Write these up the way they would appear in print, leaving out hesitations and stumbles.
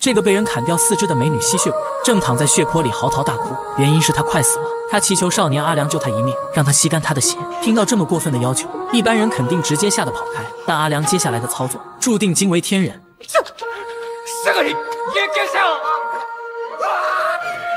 这个被人砍掉4肢的美女吸血鬼正躺在血泊里嚎啕大哭，原因是她快死了。她祈求少年阿良救她一命，让他吸干她的血。听到这么过分的要求，一般人肯定直接吓得跑开，但阿良接下来的操作注定惊为天人。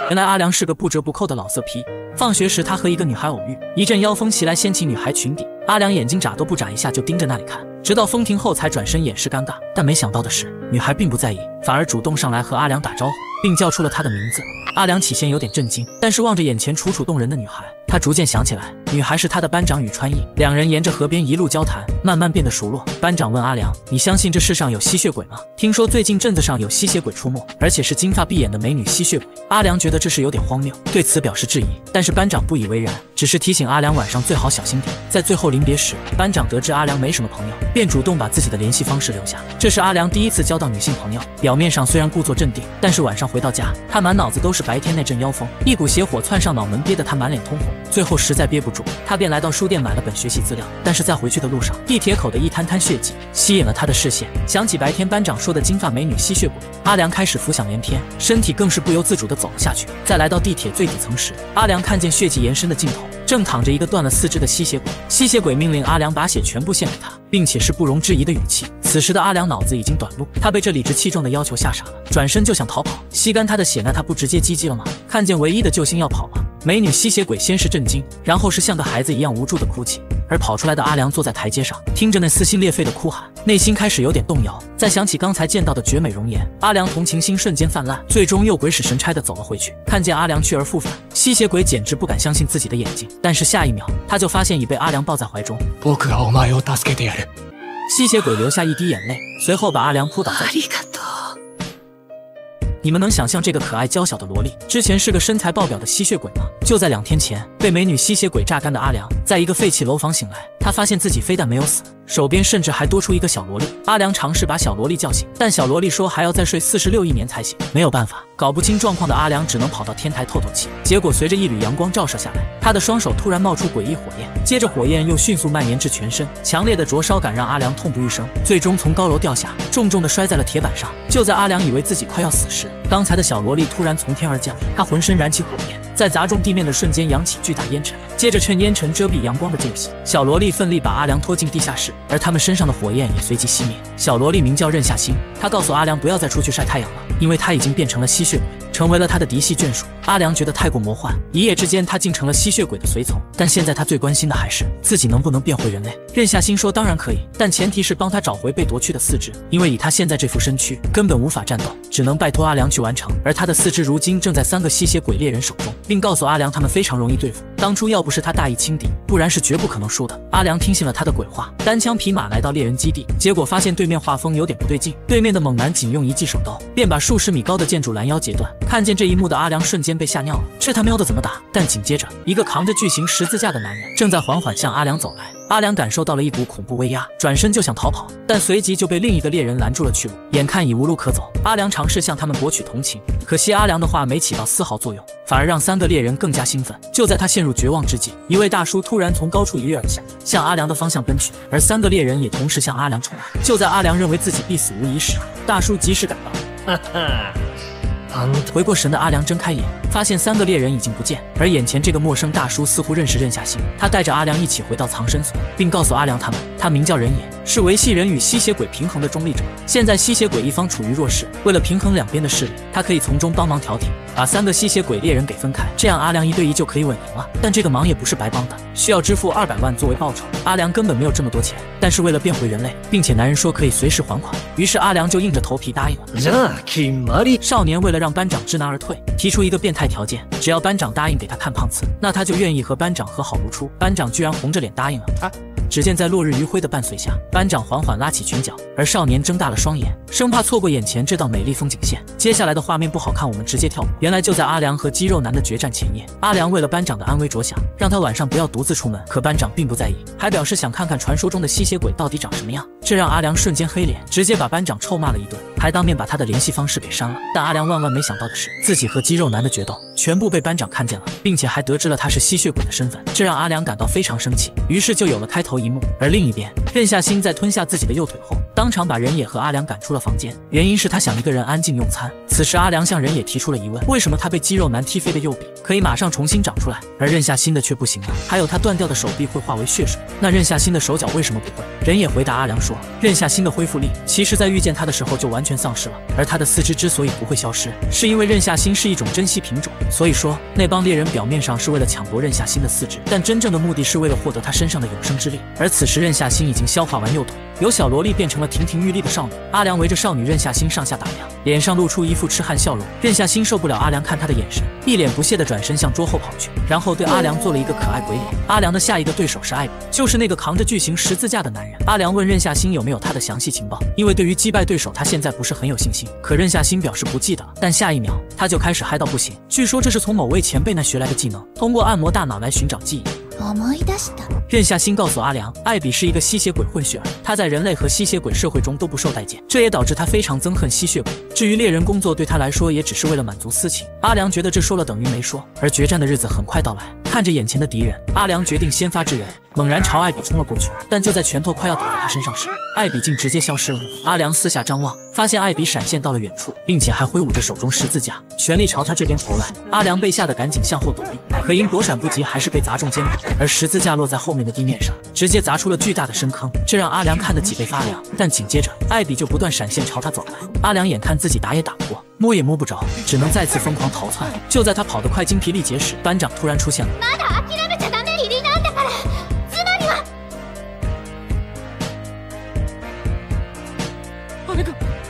原来阿良是个不折不扣的老色批。放学时，他和一个女孩偶遇，一阵妖风袭来，掀起女孩裙底。阿良眼睛眨都不眨一下，就盯着那里看，直到风停后才转身掩饰尴尬。但没想到的是，女孩并不在意，反而主动上来和阿良打招呼，并叫出了他的名字。阿良起先有点震惊，但是望着眼前楚楚动人的女孩，他逐渐想起来，女孩是他的班长宇川义。两人沿着河边一路交谈，慢慢变得熟络。班长问阿良：“你相信这世上有吸血鬼吗？听说最近镇子上有吸血鬼出没，而且是金发碧眼的美女吸血鬼。”阿良觉得这事有点荒谬，对此表示质疑，但是班长不以为然，只是提醒阿良晚上最好小心点。在最后临别时，班长得知阿良没什么朋友，便主动把自己的联系方式留下。这是阿良第一次交到女性朋友，表面上虽然故作镇定，但是晚上回到家，他满脑子都是白天那阵妖风，一股邪火窜上脑门，憋得他满脸通红。最后实在憋不住，他便来到书店买了本学习资料。但是在回去的路上，地铁口的一滩滩血迹吸引了他的视线，想起白天班长说的金发美女吸血鬼，阿良开始浮想联翩，身体更是不由自主地走了下去。在来到地铁最底层时，阿良看见血迹延伸的尽头正躺着一个断了4肢的吸血鬼。吸血鬼命令阿良把血全部献给他，并且是不容置疑的语气。此时的阿良脑子已经短路，他被这理直气壮的要求吓傻了，转身就想逃跑。吸干他的血，那他不直接鸡鸡了吗？看见唯一的救星要跑吗？美女吸血鬼先是震惊，然后是像个孩子一样无助的哭泣。而跑出来的阿良坐在台阶上，听着那撕心裂肺的哭喊，内心开始有点动摇。再想起刚才见到的绝美容颜，阿良同情心瞬间泛滥，最终又鬼使神差地走了回去。看见阿良去而复返，吸血鬼简直不敢相信自己的眼睛，但是下一秒他就发现已被阿良抱在怀中。吸血鬼流下一滴眼泪，随后把阿良扑倒在地。你们能想象这个可爱娇小的萝莉之前是个身材爆表的吸血鬼吗？就在2天前，被美女吸血鬼榨干的阿良，在一个废弃楼房醒来，他发现自己非但没有死，手边甚至还多出一个小萝莉。阿良尝试把小萝莉叫醒，但小萝莉说还要再睡46亿年才行。没有办法，搞不清状况的阿良只能跑到天台透透气。结果随着一缕阳光照射下来，他的双手突然冒出诡异火焰，接着火焰又迅速蔓延至全身，强烈的灼烧感让阿良痛不欲生，最终从高楼掉下，重重的摔在了铁板上。就在阿良以为自己快要死时，刚才的小萝莉突然从天而降，她浑身燃起火焰，在砸中地面的瞬间扬起巨大烟尘，接着趁烟尘遮蔽阳光的间隙，小萝莉奋力把阿良拖进地下室，而他们身上的火焰也随即熄灭。小萝莉名叫任夏星，她告诉阿良不要再出去晒太阳了，因为她已经变成了吸血鬼，成为了他的嫡系眷属。阿良觉得太过魔幻，一夜之间他竟成了吸血鬼的随从，但现在他最关心的还是自己能不能变回人类。任夏星说当然可以，但前提是帮他找回被夺去的4肢，因为以他现在这副身躯根本无法战斗，只能拜托阿良去完成。而他的4肢如今正在3个吸血鬼猎人手中，并告诉阿良他们非常容易对付，当初要不是他大义轻敌，不然是绝不可能输的。阿良听信了他的鬼话，单枪匹马来到猎人基地，结果发现对面画风有点不对劲，对面的猛男仅用一记手刀便把数十米高的建筑拦腰截断。看见这一幕的阿良瞬间被吓尿了，这他喵的怎么打？但紧接着，一个扛着巨型十字架的男人正在缓缓向阿良走来。阿良感受到了一股恐怖威压，转身就想逃跑，但随即就被另一个猎人拦住了去路。眼看已无路可走，阿良尝试向他们博取同情，可惜阿良的话没起到丝毫作用，反而让3个猎人更加兴奋。就在他陷入绝望之际，一位大叔突然从高处一跃而下，向阿良的方向奔去，而3个猎人也同时向阿良冲来。就在阿良认为自己必死无疑时，大叔及时赶到。回过神的阿良睁开眼，发现3个猎人已经不见，而眼前这个陌生大叔似乎认识任夏星。他带着阿良一起回到藏身所，并告诉阿良他名叫人野，是维系人与吸血鬼平衡的中立者。现在吸血鬼一方处于弱势，为了平衡两边的势力，他可以从中帮忙调停，把3个吸血鬼猎人给分开，这样阿良1对1就可以稳赢了。但这个忙也不是白帮的，需要支付200万作为报酬。阿良根本没有这么多钱，但是为了变回人类，并且男人说可以随时还款，于是阿良就硬着头皮答应了。少年为了让班长知难而退，提出一个变态条件，只要班长答应给他看胖次，那他就愿意和班长和好如初。班长居然红着脸答应了。只见在落日余晖的伴随下，班长缓缓拉起裙角，而少年睁大了双眼，生怕错过眼前这道美丽风景线。接下来的画面不好看，我们直接跳过。原来就在阿良和肌肉男的决战前夜，阿良为了班长的安危着想，让他晚上不要独自出门，可班长并不在意，还表示想看看传说中的吸血鬼到底长什么样。这让阿良瞬间黑脸，直接把班长臭骂了一顿，还当面把他的联系方式给删了。但阿良万万没想到的是，自己和肌肉男的决斗全部被班长看见了，并且还得知了他是吸血鬼的身份，这让阿良感到非常生气，于是就有了开头一幕。而另一边，任夏星在吞下自己的右腿后，当场把人野和阿良赶出了房间。原因是他想一个人安静用餐。此时阿良向人野提出了疑问：为什么他被肌肉男踢飞的右臂可以马上重新长出来，而任夏欣的却不行了？还有他断掉的手臂会化为血水，那任夏欣的手脚为什么不会？人野回答阿良说，任夏欣的恢复力其实在遇见他的时候就完全丧失了，而他的四肢之所以不会消失，是因为任夏欣是一种珍稀品种。所以说那帮猎人表面上是为了抢夺任夏欣的四肢，但真正的目的是为了获得他身上的永生之力。而此时任夏欣已经消化完右腿，由小萝莉变成了亭亭玉立的少女。阿良围着少女任夏欣上下打量，脸上露出一副痴汉笑容。任夏欣受不了阿良看她的眼神，一脸不屑地转身向桌后跑去，然后对阿良做了一个可爱鬼脸。阿良的下一个对手是艾比，就是那个扛着巨型十字架的男人。阿良问任夏欣有没有他的详细情报，因为对于击败对手他现在不是很有信心。可任夏欣表示不记得，但下一秒他就开始嗨到不行。据说这是从某位前辈那学来的技能，通过按摩大脑来寻找记忆。任夏欣告诉阿良，艾比是一个吸血鬼混血儿，他在人类和吸血鬼社会中都不受待见，这也导致他非常憎恨吸血鬼。至于猎人工作对他来说也只是为了满足私情。阿良觉得这说了等于没说。而决战的日子很快到来，看着眼前的敌人，阿良决定先发制人，猛然朝艾比冲了过去。但就在拳头快要打到他身上时，艾比竟直接消失了。阿良四下张望，发现艾比闪现到了远处，并且还挥舞着手中十字架，全力朝他这边投来。阿良被吓得赶紧向后躲避，可因躲闪不及，还是被砸中肩膀，而十字架落在后面的地面上，直接砸出了巨大的深坑，这让阿良看得脊背发凉。但紧接着艾比就不断闪现朝他走来，阿良眼看自己打也打不过，摸也摸不着，只能再次疯狂逃窜。就在他跑得快精疲力竭时，班长突然出现了。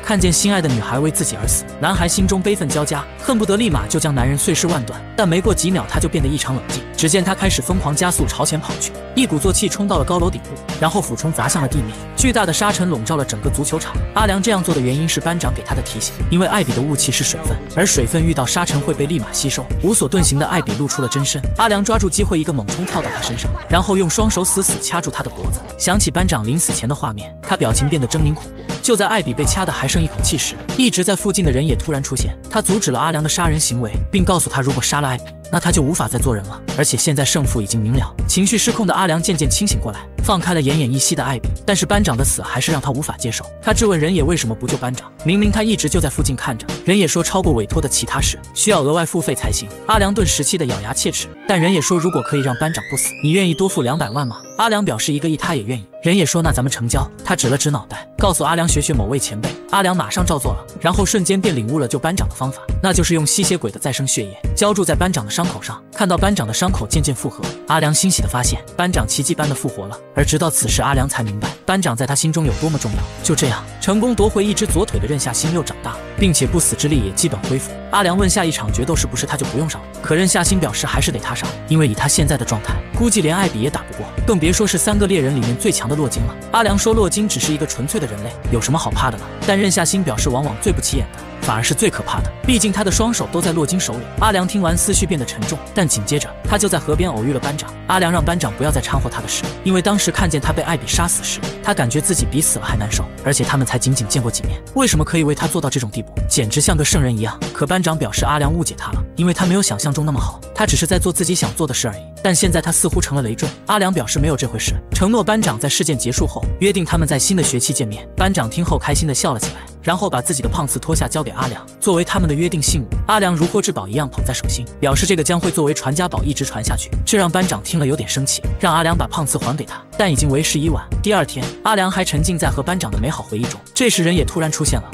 看见心爱的女孩为自己而死，男孩心中悲愤交加，恨不得立马就将男人碎尸万段。但没过几秒，他就变得异常冷静。只见他开始疯狂加速朝前跑去，一鼓作气冲到了高楼顶部，然后俯冲砸向了地面。巨大的沙尘笼罩了整个足球场。阿良这样做的原因是班长给他的提醒，因为艾比的雾气是水分，而水分遇到沙尘会被立马吸收。无所遁形的艾比露出了真身，阿良抓住机会一个猛冲跳到他身上，然后用双手死死掐住他的脖子。想起班长临死前的画面，他表情变得狰狞恐怖。就在艾比被掐得还剩一口气时，一直在附近的人也突然出现，他阻止了阿良的杀人行为，并告诉他如果杀了艾比，那他就无法再做人了，而且现在胜负已经明了。情绪失控的阿良渐渐清醒过来，放开了奄奄一息的艾比，但是班长的死还是让他无法接受。他质问人野为什么不救班长，明明他一直就在附近看着。人野说超过委托的其他事需要额外付费才行。阿良顿时气得咬牙切齿，但人野说如果可以让班长不死，你愿意多付200万吗？阿良表示1个亿他也愿意。人野说那咱们成交。他指了指脑袋，告诉阿良学某位前辈。阿良马上照做了，然后瞬间便领悟了救班长的方法，那就是用吸血鬼的再生血液浇注在班长的伤口上。看到班长的伤口渐渐复合，阿良欣喜地发现班长奇迹般的复活了。而直到此时，阿良才明白班长在他心中有多么重要。就这样，成功夺回一只左腿的任夏欣又长大了，并且不死之力也基本恢复。阿良问下一场决斗是不是他就不用上了，可任夏欣表示还是得他上，因为以他现在的状态，估计连艾比也打不过，更别说是3个猎人里面最强的洛金了。阿良说洛金只是一个纯粹的人类，有什么好怕的呢？但任夏欣表示往往最不起眼的反而是最可怕的，毕竟他的双手都在洛金手里。阿良听完思绪变得沉重，但紧接着他就在河边偶遇了班长。阿良让班长不要再掺和他的事，因为当时看见他被艾比杀死时，他感觉自己比死了还难受，而且他们才仅仅见过几面，为什么可以为他做到这种地步，简直像个圣人一样。可班长表示阿良误解他了，因为他没有想象中那么好，他只是在做自己想做的事而已。但现在他似乎成了累赘。阿良表示没有这回事，承诺班长在事件结束后约定他们在新的学期见面。班长听后开心地笑了起来，然后把自己的胖次脱下交给阿良，作为他们的约定信物。阿良如获至宝一样捧在手心，表示这个将会作为传家宝一直传下去。这让班长听了有点生气，让阿良把胖次还给他，但已经为时已晚。第二天，阿良还沉浸在和班长的美好回忆中，这时人也突然出现了。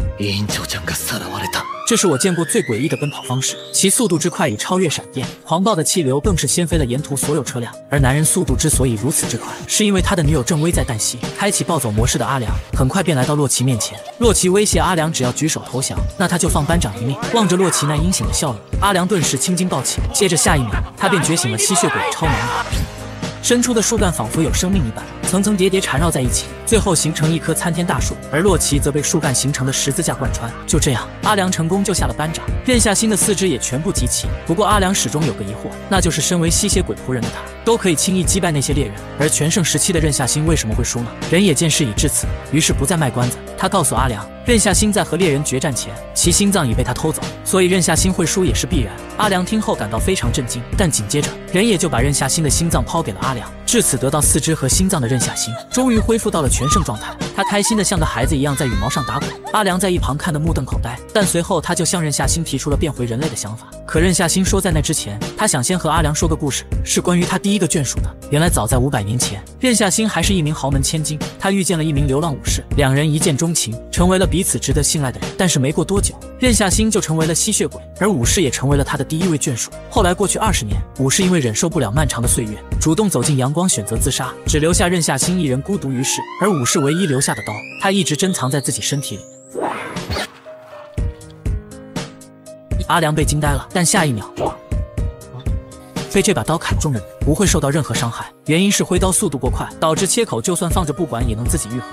这是我见过最诡异的奔跑方式，其速度之快已超越闪电，狂暴的气流更是掀飞了沿途所有车辆。而男人速度之所以如此之快，是因为他的女友正危在旦夕。开启暴走模式的阿良很快便来到洛奇面前，洛奇威胁阿良只要举手投降，那他就放班长一命。望着洛奇那阴险的笑容，阿良顿时青筋暴起，接着下一秒他便觉醒了吸血鬼的超能力。伸出的树干仿佛有生命一般，层层叠叠缠绕在一起，最后形成一棵参天大树。而洛奇则被树干形成的十字架贯穿。就这样，阿良成功救下了班长，任夏欣的四肢也全部集齐。不过阿良始终有个疑惑，那就是身为吸血鬼仆人的他，都可以轻易击败那些猎人，而全盛时期的任夏欣为什么会输呢？人也见事已至此，于是不再卖关子。他告诉阿良，任夏欣在和猎人决战前，其心脏已被他偷走，所以任夏欣会输也是必然。阿良听后感到非常震惊，但紧接着人也就把任夏欣的心脏抛给了阿良。至此，得到四肢和心脏的任夏欣终于恢复到了全盛状态。他他开心的像个孩子一样在羽毛上打滚。阿良在一旁看得目瞪口呆，但随后他就向任夏星提出了变回人类的想法。可任夏星说，在那之前，他想先和阿良说个故事，是关于他第一个眷属的。原来早在500年前，任夏星还是一名豪门千金，他遇见了一名流浪武士，两人一见钟情，成为了彼此值得信赖的人。但是没过多久，任夏星就成为了吸血鬼，而武士也成为了他的第一位眷属。后来过去20年，武士因为忍受不了漫长的岁月，主动走进阳光，选择自杀，只留下任夏星一人孤独于世。而武士唯一留下的刀，他一直珍藏在自己身体里。阿良被惊呆了，但下一秒，被这把刀砍中的人不会受到任何伤害，原因是挥刀速度过快，导致切口就算放着不管也能自己愈合。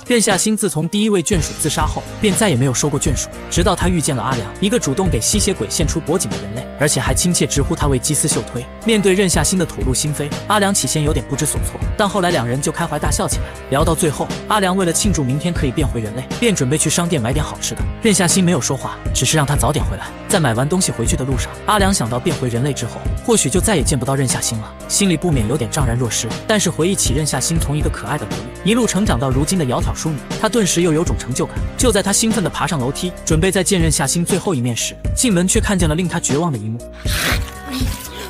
任夏星自从第一位眷属自杀后，便再也没有收过眷属，直到他遇见了阿良，一个主动给吸血鬼献出脖颈的人类，而且还亲切直呼他为基斯秀推。面对任夏星的吐露心扉，阿良起先有点不知所措，但后来两人就开怀大笑起来。聊到最后，阿良为了庆祝明天可以变回人类，便准备去商店买点好吃的。任夏星没有说话，只是让他早点回来。在买完东西回去的路上，阿良想到变回人类之后，或许就再也见不到任夏星了，心里不免有点怅然若失。但是回忆起任夏星从一个可爱的萝莉一路成长到如今的窈窕淑女，他顿时又有种成就感。就在他兴奋地爬上楼梯，准备再见任夏星最后一面时，进门却看见了令他绝望的一幕。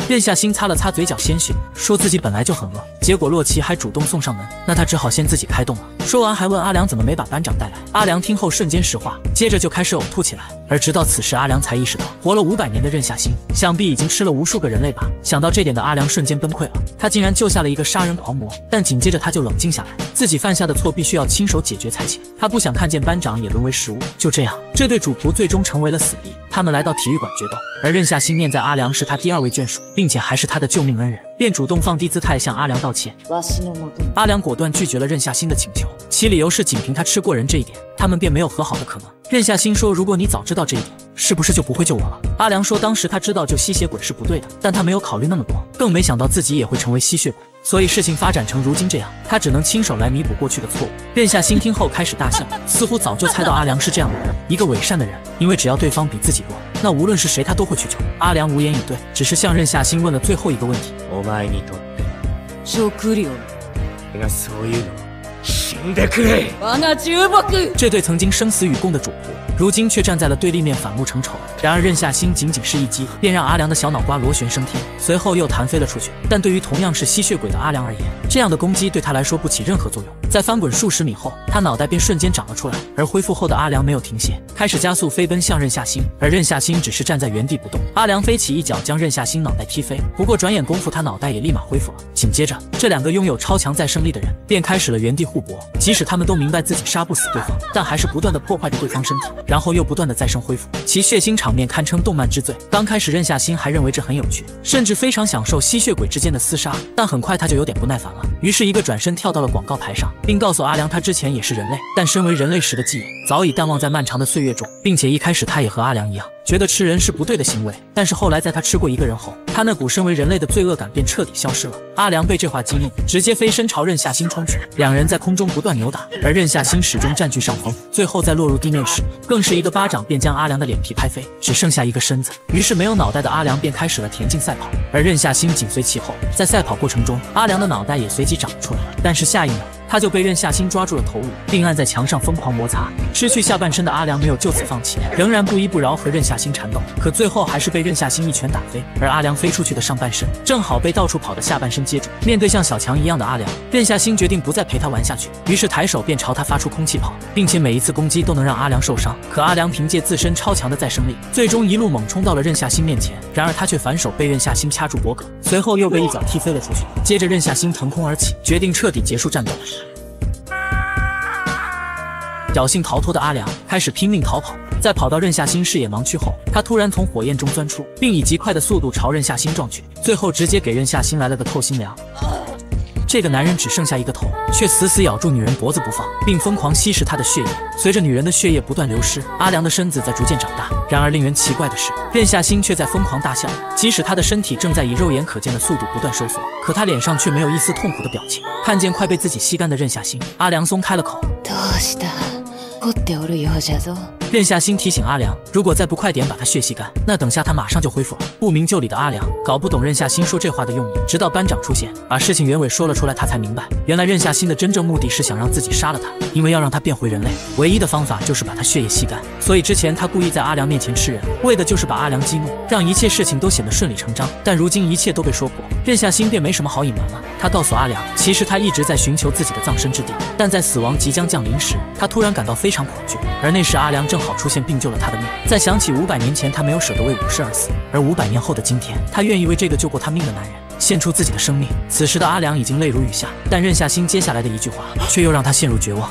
任夏星擦了擦嘴角鲜血，说自己本来就很饿，结果洛奇还主动送上门，那他只好先自己开动了。说完还问阿良怎么没把班长带来。阿良听后瞬间石化，接着就开始呕吐起来。而直到此时，阿良才意识到，活了500年的任夏星想必已经吃了无数个人类吧。想到这点的阿良瞬间崩溃了，他竟然救下了一个杀人狂魔。但紧接着他就冷静下来，自己犯下的错必须要亲手解决才行。他不想看见班长也沦为食物。就这样，这对主仆最终成为了死敌。他们来到体育馆决斗，而任夏星念在阿良是他第2位眷属，并且还是他的救命恩人，便主动放低姿态向阿良道歉。阿良果断拒绝了任夏星的请求，其理由是仅凭他吃过人这一点，他们便没有和好的可能。任夏星说，如果你早知道这一点，是不是就不会救我了？阿良说，当时他知道救吸血鬼是不对的，但他没有考虑那么多，更没想到自己也会成为吸血鬼。所以事情发展成如今这样，他只能亲手来弥补过去的错误。任夏星听后开始大笑，似乎早就猜到阿良是这样的人，一个伪善的人，因为只要对方比自己弱，那无论是谁他都会去救。阿良无言以对，只是向任夏星问了最后一个问题：お前にとって食料がそういうの死んでくれ。我が重木。这对曾经生死与共的主仆，如今却站在了对立面，反目成仇。然而任夏星仅仅是一击，便让阿良的小脑瓜螺旋升天，随后又弹飞了出去。但对于同样是吸血鬼的阿良而言，这样的攻击对他来说不起任何作用。在翻滚数十米后，他脑袋便瞬间长了出来。而恢复后的阿良没有停歇，开始加速飞奔向任夏星，而任夏星只是站在原地不动。阿良飞起一脚将任夏星脑袋踢飞，不过转眼功夫他脑袋也立马恢复了。紧接着，这两个拥有超强再生力的人便开始了原地互搏。即使他们都明白自己杀不死对方，但还是不断的破坏着对方身体，然后又不断的再生恢复，其血腥场面堪称动漫之最。刚开始任夏星还认为这很有趣，甚至非常享受吸血鬼之间的厮杀，但很快他就有点不耐烦了，于是一个转身跳到了广告牌上，并告诉阿良他之前也是人类，但身为人类时的记忆早已淡忘在漫长的岁月中，并且一开始他也和阿良一样，觉得吃人是不对的行为，但是后来在他吃过一个人后，他那股身为人类的罪恶感便彻底消失了。阿良被这话激励，直接飞身朝任夏星冲去，两人在空中不断扭打，而任夏星始终占据上风，最后在落入地面时，更是一个巴掌便将阿良的脸皮拍飞，只剩下一个身子。于是没有脑袋的阿良便开始了田径赛跑，而任夏星紧随其后。在赛跑过程中，阿良的脑袋也随即长了出来，但是下一秒他就被任夏星抓住了头颅，并按在墙上疯狂摩擦。失去下半身的阿良没有就此放弃，仍然不依不饶和任夏星缠斗，可最后还是被任夏星一拳打飞。而阿良飞出去的上半身正好被到处跑的下半身接住。面对像小强一样的阿良，任夏星决定不再陪他玩下去，于是抬手便朝他发出空气炮，并且每一次攻击都能让阿良受伤。可阿良凭借自身超强的再生力，最终一路猛冲到了任夏星面前，然而他却反手被任夏星掐住脖颈，随后又被一脚踢飞了出去。接着任夏星腾空而起，决定彻底结束战斗。侥幸逃脱的阿良开始拼命逃跑，在跑到任夏星视野盲区后，他突然从火焰中钻出，并以极快的速度朝任夏星撞去，最后直接给任夏星来了个透心凉。这个男人只剩下一个头，却死死咬住女人脖子不放，并疯狂吸食她的血液。随着女人的血液不断流失，阿良的身子在逐渐长大。然而令人奇怪的是，任夏星却在疯狂大笑，即使他的身体正在以肉眼可见的速度不断收缩，可他脸上却没有一丝痛苦的表情。看见快被自己吸干的任夏星，阿良松开了口。どうした？凝っておるようじゃぞ。任夏星提醒阿良，如果再不快点把他血吸干，那等下他马上就恢复了。不明就里的阿良搞不懂任夏星说这话的用意，直到班长出现，把事情原委说了出来，他才明白，原来任夏星的真正目的是想让自己杀了他，因为要让他变回人类，唯一的方法就是把他血液吸干。所以之前他故意在阿良面前吃人，为的就是把阿良激怒，让一切事情都显得顺理成章。但如今一切都被说破，任夏星便没什么好隐瞒了。他告诉阿良，其实他一直在寻求自己的葬身之地，但在死亡即将降临时，他突然感到非常恐惧，而那时阿良正好出现并救了他的命。再想起500年前他没有舍得为武士而死，而500年后的今天，他愿意为这个救过他命的男人献出自己的生命。此时的阿良已经泪如雨下，但任夏星接下来的一句话却又让他陷入绝望。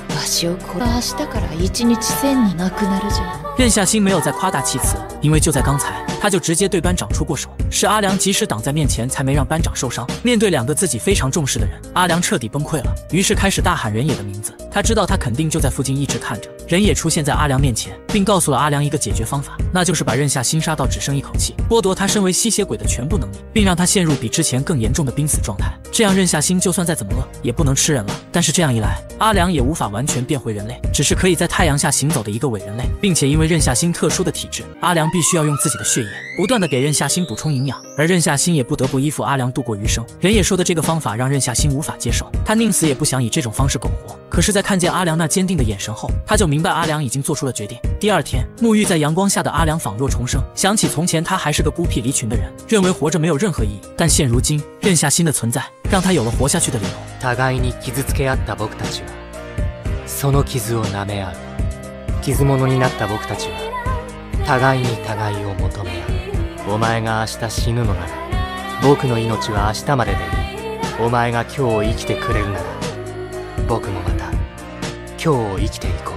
任夏星没有再夸大其词，因为就在刚才，他就直接对班长出过手，是阿良及时挡在面前，才没让班长受伤。面对2个自己非常重视的人，阿良彻底崩溃了，于是开始大喊人野的名字。他知道他肯定就在附近一直看着。人野出现在阿良面前，并告诉了阿良一个解决方法，那就是把任夏星杀到只剩一口气，剥夺他身为吸血鬼的全部能力，并让他陷入比之前更严重的濒死状态。这样任夏星就算再怎么饿，也不能吃人了。但是这样一来，阿良也无法完全变回人类，只是可以在太阳下行走的一个伪人类，并且因为任夏星特殊的体质，阿良必须要用自己的血液不断的给任夏星补充营养，而任夏星也不得不依附阿良度过余生。人野说的这个方法让任夏星无法接受，他宁死也不想以这种方式苟活。可是在看见阿良那坚定的眼神后，他就明白阿良已经做出了决定。第二天，沐浴在阳光下的阿良仿若重生，想起从前他还是个孤僻离群的人，认为活着没有任何意义。但现如今，任夏星的存在让他有了活下去的理由。互いに傷つけ合った僕たちはその傷を舐め合う。傷物になった僕たちは互いに互いを求め合う。お前が明日死ぬのなら僕の命は明日まででいい。お前が今日生きてくれるなら僕もまた今日を生きていこう。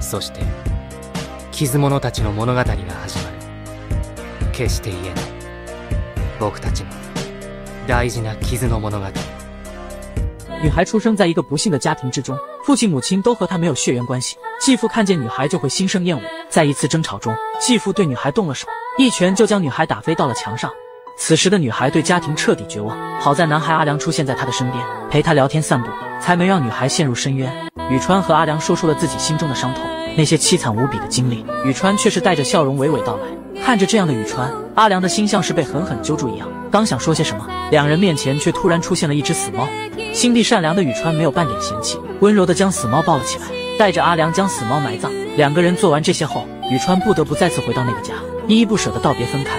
そして傷物たちの物語が始まる。決して言えない僕たちの大事な傷の物語。女孩出生在一个不幸的家庭之中，父亲母亲都和她没有血缘关系。继父看见女孩就会心生厌恶，在一次争吵中，继父对女孩动了手，一拳就将女孩打飞到了墙上。此时的女孩对家庭彻底绝望，好在男孩阿良出现在她的身边，陪她聊天散步，才没让女孩陷入深渊。宇川和阿良说出了自己心中的伤痛，那些凄惨无比的经历，宇川却是带着笑容娓娓道来。看着这样的宇川，阿良的心像是被狠狠揪住一样，刚想说些什么，两人面前却突然出现了一只死猫。心地善良的宇川没有半点嫌弃，温柔地将死猫抱了起来，带着阿良将死猫埋葬。两个人做完这些后，宇川不得不再次回到那个家，依依不舍地道别分开。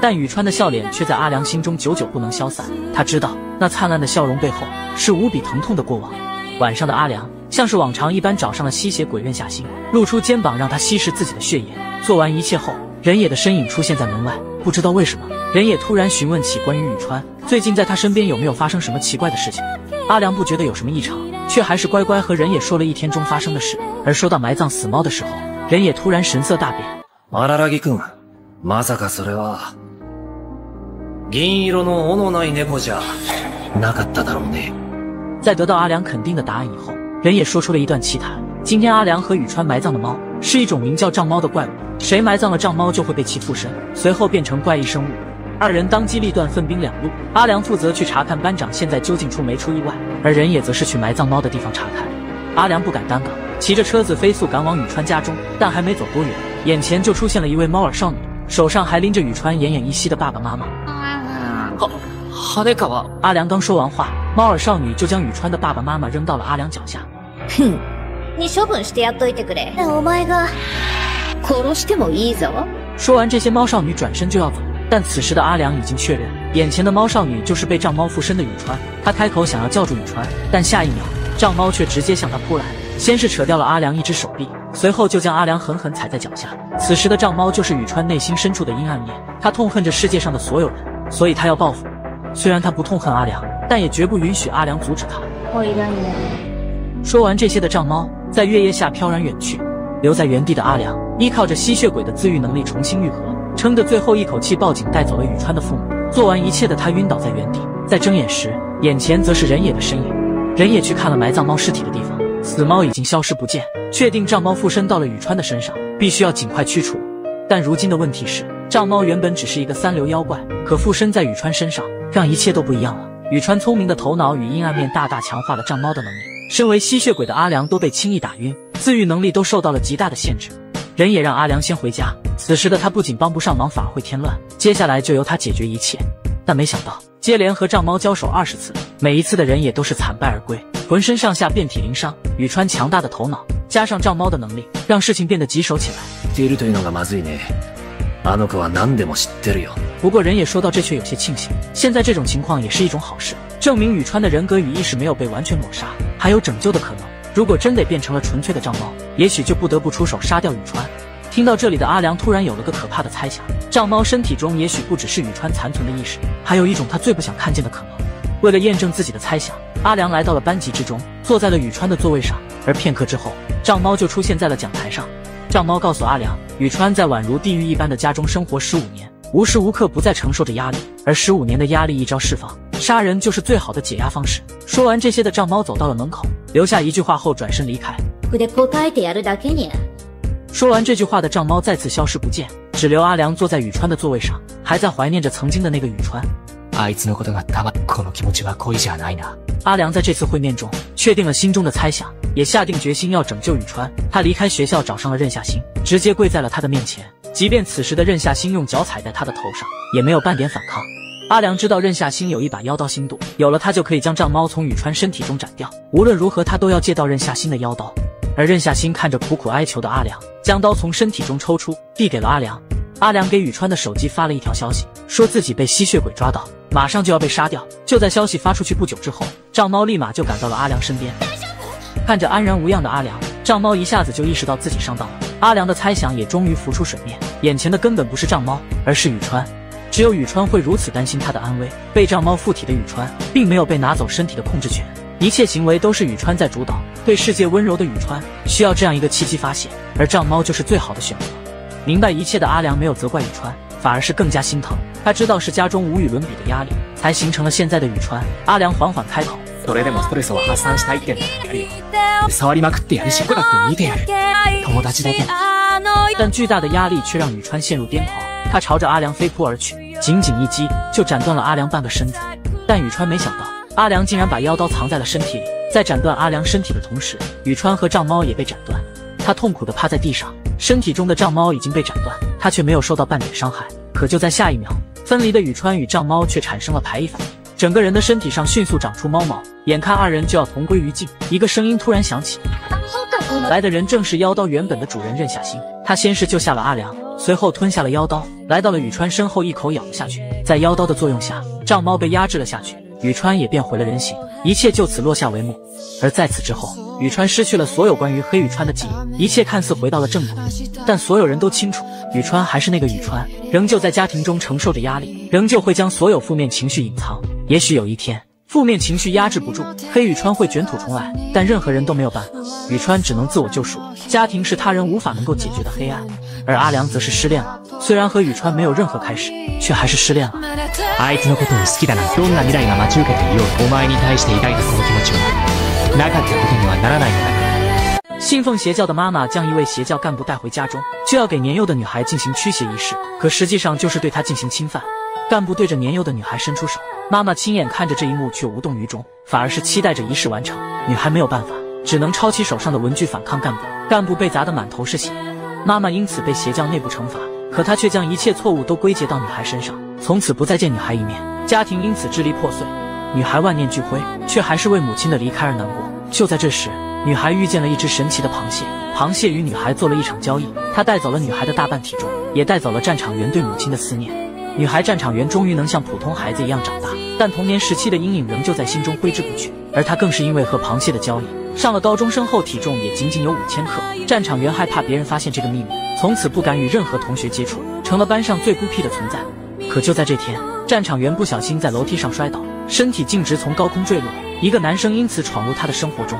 但宇川的笑脸却在阿良心中久久不能消散，他知道那灿烂的笑容背后是无比疼痛的过往。晚上的阿良像是往常一般找上了吸血鬼任夏星，露出肩膀让他吸食自己的血液。做完一切后，人野的身影出现在门外，不知道为什么，人野突然询问起关于宇川最近在他身边有没有发生什么奇怪的事情。阿良不觉得有什么异常，却还是乖乖和人野说了一天中发生的事。而说到埋葬死猫的时候，人野突然神色大变。荒木君、まさかそれは銀色の尾のない猫じゃなかっただろうね。在得到阿良肯定的答案以后，人野说出了一段奇谈。今天阿良和宇川埋葬的猫是一种名叫瘴猫的怪物，谁埋葬了瘴猫就会被其附身，随后变成怪异生物。二人当机立断，分兵两路。阿良负责去查看班长现在究竟出没出意外，而人野则是去埋葬猫的地方查看。阿良不敢耽搁，骑着车子飞速赶往宇川家中，但还没走多远，眼前就出现了一位猫耳少女，手上还拎着宇川奄奄一息的爸爸妈妈。羽川。阿良刚说完话，猫耳少女就将宇川的爸爸妈妈扔到了阿良脚下。哼，你処分してやっといてくれ。お前が殺してもいいぞ。说完这些，猫少女转身就要走，但此时的阿良已经确认，眼前的猫少女就是被瘴猫附身的宇川。他开口想要叫住宇川，但下一秒，瘴猫却直接向他扑来，先是扯掉了阿良一只手臂，随后就将阿良狠狠踩在脚下。此时的瘴猫就是宇川内心深处的阴暗面，他痛恨着世界上的所有人，所以他要报复。虽然他不痛恨阿良，但也绝不允许阿良阻止他。说完这些的瘴猫在月夜下飘然远去，留在原地的阿良依靠着吸血鬼的自愈能力重新愈合，撑着最后一口气报警带走了宇川的父母。做完一切的他晕倒在原地，在睁眼时，眼前则是人野的身影。人野去看了埋葬猫尸体的地方，死猫已经消失不见，确定瘴猫附身到了宇川的身上，必须要尽快驱除。但如今的问题是，瘴猫原本只是一个三流妖怪，可附身在宇川身上，让一切都不一样了。宇川聪明的头脑与阴暗面大大强化了瘴猫的能力，身为吸血鬼的阿良都被轻易打晕，自愈能力都受到了极大的限制。人也让阿良先回家。此时的他不仅帮不上忙，反而会添乱。接下来就由他解决一切。但没想到，接连和藏猫交手20次，每一次的人也都是惨败而归，浑身上下遍体鳞伤。宇川强大的头脑加上藏猫的能力，让事情变得棘手起来。不过人也说到这却有些庆幸，现在这种情况也是一种好事，证明宇川的人格与意识没有被完全抹杀，还有拯救的可能。如果真得变成了纯粹的藏猫，也许就不得不出手杀掉宇川。听到这里的阿良突然有了个可怕的猜想，藏猫身体中也许不只是宇川残存的意识，还有一种他最不想看见的可能。为了验证自己的猜想，阿良来到了班级之中，坐在了宇川的座位上。而片刻之后，藏猫就出现在了讲台上。藏猫告诉阿良，宇川在宛如地狱一般的家中生活15年，无时无刻不在承受着压力，而15年的压力一朝释放，杀人就是最好的解压方式。说完这些的藏猫走到了门口，留下一句话后转身离开。说完这句话的藏猫再次消失不见，只留阿良坐在宇川的座位上，还在怀念着曾经的那个宇川。阿良在这次会面中确定了心中的猜想，也下定决心要拯救宇川。他离开学校找上了任夏星，直接跪在了他的面前。即便此时的任夏星用脚踩在他的头上，也没有半点反抗。阿良知道任夏星有一把妖刀心度，有了他就可以将藏猫从宇川身体中斩掉。无论如何，他都要借到任夏星的妖刀。而任夏星看着苦苦哀求的阿良，将刀从身体中抽出，递给了阿良。阿良给宇川的手机发了一条消息，说自己被吸血鬼抓到，马上就要被杀掉。就在消息发出去不久之后，藏猫立马就赶到了阿良身边。看着安然无恙的阿良，藏猫一下子就意识到自己上当了。阿良的猜想也终于浮出水面，眼前的根本不是藏猫，而是宇川。只有宇川会如此担心他的安危。被藏猫附体的宇川并没有被拿走身体的控制权，一切行为都是宇川在主导。对世界温柔的宇川需要这样一个契机发泄，而藏猫就是最好的选择。明白一切的阿良没有责怪宇川，反而是更加心疼。他知道是家中无与伦比的压力，才形成了现在的宇川。阿良缓缓开口，それでもストレスを発散したいってんだよ。触りまくってやるし、こうだって見てやる。友達だけ。但巨大的压力却让宇川陷入癫狂，他朝着阿良飞扑而去，仅仅一击就斩断了阿良半个身子。但宇川没想到，阿良竟然把妖刀藏在了身体里，在斩断阿良身体的同时，宇川和藏猫也被斩断。他痛苦地趴在地上，身体中的藏猫已经被斩断，他却没有受到半点伤害。可就在下一秒，分离的宇川与藏猫却产生了排异反应，整个人的身体上迅速长出猫毛，眼看二人就要同归于尽，一个声音突然响起，来的人正是妖刀原本的主人任夏星。他先是救下了阿良，随后吞下了妖刀，来到了宇川身后一口咬了下去。在妖刀的作用下，藏猫被压制了下去，宇川也变回了人形，一切就此落下帷幕。而在此之后，宇川失去了所有关于黑宇川的记忆，一切看似回到了正轨，但所有人都清楚，宇川还是那个宇川，仍旧在家庭中承受着压力，仍旧会将所有负面情绪隐藏。也许有一天，负面情绪压制不住，黑宇川会卷土重来，但任何人都没有办法。宇川只能自我救赎，家庭是他人无法能够解决的黑暗，而阿良则是失恋了。虽然和宇川没有任何开始，却还是失恋了。あいつのことを好きだな。どんな未来が待ち受けていよう。お前に対して抱いたこの気持ちはなかったことにはならないのだ。信奉邪教的妈妈将一位邪教干部带回家中，就要给年幼的女孩进行驱邪仪式，可实际上就是对她进行侵犯。干部对着年幼的女孩伸出手，妈妈亲眼看着这一幕却无动于衷，反而是期待着仪式完成。女孩没有办法，只能抄起手上的文具反抗干部，干部被砸得满头是血。妈妈因此被邪教内部惩罚，可她却将一切错误都归结到女孩身上，从此不再见女孩一面，家庭因此支离破碎。女孩万念俱灰，却还是为母亲的离开而难过。就在这时，女孩遇见了一只神奇的螃蟹，螃蟹与女孩做了一场交易，它带走了女孩的大半体重，也带走了战场员对母亲的思念。女孩战场员终于能像普通孩子一样长大，但童年时期的阴影仍旧在心中挥之不去。而她更是因为和螃蟹的交易，上了高中生后体重也仅仅有5000克。战场员害怕别人发现这个秘密，从此不敢与任何同学接触，成了班上最孤僻的存在。可就在这天，战场员不小心在楼梯上摔倒，身体径直从高空坠落，一个男生因此闯入他的生活中。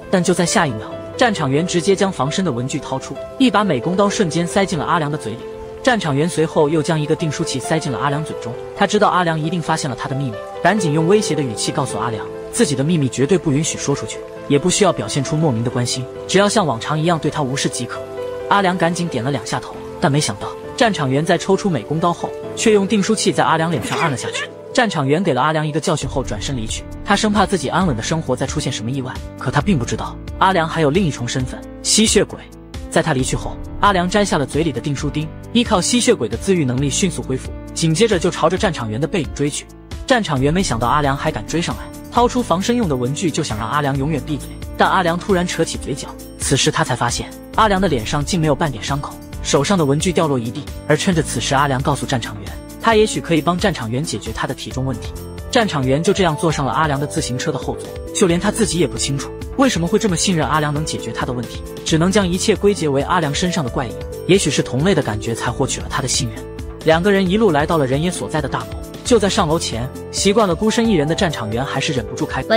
但就在下一秒，战场员直接将防身的文具掏出，一把美工刀瞬间塞进了阿良的嘴里。战场员随后又将一个订书器塞进了阿良嘴中，他知道阿良一定发现了他的秘密，赶紧用威胁的语气告诉阿良，自己的秘密绝对不允许说出去，也不需要表现出莫名的关心，只要像往常一样对他无视即可。阿良赶紧点了2下头，但没想到战场员在抽出美工刀后，却用订书器在阿良脸上按了下去。战场员给了阿良一个教训后转身离去，他他生怕自己安稳的生活再出现什么意外。可他并不知道，阿良还有另一重身份——吸血鬼。在他离去后，阿良摘下了嘴里的订书钉，依靠吸血鬼的自愈能力迅速恢复，紧接着就朝着战场员的背影追去。战场员没想到阿良还敢追上来，掏出防身用的文具就想让阿良永远闭嘴，但阿良突然扯起嘴角。此时他才发现，阿良的脸上竟没有半点伤口，手上的文具掉落一地。而趁着此时，阿良告诉战场员，他也许可以帮战场员解决他的体重问题。战场员就这样坐上了阿良的自行车的后座，就连他自己也不清楚为什么会这么信任阿良能解决他的问题，只能将一切归结为阿良身上的怪异。也许是同类的感觉才获取了他的信任。两个人一路来到了人野所在的大楼，就在上楼前，习惯了孤身一人的战场员还是忍不住开口。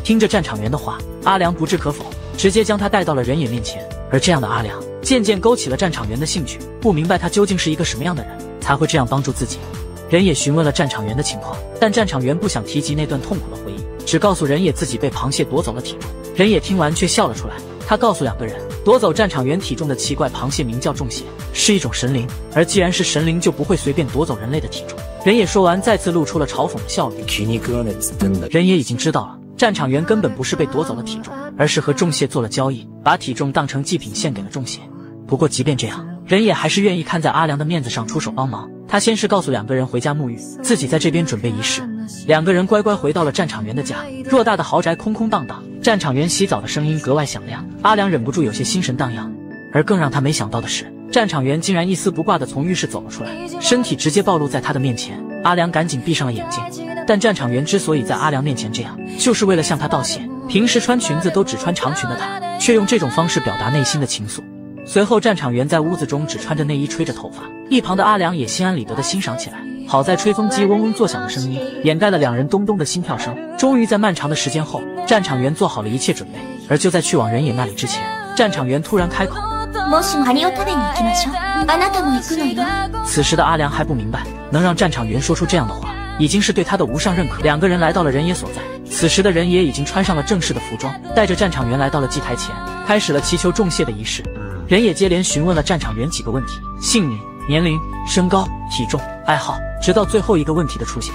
听着战场员的话，阿良不置可否，直接将他带到了人野面前。而这样的阿良渐渐勾起了战场员的兴趣，不明白他究竟是一个什么样的人，才会这样帮助自己。人野询问了战场员的情况，但战场员不想提及那段痛苦的回忆，只告诉人野自己被螃蟹夺走了体重。人野听完却笑了出来，他告诉两个人，夺走战场员体重的奇怪螃蟹名叫重蟹，是一种神灵，而既然是神灵，就不会随便夺走人类的体重。人野说完，再次露出了嘲讽的笑容。人野已经知道了，战场员根本不是被夺走了体重，而是和重蟹做了交易，把体重当成祭品献给了重蟹。不过即便这样，人野还是愿意看在阿良的面子上出手帮忙。他先是告诉两个人回家沐浴，自己在这边准备仪式。两个人乖乖回到了战场员的家，偌大的豪宅空空荡荡，战场员洗澡的声音格外响亮，阿良忍不住有些心神荡漾。而更让他没想到的是，战场员竟然一丝不挂地从浴室走了出来，身体直接暴露在他的面前。阿良赶紧闭上了眼睛，但战场员之所以在阿良面前这样，就是为了向他道谢。平时穿裙子都只穿长裙的他，却用这种方式表达内心的情愫。随后战场员在屋子中只穿着内衣吹着头发，一旁的阿良也心安理得地欣赏起来。好在吹风机嗡嗡作响的声音掩盖了两人咚咚的心跳声。终于在漫长的时间后，战场员做好了一切准备。而就在去往人野那里之前，战场员突然开口，此时的阿良还不明白，能让战场员说出这样的话，已经是对他的无上认可。两个人来到了人野所在，此时的人野已经穿上了正式的服装，带着战场员来到了祭台前，开始了祈求重谢的仪式。人野接连询问了战场员几个问题，姓名、年龄、身高、体重、爱好，直到最后一个问题的出现。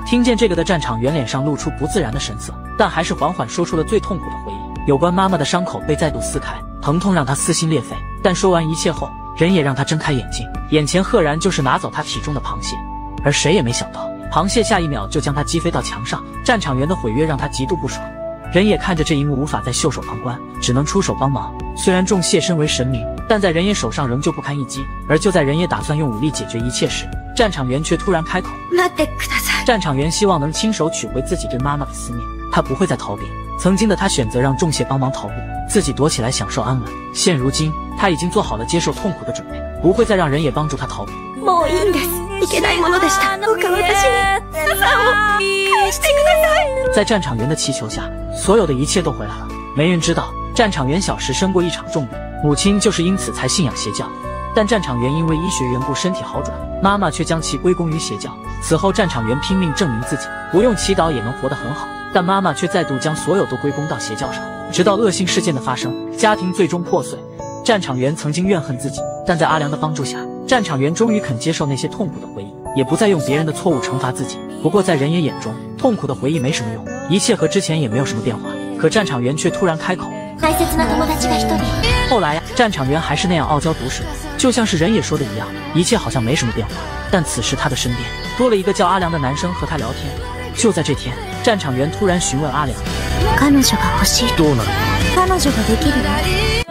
听见这个的战场员脸上露出不自然的神色，但还是缓缓说出了最痛苦的回忆。有关妈妈的伤口被再度撕开，疼痛让他撕心裂肺。但说完一切后，人野让他睁开眼睛，眼前赫然就是拿走他体重的螃蟹。而谁也没想到，螃蟹下一秒就将他击飞到墙上。战场员的毁约让他极度不爽。人野看着这一幕无法再袖手旁观，只能出手帮忙。虽然重蟹身为神明，但在人野手上仍旧不堪一击。而就在人野打算用武力解决一切时，战场员却突然开口。战场员希望能亲手取回自己对妈妈的思念，他不会再逃避。曾经的他选择让重蟹帮忙逃步，自己躲起来享受安稳。现如今，他已经做好了接受痛苦的准备，不会再让人野帮助他逃避。在战场员的祈求下，所有的一切都回来了。没人知道，战场员小时生过一场重病，母亲就是因此才信仰邪教。但战场员因为医学缘故身体好转，妈妈却将其归功于邪教。此后战场员拼命证明自己不用祈祷也能活得很好，但妈妈却再度将所有都归功到邪教上。直到恶性事件的发生，家庭最终破碎。战场员曾经怨恨自己，但在阿良的帮助下，战场员终于肯接受那些痛苦的回忆，也不再用别人的错误惩罚自己。不过在人野眼中，痛苦的回忆没什么用，一切和之前也没有什么变化。可战场员却突然开口，后来战场员还是那样傲娇毒舌，就像是人野说的一样，一切好像没什么变化。但此时他的身边多了一个叫阿良的男生和他聊天。就在这天，战场员突然询问阿良，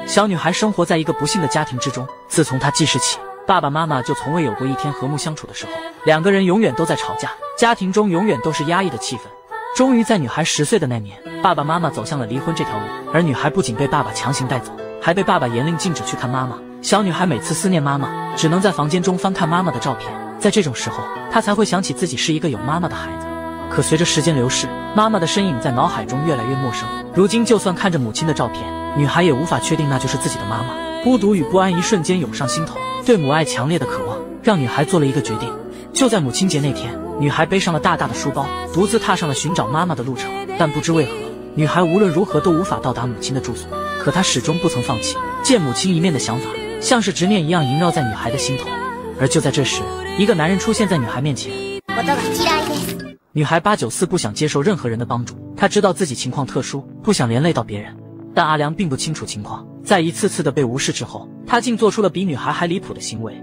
小女孩生活在一个不幸的家庭之中，自从她记事起，爸爸妈妈就从未有过一天和睦相处的时候，两个人永远都在吵架，家庭中永远都是压抑的气氛。终于在女孩10岁的那年，爸爸妈妈走向了离婚这条路，而女孩不仅被爸爸强行带走，还被爸爸严令禁止去看妈妈。小女孩每次思念妈妈，只能在房间中翻看妈妈的照片，在这种时候，她才会想起自己是一个有妈妈的孩子。可随着时间流逝，妈妈的身影在脑海中越来越陌生。如今就算看着母亲的照片，女孩也无法确定那就是自己的妈妈。孤独与不安一瞬间涌上心头，对母爱强烈的渴望让女孩做了一个决定。就在母亲节那天，女孩背上了大大的书包，独自踏上了寻找妈妈的路程。但不知为何，女孩无论如何都无法到达母亲的住所。可她始终不曾放弃见母亲一面的想法，像是执念一样萦绕在女孩的心头。而就在这时，一个男人出现在女孩面前。女孩894不想接受任何人的帮助，她知道自己情况特殊，不想连累到别人。但阿良并不清楚情况，在一次次的被无视之后，他竟做出了比女孩还离谱的行为。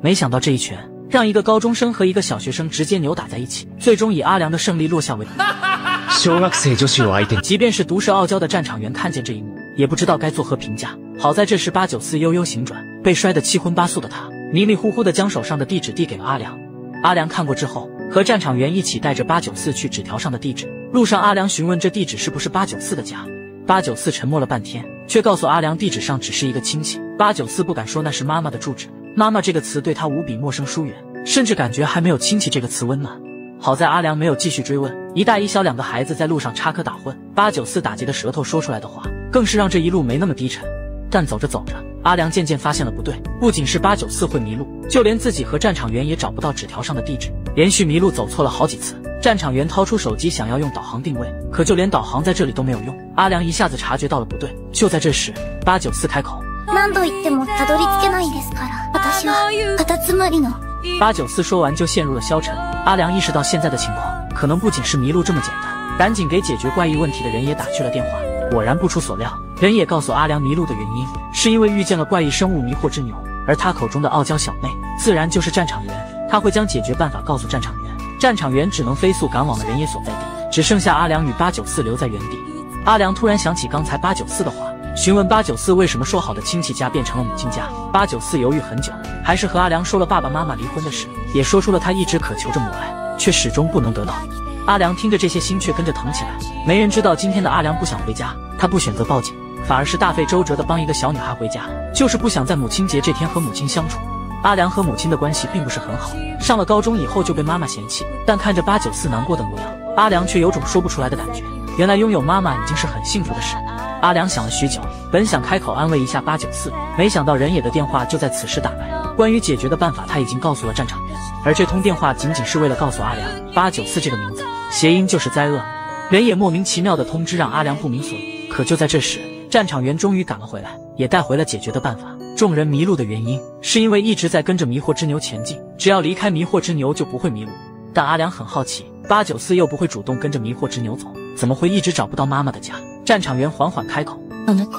没想到这一拳让一个高中生和一个小学生直接扭打在一起，最终以阿良的胜利落下为小学生女子を相手に。即便是毒舌傲娇的战场员看见这一幕，也不知道该作何评价。好在这时894悠悠醒转，被摔得七荤八素的他，迷迷糊糊的将手上的地址递给了阿良。阿良看过之后，和战场员一起带着894去纸条上的地址。路上，阿良询问这地址是不是894的家。894沉默了半天，却告诉阿良地址上只是一个亲戚。894不敢说那是妈妈的住址，妈妈这个词对他无比陌生疏远，甚至感觉还没有亲戚这个词温暖。好在阿良没有继续追问，一大一小两个孩子在路上插科打诨，894打结的舌头说出来的话，更是让这一路没那么低沉。但走着走着，阿良渐渐发现了不对，不仅是894会迷路，就连自己和战场员也找不到纸条上的地址，连续迷路走错了好几次。战场员掏出手机想要用导航定位，可就连导航在这里都没有用。阿良一下子察觉到了不对，就在这时，894开口。何度言ってもたどり着けないんですから。私はカタツムリの。894说完就陷入了消沉。阿良意识到现在的情况可能不仅是迷路这么简单，赶紧给解决怪异问题的人也打去了电话。果然不出所料，人也告诉阿良迷路的原因是因为遇见了怪异生物迷惑之牛，而他口中的傲娇小妹自然就是战场员，他会将解决办法告诉战场员。战场员只能飞速赶往了人野所在地，只剩下阿良与894留在原地。阿良突然想起刚才894的话，询问894为什么说好的亲戚家变成了母亲家。894犹豫很久，还是和阿良说了爸爸妈妈离婚的事，也说出了他一直渴求着母爱，却始终不能得到。阿良听着这些，心却跟着疼起来。没人知道今天的阿良不想回家，他不选择报警，反而是大费周折的帮一个小女孩回家，就是不想在母亲节这天和母亲相处。阿良和母亲的关系并不是很好，上了高中以后就被妈妈嫌弃，但看着894难过的模样，阿良却有种说不出来的感觉。原来拥有妈妈已经是很幸福的事。阿良想了许久，本想开口安慰一下894，没想到人野的电话就在此时打来。关于解决的办法他已经告诉了战场员，而这通电话仅仅是为了告诉阿良，894这个名字谐音就是灾厄。人野莫名其妙的通知让阿良不明所以。可就在这时，战场员终于赶了回来，也带回了解决的办法。众人迷路的原因是因为一直在跟着迷惑之牛前进，只要离开迷惑之牛就不会迷路。但阿良很好奇，894又不会主动跟着迷惑之牛走，怎么会一直找不到妈妈的家？战场员缓缓开口：あの子、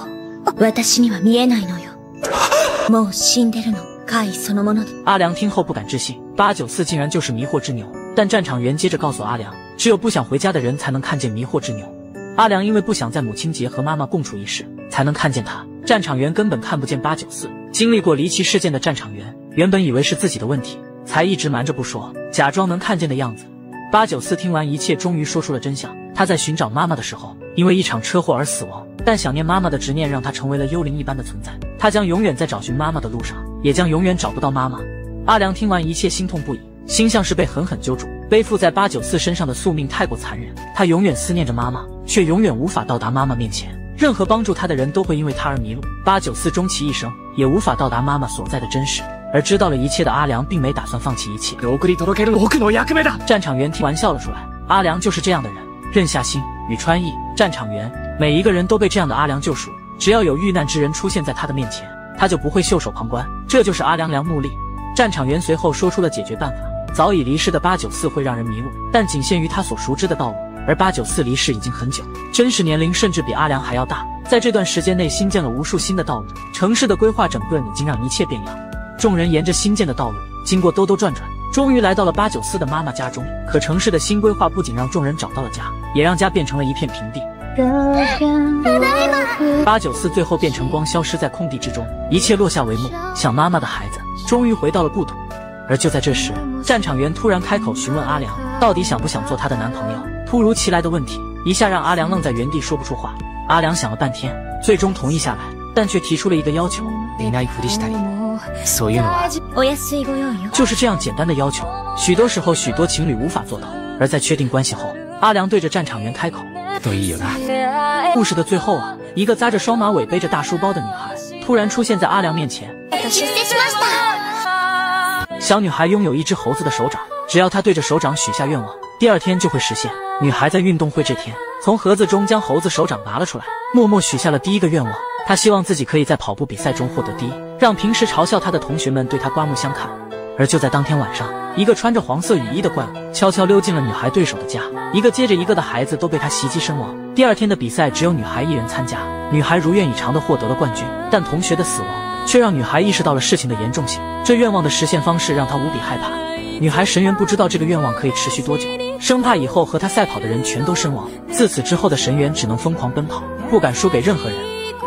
私には見えないのよ。もう死んでるの。怪そのもの。阿良听后不敢置信，894竟然就是迷惑之牛。但战场员接着告诉阿良，只有不想回家的人才能看见迷惑之牛。阿良因为不想在母亲节和妈妈共处一室，才能看见他。战场员根本看不见894。经历过离奇事件的战场员原本以为是自己的问题，才一直瞒着不说，假装能看见的样子。894听完一切，终于说出了真相。他在寻找妈妈的时候，因为一场车祸而死亡，但想念妈妈的执念让他成为了幽灵一般的存在。他将永远在找寻妈妈的路上，也将永远找不到妈妈。阿良听完一切，心痛不已，心像是被狠狠揪住。背负在894身上的宿命太过残忍，他永远思念着妈妈，却永远无法到达妈妈面前。任何帮助他的人都会因为他而迷路。894终其一生也无法到达妈妈所在的真实。而知道了一切的阿良并没打算放弃一切。战场员听完笑了出来。阿良就是这样的人，任夏星、宇川义、战场员，每一个人都被这样的阿良救赎。只要有遇难之人出现在他的面前，他就不会袖手旁观。这就是阿良木力。战场员随后说出了解决办法。早已离世的894会让人迷路，但仅限于他所熟知的道路。而894离世已经很久，真实年龄甚至比阿良还要大。在这段时间内新建了无数新的道路，城市的规划整顿已经让一切变样。众人沿着新建的道路，经过兜兜转转，终于来到了894的妈妈家中。可城市的新规划不仅让众人找到了家，也让家变成了一片平地。894最后变成光，消失在空地之中，一切落下帷幕。想妈妈的孩子终于回到了故土。而就在这时，战场员突然开口询问阿良，到底想不想做他的男朋友？突如其来的问题一下让阿良愣在原地，说不出话。阿良想了半天，最终同意下来，但却提出了一个要求。就是这样简单的要求，许多时候许多情侣无法做到。而在确定关系后，阿良对着战场员开口。故事的最后啊，一个扎着双马尾背着大书包的女孩突然出现在阿良面前。小女孩拥有一只猴子的手掌，只要她对着手掌许下愿望，第二天就会实现。女孩在运动会这天，从盒子中将猴子手掌拿了出来，默默许下了第一个愿望。她希望自己可以在跑步比赛中获得第一，让平时嘲笑她的同学们对她刮目相看。而就在当天晚上，一个穿着黄色雨衣的怪物悄悄溜进了女孩对手的家，一个接着一个的孩子都被他袭击身亡。第二天的比赛只有女孩一人参加，女孩如愿以偿地获得了冠军，但同学的死亡却让女孩意识到了事情的严重性。这愿望的实现方式让她无比害怕。女孩神原不知道这个愿望可以持续多久，生怕以后和她赛跑的人全都身亡。自此之后的神原只能疯狂奔跑，不敢输给任何人。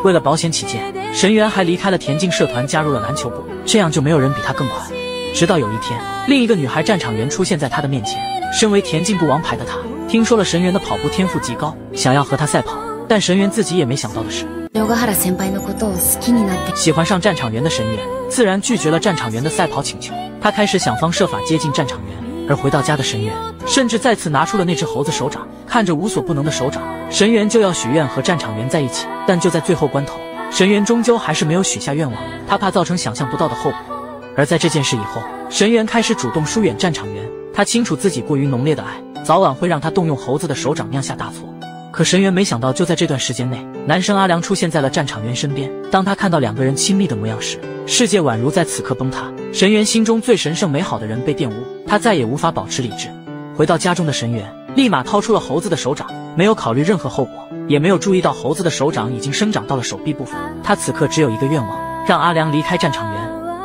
为了保险起见，神原还离开了田径社团，加入了篮球部，这样就没有人比他更快。直到有一天，另一个女孩战场员出现在他的面前。身为田径部王牌的她，听说了神原的跑步天赋极高，想要和他赛跑。但神原自己也没想到的是，喜欢上战场员的神原自然拒绝了战场员的赛跑请求。他开始想方设法接近战场员，而回到家的神原甚至再次拿出了那只猴子手掌。看着无所不能的手掌，神原就要许愿和战场员在一起。但就在最后关头，神原终究还是没有许下愿望，他怕造成想象不到的后果。而在这件事以后，神原开始主动疏远战场员。他清楚自己过于浓烈的爱早晚会让他动用猴子的手掌酿下大错。可神原没想到，就在这段时间内，男神阿良出现在了战场员身边。当他看到两个人亲密的模样时，世界宛如在此刻崩塌。神原心中最神圣美好的人被玷污，他再也无法保持理智。回到家中的神原立马掏出了猴子的手掌，没有考虑任何后果，也没有注意到猴子的手掌已经生长到了手臂部分。他此刻只有一个愿望，让阿良离开战场员。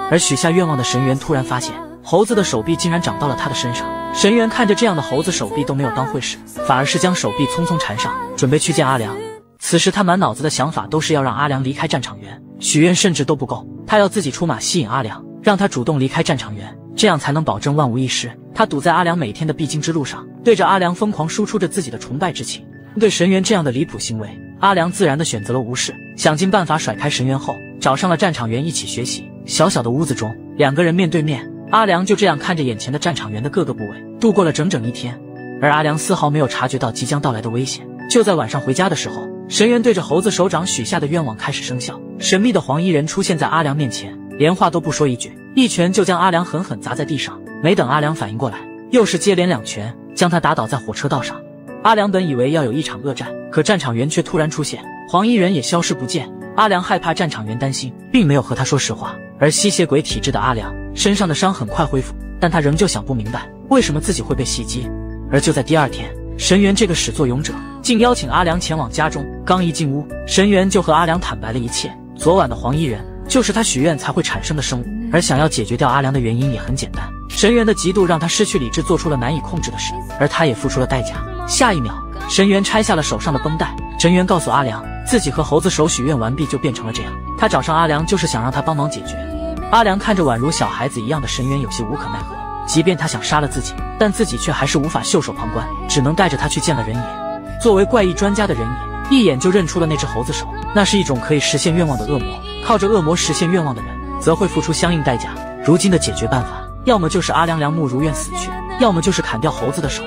而许下愿望的神原突然发现，猴子的手臂竟然长到了他的身上。神原看着这样的猴子手臂都没有当回事，反而是将手臂匆匆缠上，准备去见阿良。此时他满脑子的想法都是要让阿良离开战场员，许愿甚至都不够，他要自己出马吸引阿良，让他主动离开战场员，这样才能保证万无一失。他堵在阿良每天的必经之路上，对着阿良疯狂输出着自己的崇拜之情。对神原这样的离谱行为，阿良自然的选择了无视，想尽办法甩开神原后，找上了战场员一起学习。小小的屋子中，两个人面对面，阿良就这样看着眼前的战场员的各个部位，度过了整整一天。而阿良丝毫没有察觉到即将到来的危险。就在晚上回家的时候，神原对着猴子手掌许下的愿望开始生效。神秘的黄衣人出现在阿良面前，连话都不说一句，一拳就将阿良狠狠砸在地上。没等阿良反应过来，又是接连两拳将他打倒在火车道上。阿良本以为要有一场恶战，可战场员却突然出现，黄衣人也消失不见。阿良害怕战场员担心，并没有和他说实话。而吸血鬼体质的阿良身上的伤很快恢复，但他仍旧想不明白为什么自己会被袭击。而就在第二天，神原这个始作俑者竟邀请阿良前往家中。刚一进屋，神原就和阿良坦白了一切。昨晚的黄衣人就是他许愿才会产生的生物，而想要解决掉阿良的原因也很简单，神原的嫉妒让他失去理智，做出了难以控制的事，而他也付出了代价。下一秒，神原拆下了手上的绷带。神原告诉阿良，自己和猴子手许愿完毕就变成了这样。他找上阿良就是想让他帮忙解决。阿良看着宛如小孩子一样的神原，有些无可奈何。即便他想杀了自己，但自己却还是无法袖手旁观，只能带着他去见了人野。作为怪异专家的人野，一眼就认出了那只猴子手，那是一种可以实现愿望的恶魔。靠着恶魔实现愿望的人，则会付出相应代价。如今的解决办法，要么就是阿良良木如愿死去，要么就是砍掉猴子的手。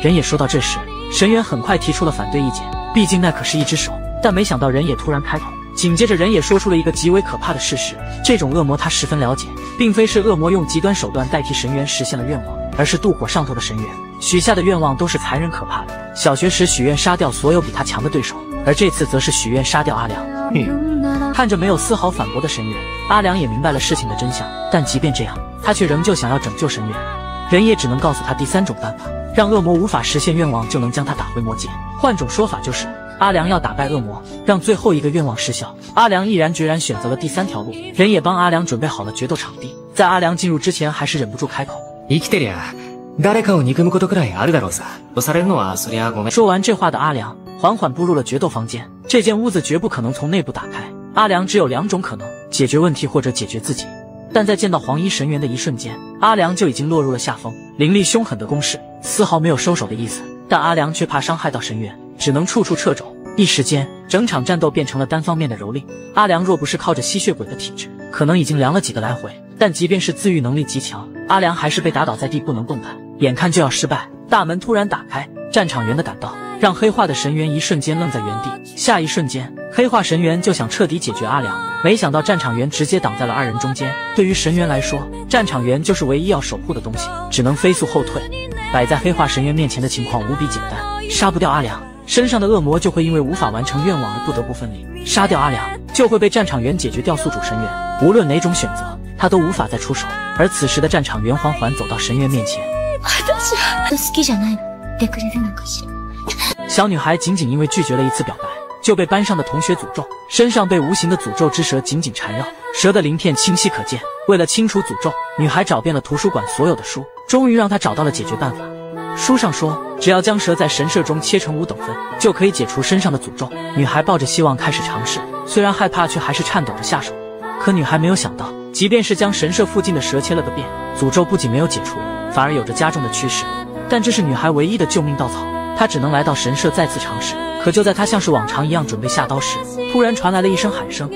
人野说到这时，神原很快提出了反对意见，毕竟那可是一只手。但没想到人野突然开口，紧接着人野说出了一个极为可怕的事实，这种恶魔他十分了解，并非是恶魔用极端手段代替神原实现了愿望，而是妒火上头的神原许下的愿望都是残忍可怕的。小学时许愿杀掉所有比他强的对手，而这次则是许愿杀掉阿良。看着没有丝毫反驳的神原，阿良也明白了事情的真相，但即便这样，他却仍旧想要拯救神原。人也只能告诉他第三种办法，让恶魔无法实现愿望就能将他打回魔界。换种说法就是阿良要打败惡魔，让最后一个愿望失效。阿良毅然决然选择了第三条路。人也帮阿良准备好了决斗场地，在阿良进入之前还是忍不住开口，生きてりゃ誰かを憎むことくらいあるだろうさ。とされるのはそりゃごめん。说完这话的阿良缓缓步入了决斗房间。这间屋子绝不可能从内部打开，阿良只有两种可能，解决问题或者解决自己。但在见到黄衣神原的一瞬间，阿良就已经落入了下风。凌厉凶狠的攻势丝毫没有收手的意思，但阿良却怕伤害到神原，只能处处掣肘。一时间，整场战斗变成了单方面的蹂躏。阿良若不是靠着吸血鬼的体质，可能已经凉了几个来回。但即便是自愈能力极强，阿良还是被打倒在地不能动弹，眼看就要失败。大门突然打开，战场员的赶到让黑化的神原一瞬间愣在原地。下一瞬间，黑化神原就想彻底解决阿良，没想到战场员直接挡在了二人中间。对于神原来说，战场员就是唯一要守护的东西，只能飞速后退。摆在黑化神原面前的情况无比简单，杀不掉阿良，身上的恶魔就会因为无法完成愿望而不得不分离；杀掉阿良，就会被战场员解决掉宿主神原。无论哪种选择，他都无法再出手。而此时的战场员缓缓走到神月面前，小女孩仅仅因为拒绝了一次表白，就被班上的同学诅咒，身上被无形的诅咒之蛇紧紧缠绕，蛇的鳞片清晰可见。为了清除诅咒，女孩找遍了图书馆所有的书，终于让她找到了解决办法。书上说，只要将蛇在神社中切成5等份，就可以解除身上的诅咒。女孩抱着希望开始尝试，虽然害怕，却还是颤抖着下手。可女孩没有想到，即便是将神社附近的蛇切了个遍，诅咒不仅没有解除，反而有着加重的趋势。但这是女孩唯一的救命稻草，她只能来到神社再次尝试。可就在她像是往常一样准备下刀时，突然传来了一声喊声，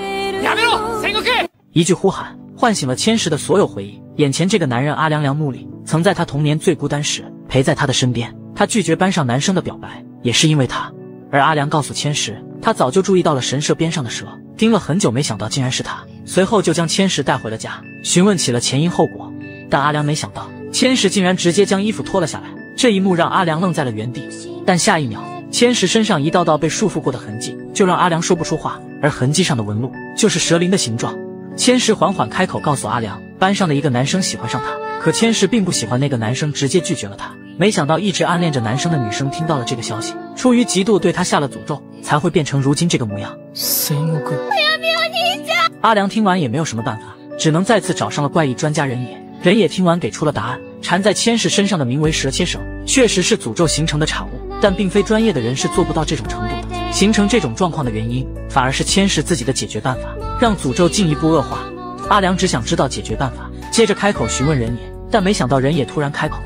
一句呼喊唤醒了千石的所有回忆。眼前这个男人阿良木里，曾在他童年最孤单时陪在他的身边。他拒绝班上男生的表白，也是因为他。而阿良告诉千石，他早就注意到了神社边上的蛇，盯了很久，没想到竟然是他。随后就将千石带回了家，询问起了前因后果。但阿良没想到，千石竟然直接将衣服脱了下来，这一幕让阿良愣在了原地。但下一秒，千石身上一道道被束缚过的痕迹，就让阿良说不出话，而痕迹上的纹路就是蛇鳞的形状。千石缓缓开口告诉阿良，班上的一个男生喜欢上他，可千石并不喜欢那个男生，直接拒绝了他。没想到一直暗恋着男生的女生听到了这个消息，出于嫉妒对他下了诅咒，才会变成如今这个模样。阿良听完也没有什么办法，只能再次找上了怪异专家人野。人野听完给出了答案，缠在千石身上的名为蛇切绳，确实是诅咒形成的产物，但并非专业的人是做不到这种程度的。形成这种状况的原因，反而是千石自己的解决办法，让诅咒进一步恶化。阿良只想知道解决办法，接着开口询问人野，但没想到人野突然开口，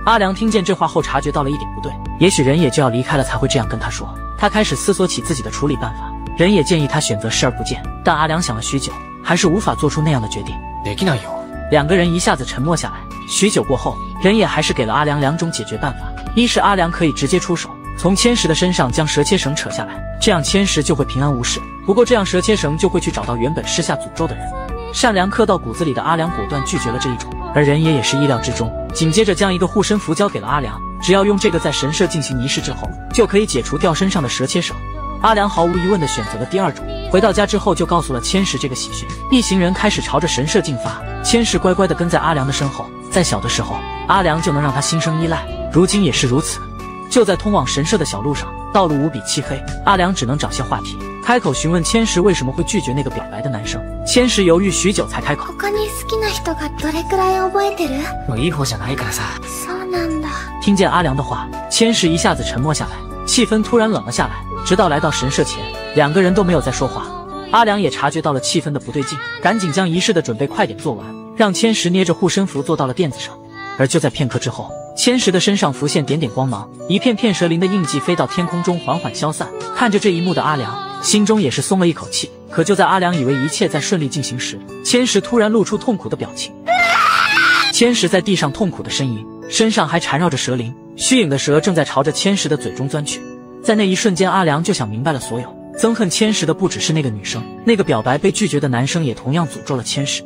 阿良听见这话后察觉到了一点不对，也许人野就要离开了才会这样跟他说。他开始思索起自己的处理办法，人野建议他选择视而不见，但阿良想了许久，还是无法做出那样的决定。两个人一下子沉默下来，许久过后，人野还是给了阿良2种解决办法。一是阿良可以直接出手，从千石的身上将蛇切绳扯下来，这样千石就会平安无事。不过这样蛇切绳就会去找到原本施下诅咒的人。善良刻到骨子里的阿良果断拒绝了这一种，而人野也是意料之中，紧接着将一个护身符交给了阿良，只要用这个在神社进行仪式之后，就可以解除掉身上的蛇切绳。阿良毫无疑问地选择了第2种。回到家之后就告诉了千石这个喜讯，一行人开始朝着神社进发。千石乖乖地跟在阿良的身后，在小的时候阿良就能让他心生依赖，如今也是如此。就在通往神社的小路上，道路无比漆黑，阿良只能找些话题开口询问千石为什么会拒绝那个表白的男生。千石犹豫许久才开口，听见阿良的话，千石一下子沉默下来，气氛突然冷了下来。直到来到神社前，两个人都没有再说话。阿良也察觉到了气氛的不对劲，赶紧将仪式的准备快点做完，让千石捏着护身符坐到了垫子上。而就在片刻之后，千石的身上浮现点点光芒，一片片蛇鳞的印记飞到天空中缓缓消散。看着这一幕的阿良心中也是松了一口气。可就在阿良以为一切在顺利进行时，千石突然露出痛苦的表情。千石在地上痛苦的呻吟，身上还缠绕着蛇鳞，虚影的蛇正在朝着千石的嘴中钻去。在那一瞬间，阿良就想明白了所有。憎恨千石的不只是那个女生，那个表白被拒绝的男生也同样诅咒了千石。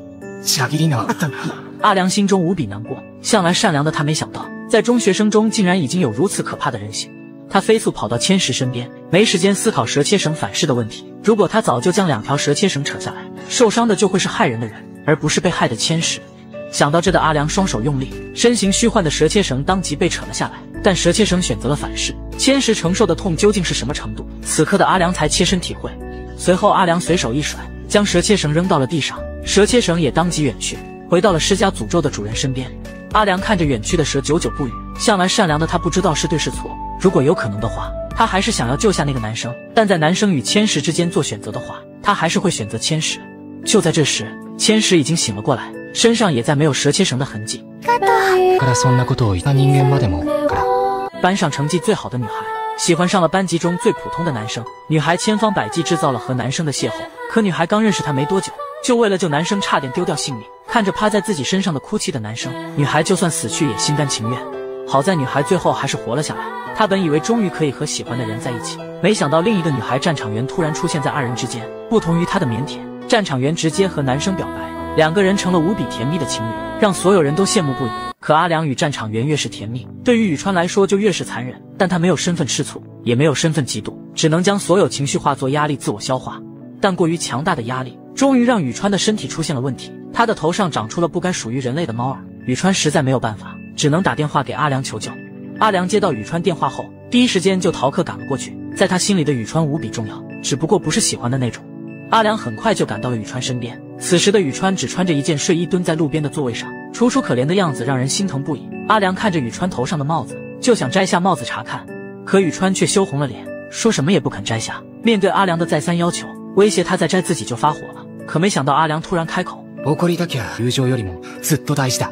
阿良心中无比难过，向来善良的他没想到，在中学生中竟然已经有如此可怕的人性。他飞速跑到千石身边，没时间思考蛇切绳反噬的问题。如果他早就将2条蛇切绳扯下来，受伤的就会是害人的人，而不是被害的千石。想到这的阿良双手用力，身形虚幻的蛇切绳当即被扯了下来，但蛇切绳选择了反噬。千石承受的痛究竟是什么程度？此刻的阿良才切身体会。随后阿良随手一甩，将蛇切绳扔到了地上，蛇切绳也当即远去，回到了施加诅咒的主人身边。阿良看着远去的蛇久久不语，向来善良的他不知道是对是错。如果有可能的话，他还是想要救下那个男生，但在男生与千石之间做选择的话，他还是会选择千石。就在这时，千石已经醒了过来，身上也再没有蛇切绳的痕迹。班上成绩最好的女孩喜欢上了班级中最普通的男生，女孩千方百计制造了和男生的邂逅，可女孩刚认识他没多久，就为了救男生差点丢掉性命。看着趴在自己身上的哭泣的男生，女孩就算死去也心甘情愿。好在女孩最后还是活了下来，她本以为终于可以和喜欢的人在一起，没想到另一个女孩战场员突然出现在2人之间。不同于她的腼腆，战场员直接和男生表白，2个人成了无比甜蜜的情侣，让所有人都羡慕不已。可阿良与战场员越是甜蜜，对于宇川来说就越是残忍。但他没有身份吃醋，也没有身份嫉妒，只能将所有情绪化作压力自我消化。但过于强大的压力终于让宇川的身体出现了问题，他的头上长出了不该属于人类的猫耳。宇川实在没有办法，只能打电话给阿良求救。阿良接到宇川电话后，第一时间就逃课赶了过去。在他心里的宇川无比重要，只不过不是喜欢的那种。阿良很快就赶到了宇川身边，此时的宇川只穿着一件睡衣蹲在路边的座位上，楚楚可怜的样子让人心疼不已。阿良看着宇川头上的帽子，就想摘下帽子查看，可宇川却羞红了脸，说什么也不肯摘下。面对阿良的再三要求，威胁他再摘自己就发火了。可没想到阿良突然开口，怒りだけは友情よりもずっと大事だ。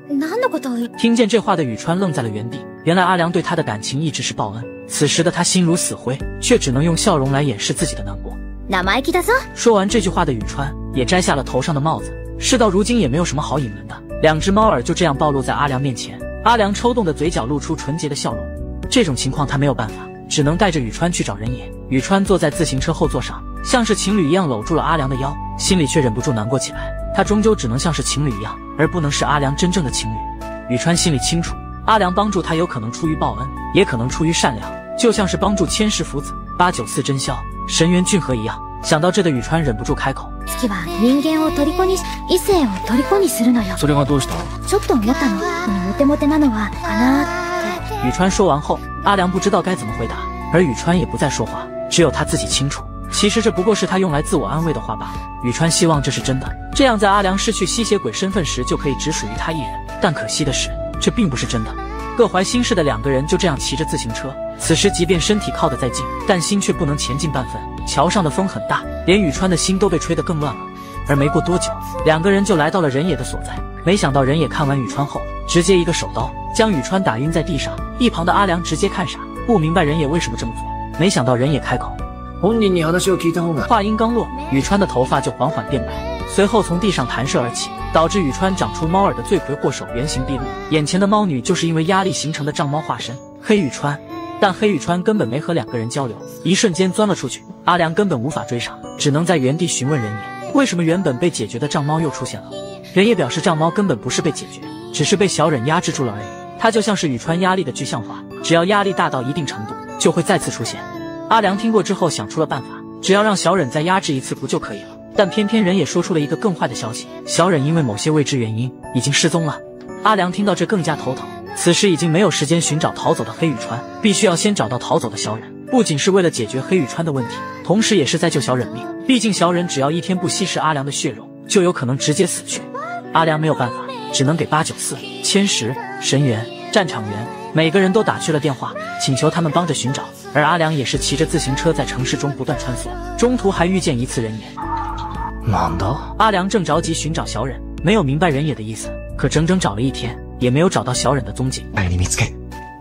何のことを？听见这话的宇川愣在了原地。原来阿良对他的感情一直是报恩，此时的他心如死灰，却只能用笑容来掩饰自己的难过。生意気だぞ。说完这句话的宇川也摘下了头上的帽子。事到如今也没有什么好隐瞒的，两只猫耳就这样暴露在阿良面前。阿良抽动的嘴角露出纯洁的笑容。这种情况他没有办法，只能带着宇川去找人野。宇川坐在自行车后座上，像是情侣一样搂住了阿良的腰，心里却忍不住难过起来。他终究只能像是情侣一样，而不能是阿良真正的情侣。宇川心里清楚，阿良帮助他有可能出于报恩，也可能出于善良，就像是帮助千世福子、894真宵、神原俊和一样。想到这的宇川忍不住开口：月は人間を虜にし、異性を虜にするのよ。それがどうした？ちょっと思ったの。モテモテなのはかなって。宇川说完后，阿良不知道该怎么回答，而宇川也不再说话，只有他自己清楚。其实这不过是他用来自我安慰的话罢了。宇川希望这是真的，这样在阿良失去吸血鬼身份时就可以只属于他一人。但可惜的是，这并不是真的。各怀心事的两个人就这样骑着自行车，此时即便身体靠得再近，但心却不能前进半分。桥上的风很大，连宇川的心都被吹得更乱了。而没过多久，两个人就来到了人野的所在。没想到人野看完宇川后，直接一个手刀将宇川打晕在地上。一旁的阿良直接看傻，不明白人野为什么这么做。没想到人野开口，本人に話を聞いた方が。话音刚落，宇川的头发就缓缓变白，随后从地上弹射而起，导致宇川长出猫耳的罪魁祸首原形毕露。眼前的猫女就是因为压力形成的瘴猫化身黑宇川，但黑宇川根本没和两个人交流，一瞬间钻了出去。阿良根本无法追上，只能在原地询问人野，为什么原本被解决的瘴猫又出现了。人野表示瘴猫根本不是被解决，只是被小忍压制住了而已。它就像是宇川压力的具象化，只要压力大到一定程度，就会再次出现。阿良听过之后想出了办法，只要让小忍再压制一次不就可以了。但偏偏人也说出了一个更坏的消息，小忍因为某些未知原因已经失踪了。阿良听到这更加头疼，此时已经没有时间寻找逃走的黑宇川，必须要先找到逃走的小忍，不仅是为了解决黑宇川的问题，同时也是在救小忍命。毕竟小忍只要一天不吸食阿良的血肉，就有可能直接死去。阿良没有办法，只能给894、千石、神原、战场员每个人都打去了电话，请求他们帮着寻找。而阿良也是骑着自行车在城市中不断穿梭，中途还遇见一次人野。なんだ？阿良正着急寻找小忍，没有明白人野的意思，可整整找了一天，也没有找到小忍的踪迹。に見つける。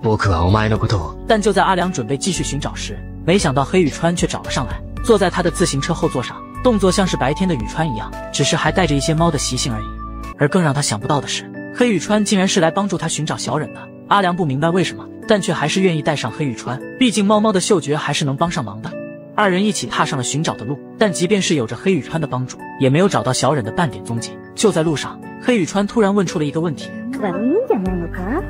僕はお前のことを。但就在阿良准备继续寻找时，没想到黑宇川却找了上来，坐在他的自行车后座上，动作像是白天的宇川一样，只是还带着一些猫的习性而已。而更让他想不到的是，黑宇川竟然是来帮助他寻找小忍的。阿良不明白为什么，但却还是愿意带上黑宇川，毕竟猫猫的嗅觉还是能帮上忙的。二人一起踏上了寻找的路，但即便是有着黑宇川的帮助，也没有找到小忍的半点踪迹。就在路上，黑宇川突然问出了一个问题：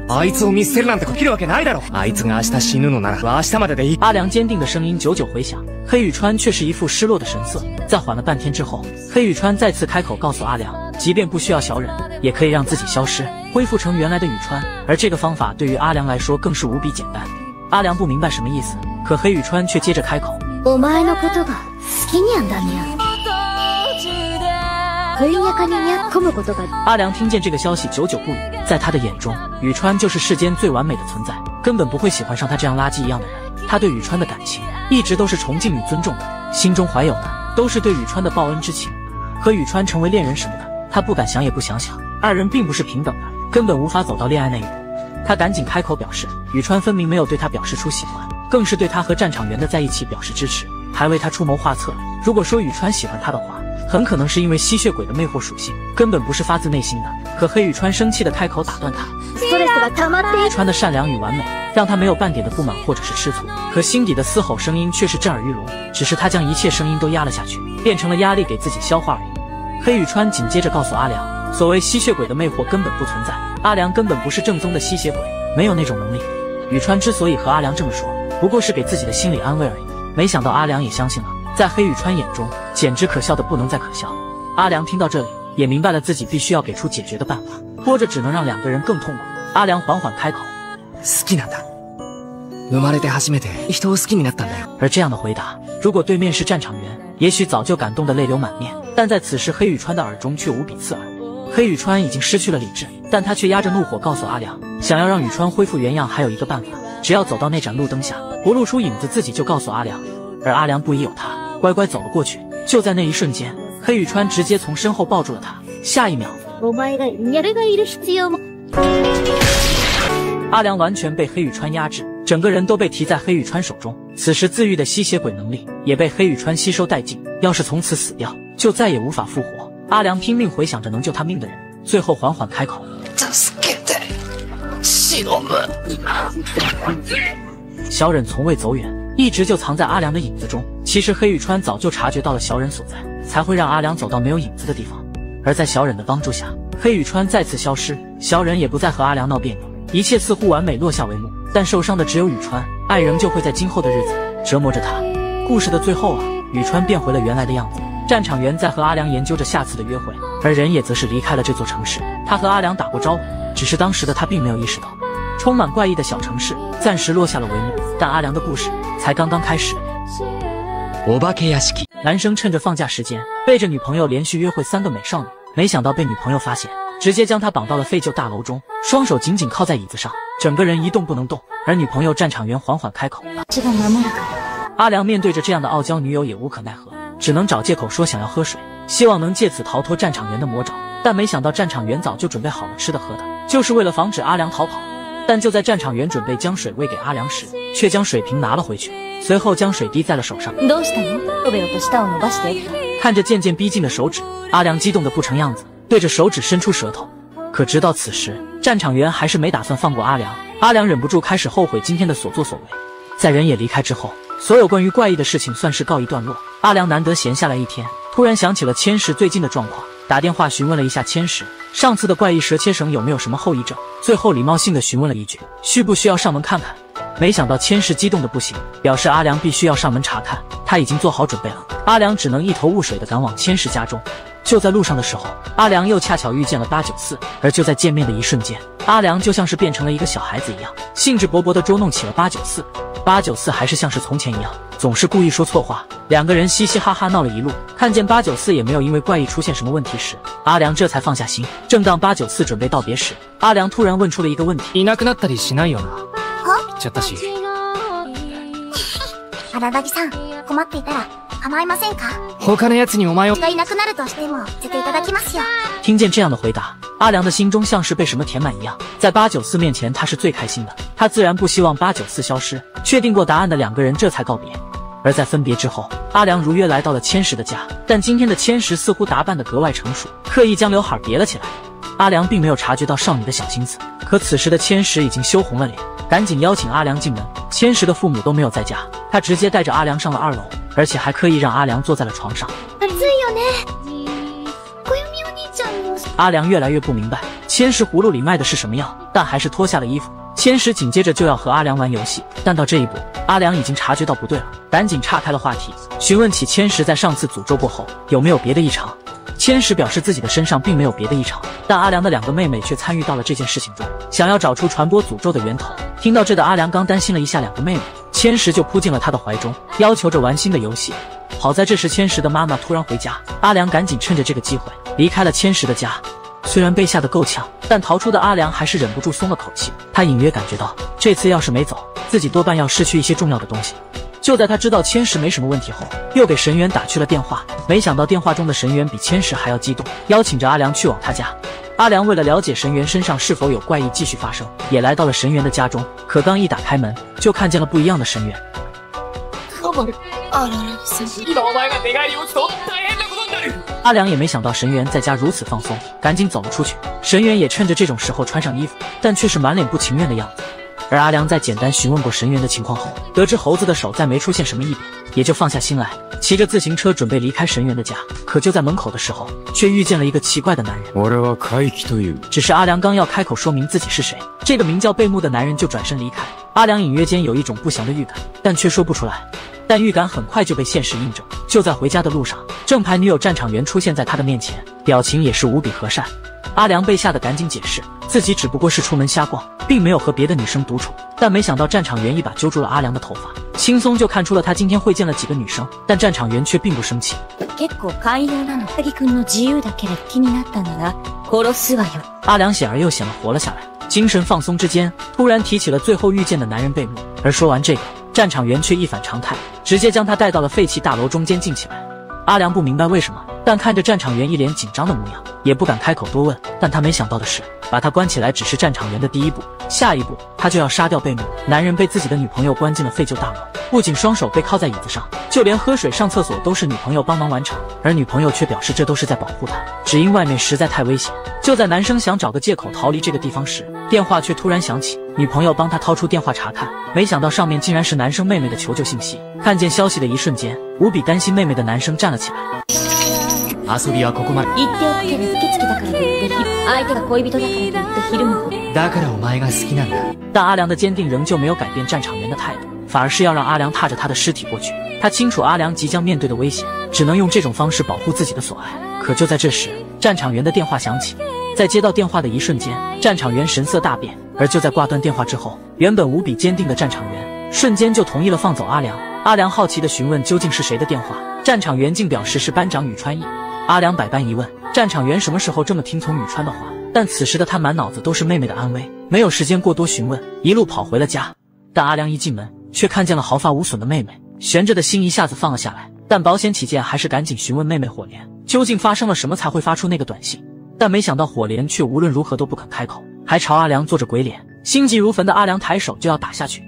あいつを見捨てるなんて起きるわけないだろ。あいつが明日死ぬのなら明日まででいい。阿良坚定的声音久久回响，黑宇川却是一副失落的神色。在缓了半天之后，黑宇川再次开口告诉阿良，即便不需要小忍，也可以让自己消失，恢复成原来的宇川。而这个方法对于阿良来说更是无比简单。阿良不明白什么意思，可黑宇川却接着开口：お前のことが好きにゃんだにゃ。阿良听见这个消息久久不语，在他的眼中，宇川就是世间最完美的存在，根本不会喜欢上他这样垃圾一样的人。他对宇川的感情一直都是崇敬与尊重的，心中怀有的都是对宇川的报恩之情。和宇川成为恋人什么的，他不敢想也不想想，二人并不是平等的，根本无法走到恋爱那一步。他赶紧开口表示，宇川分明没有对他表示出喜欢，更是对他和战场员的在一起表示支持，还为他出谋划策。如果说宇川喜欢他的话，很可能是因为吸血鬼的魅惑属性，根本不是发自内心的。可黑宇川生气的开口打断他。宇川的善良与完美让他没有半点的不满或者是吃醋，可心底的嘶吼声音却是震耳欲聋，只是他将一切声音都压了下去，变成了压力给自己消化而已。黑宇川紧接着告诉阿良，所谓吸血鬼的魅惑根本不存在，阿良根本不是正宗的吸血鬼，没有那种能力。宇川之所以和阿良这么说，不过是给自己的心理安慰而已。没想到阿良也相信了，在黑羽川眼中简直可笑的不能再可笑。阿良听到这里，也明白了自己必须要给出解决的办法，拖着只能让两个人更痛苦。阿良缓缓开口：“好きなんだ。生まれて初めて人を好きになったんだよ。”而这样的回答，如果对面是战场员，也许早就感动得泪流满面，但在此时黑羽川的耳中却无比刺耳。黑羽川已经失去了理智，但他却压着怒火告诉阿良，想要让羽川恢复原样还有一个办法，只要走到那盏路灯下，不露出影子，自己就告诉阿良。而阿良不疑有他，乖乖走了过去。就在那一瞬间，黑羽川直接从身后抱住了他，下一秒，阿良完全被黑羽川压制，整个人都被提在黑羽川手中。此时自愈的吸血鬼能力也被黑羽川吸收殆尽，要是从此死掉，就再也无法复活。阿良拼命回想着能救他命的人，最后缓缓开口：“小忍从未走远，一直就藏在阿良的影子中。其实黑羽川早就察觉到了小忍所在，才会让阿良走到没有影子的地方。而在小忍的帮助下，黑羽川再次消失，小忍也不再和阿良闹别扭，一切似乎完美落下帷幕。但受伤的只有羽川，爱仍旧会在今后的日子折磨着他。故事的最后啊，羽川变回了原来的样子。战场员在和阿良研究着下次的约会，而人也则是离开了这座城市。他和阿良打过招呼，只是当时的他并没有意识到，充满怪异的小城市暂时落下了帷幕，但阿良的故事才刚刚开始。男生趁着放假时间，背着女朋友连续约会3个美少女，没想到被女朋友发现，直接将他绑到了废旧大楼中，双手紧紧靠在椅子上，整个人一动不能动。而女朋友战场员缓缓开口：“阿良面对着这样的傲娇女友也无可奈何，只能找借口说想要喝水，希望能借此逃脱战场员的魔爪。但没想到战场员早就准备好了吃的喝的，就是为了防止阿良逃跑。但就在战场员准备将水喂给阿良时，却将水瓶拿了回去，随后将水滴在了手上。看着渐渐逼近的手指，阿良激动得不成样子，对着手指伸出舌头。可直到此时，战场员还是没打算放过阿良。阿良忍不住开始后悔今天的所作所为。在人也离开之后，所有关于怪异的事情算是告一段落。阿良难得闲下来一天，突然想起了千石最近的状况，打电话询问了一下千石，上次的怪异蛇切绳有没有什么后遗症，最后礼貌性的询问了一句，需不需要上门看看。没想到千石激动的不行，表示阿良必须要上门查看，他已经做好准备了。阿良只能一头雾水的赶往千石家中。就在路上的时候，阿良又恰巧遇见了894，而就在见面的一瞬间，阿良就像是变成了一个小孩子一样，兴致勃勃地捉弄起了894。894还是像是从前一样，总是故意说错话，两个人嘻嘻哈哈闹了一路。看见894也没有因为怪异出现什么问题时，阿良这才放下心。正当894准备道别时，阿良突然问出了一个问题：いなくなったりしないよな。言っちゃったし。荒木さん、困っていたら構いませんか？他のやつにお前を。がいなくなるとしても捨てていただきますよ。听见这样的回答，阿良的心中像是被什么填满一样，在894面前他是最开心的，他自然不希望894消失。确定过答案的两个人这才告别。而在分别之后，阿良如约来到了千石的家，但今天的千石似乎打扮得格外成熟，刻意将刘海别了起来。阿良并没有察觉到少女的小心思，可此时的千石已经羞红了脸，赶紧邀请阿良进门。千石的父母都没有在家，他直接带着阿良上了2楼，而且还刻意让阿良坐在了床上。阿良越来越不明白千石葫芦里卖的是什么药，但还是脱下了衣服。千石紧接着就要和阿良玩游戏，但到这一步，阿良已经察觉到不对了，赶紧岔开了话题，询问起千石在上次诅咒过后有没有别的异常。千石表示自己的身上并没有别的异常，但阿良的2个妹妹却参与到了这件事情中，想要找出传播诅咒的源头。听到这的阿良刚担心了一下2个妹妹，千石就扑进了她的怀中，要求着玩新的游戏。好在这时千石的妈妈突然回家，阿良赶紧趁着这个机会离开了千石的家。虽然被吓得够呛，但逃出的阿良还是忍不住松了口气。他隐约感觉到，这次要是没走，自己多半要失去一些重要的东西。就在他知道千石没什么问题后，又给神原打去了电话。没想到电话中的神原比千石还要激动，邀请着阿良去往他家。阿良为了了解神原身上是否有怪异继续发生，也来到了神原的家中。可刚一打开门，就看见了不一样的神原。阿良也没想到神原在家如此放松，赶紧走了出去。神原也趁着这种时候穿上衣服，但却是满脸不情愿的样子。而阿良在简单询问过神原的情况后，得知猴子的手再没出现什么异变，也就放下心来，骑着自行车准备离开神原的家。可就在门口的时候，却遇见了一个奇怪的男人。只是阿良刚要开口说明自己是谁，这个名叫贝木的男人就转身离开。阿良隐约间有一种不祥的预感，但却说不出来。但预感很快就被现实印证。就在回家的路上，正牌女友战场员出现在他的面前，表情也是无比和善。阿良被吓得赶紧解释，自己只不过是出门瞎逛，并没有和别的女生独处。但没想到战场员一把揪住了阿良的头发，轻松就看出了他今天会见了几个女生，但战场员却并不生气。阿良显而又显了活了下来，精神放松之间，突然提起了最后遇见的男人贝木。而说完这个，战场员却一反常态，直接将他带到了废弃大楼中间禁起来。阿良不明白为什么，但看着战场员一脸紧张的模样，也不敢开口多问。但他没想到的是，把他关起来只是战场员的第一步，下一步他就要杀掉贝木。男人被自己的女朋友关进了废旧大楼，不仅双手被铐在椅子上，就连喝水上厕所都是女朋友帮忙完成，而女朋友却表示这都是在保护他，只因外面实在太危险。就在男生想找个借口逃离这个地方时，电话却突然响起，女朋友帮他掏出电话查看，没想到上面竟然是男生妹妹的求救信息。看见消息的一瞬間，无比担心妹妹的男生站了起来。遊びはここまで。言っておくけど不潔だからといって相手が恋人だからといってひるむ。だからお前が好きなんだ。但阿良的坚定仍旧没有改变战场员的态度，反而是要让阿良踏着他的尸体过去。他清楚阿良即将面对的危险，只能用这种方式保护自己的所爱。可就在这时，战场员的电话响起，在接到电话的一瞬间，战场员神色大变。而就在挂断电话之后，原本无比坚定的战场员瞬间就同意了放走阿良。阿良好奇地询问究竟是谁的电话，战场员竟表示是班长宇川义。阿良百般疑问，战场员什么时候这么听从宇川的话？但此时的他满脑子都是妹妹的安危，没有时间过多询问，一路跑回了家。但阿良一进门，却看见了毫发无损的妹妹，悬着的心一下子放了下来。但保险起见，还是赶紧询问妹妹火莲，究竟发生了什么才会发出那个短信。但没想到火莲却无论如何都不肯开口，还朝阿良做着鬼脸。心急如焚的阿良抬手就要打下去。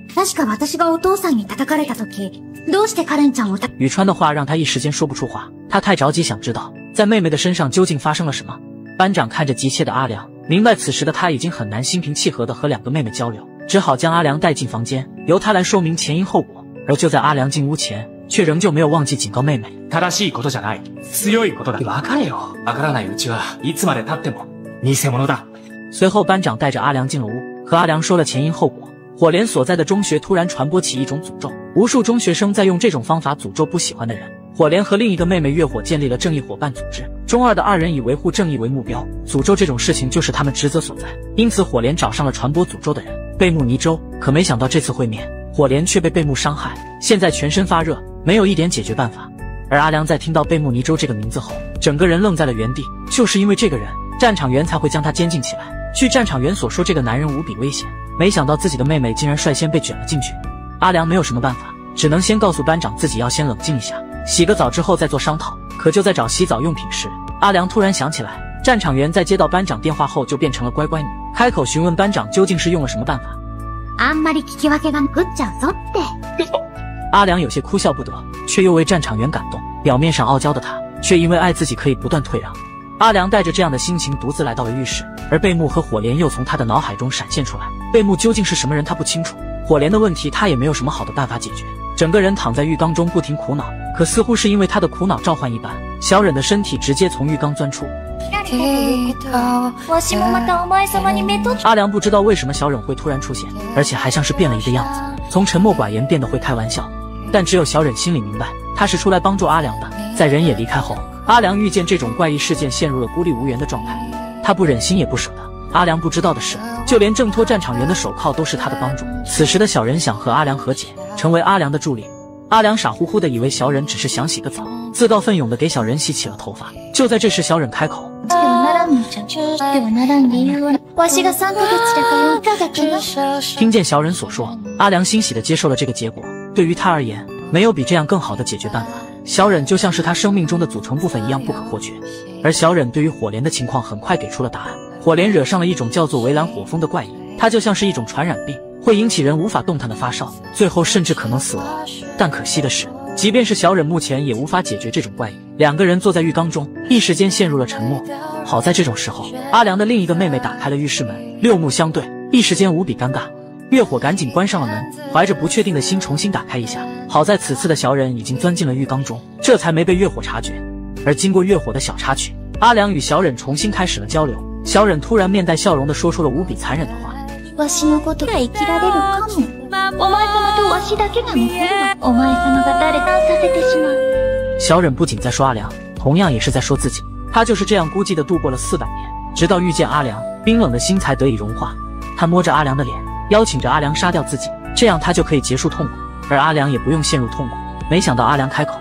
宇川的话让他一时间说不出话，他太着急想知道在妹妹的身上究竟发生了什么。班长看着急切的阿良，明白此时的他已经很难心平气和地和两个妹妹交流，只好将阿良带进房间，由他来说明前因后果。而就在阿良进屋前，却仍旧没有忘记警告妹妹，正しいことじゃない、強いことだ。分かれよ。分からないうちはいつまで経っても偽物だ。随后班长带着阿良进了屋，和阿良说了前因后果。火莲所在的中学突然传播起一种诅咒，无数中学生在用这种方法诅咒不喜欢的人。火莲和另一个妹妹月火建立了正义伙伴组织，中二的二人以维护正义为目标，诅咒这种事情就是他们职责所在。因此火莲找上了传播诅咒的人贝木尼州。可没想到这次会面，火莲却被贝木伤害，现在全身发热，没有一点解决办法。而阿良在听到贝木尼州这个名字后，整个人愣在了原地。就是因为这个人，战场员才会将他监禁起来。据战场员所说，这个男人无比危险，没想到自己的妹妹竟然率先被卷了进去。阿良没有什么办法，只能先告诉班长自己要先冷静一下，洗个澡之后再做商讨。可就在找洗澡用品时，阿良突然想起来，战场员在接到班长电话后就变成了乖乖女，开口询问班长究竟是用了什么办法。阿良有些哭笑不得，却又为战场员感动。表面上傲娇的他，却因为爱自己可以不断退让。阿良带着这样的心情独自来到了浴室，而贝木和火莲又从他的脑海中闪现出来。贝木究竟是什么人他不清楚，火莲的问题他也没有什么好的办法解决，整个人躺在浴缸中不停苦恼。可似乎是因为他的苦恼召唤一般，小忍的身体直接从浴缸钻出。阿良不知道为什么小忍会突然出现，而且还像是变了一个样子，从沉默寡言变得会开玩笑。但只有小忍心里明白，他是出来帮助阿良的。在忍也离开后，阿良遇见这种怪异事件，陷入了孤立无援的状态。他不忍心也不舍得。阿良不知道的是，就连挣脱战场员的手铐都是他的帮助。此时的小忍想和阿良和解，成为阿良的助理。阿良傻乎乎的以为小忍只是想洗个澡，自告奋勇的给小忍洗起了头发。就在这时，小忍开口，听见小忍所说，阿良欣喜的接受了这个结果。对于他而言，没有比这样更好的解决办法。小忍就像是他生命中的组成部分一样不可或缺。而小忍对于火莲的情况很快给出了答案。火莲惹上了一种叫做围栏火风的怪异，它就像是一种传染病，会引起人无法动弹的发烧，最后甚至可能死亡。但可惜的是，即便是小忍目前也无法解决这种怪异。两个人坐在浴缸中，一时间陷入了沉默。好在这种时候，阿良的另一个妹妹打开了浴室门，六目相对，一时间无比尴尬。月火赶紧关上了门，怀着不确定的心重新打开一下。好在此次的小忍已经钻进了浴缸中，这才没被月火察觉。而经过月火的小插曲，阿良与小忍重新开始了交流。小忍突然面带笑容地说出了无比残忍的话：わしのことが生きられるかも。お前様とわしだけが残るわ。お前様が誰かさせてしまう。小忍不仅在说阿良，同样也是在说自己。他就是这样孤寂地度过了400年，直到遇见阿良，冰冷的心才得以融化。他摸着阿良的脸，邀请着阿良杀掉自己，这样他就可以结束痛苦，而阿良也不用陷入痛苦。没想到阿良开口：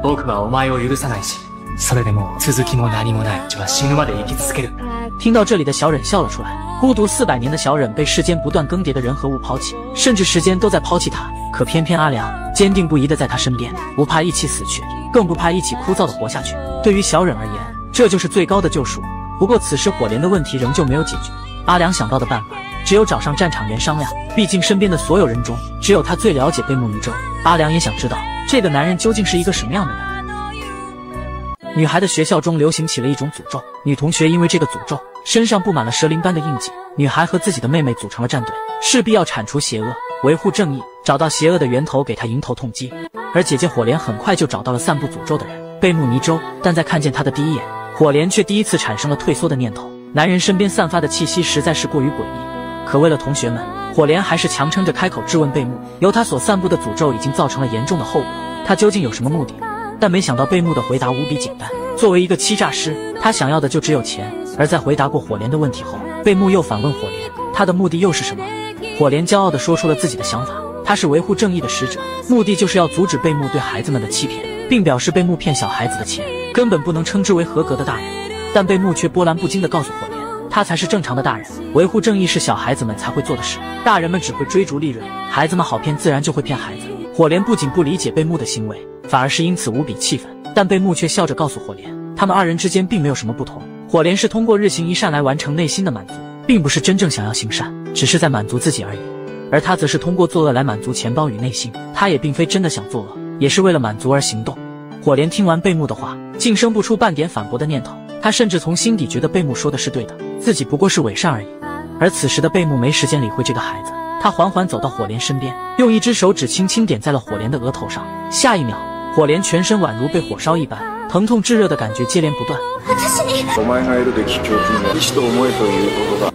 僕はお前を許さないし、それでも続きも何もない。我は死ぬまで生き続ける。听到这里的小忍笑了出来。孤独400年的小忍被世间不断更迭的人和物抛弃，甚至时间都在抛弃他。可偏偏阿良坚定不移地在他身边，不怕一起死去，更不怕一起枯燥地活下去。对于小忍而言，这就是最高的救赎。不过此时火莲的问题仍旧没有解决，阿良想到的办法只有找上战场员商量。毕竟身边的所有人中，只有他最了解贝木尼州。阿良也想知道这个男人究竟是一个什么样的人。女孩的学校中流行起了一种诅咒，女同学因为这个诅咒身上布满了蛇鳞般的印记。女孩和自己的妹妹组成了战队，势必要铲除邪恶，维护正义，找到邪恶的源头，给她迎头痛击。而姐姐火莲很快就找到了散布诅咒的人贝木尼州，但在看见他的第一眼，火莲却第一次产生了退缩的念头。男人身边散发的气息实在是过于诡异，可为了同学们，火莲还是强撑着开口质问贝木。由他所散布的诅咒已经造成了严重的后果，他究竟有什么目的？但没想到贝木的回答无比简单。作为一个欺诈师，他想要的就只有钱。而在回答过火莲的问题后，贝木又反问火莲，他的目的又是什么？火莲骄傲地说出了自己的想法，他是维护正义的使者，目的就是要阻止贝木对孩子们的欺骗，并表示贝木骗小孩子的钱根本不能称之为合格的大人。但贝木却波澜不惊地告诉火莲，他才是正常的大人，维护正义是小孩子们才会做的事，大人们只会追逐利润，孩子们好骗自然就会骗孩子。火莲不仅不理解贝木的行为，反而是因此无比气愤。但贝木却笑着告诉火莲，他们二人之间并没有什么不同。火莲是通过日行一善来完成内心的满足，并不是真正想要行善，只是在满足自己而已。而他则是通过作恶来满足钱包与内心，他也并非真的想作恶，也是为了满足而行动。火莲听完贝木的话，竟生不出半点反驳的念头，他甚至从心底觉得贝木说的是对的，自己不过是伪善而已。而此时的贝木没时间理会这个孩子，他缓缓走到火莲身边，用一只手指轻轻点在了火莲的额头上。下一秒，火莲全身宛如被火烧一般，疼痛炙热的感觉接连不断。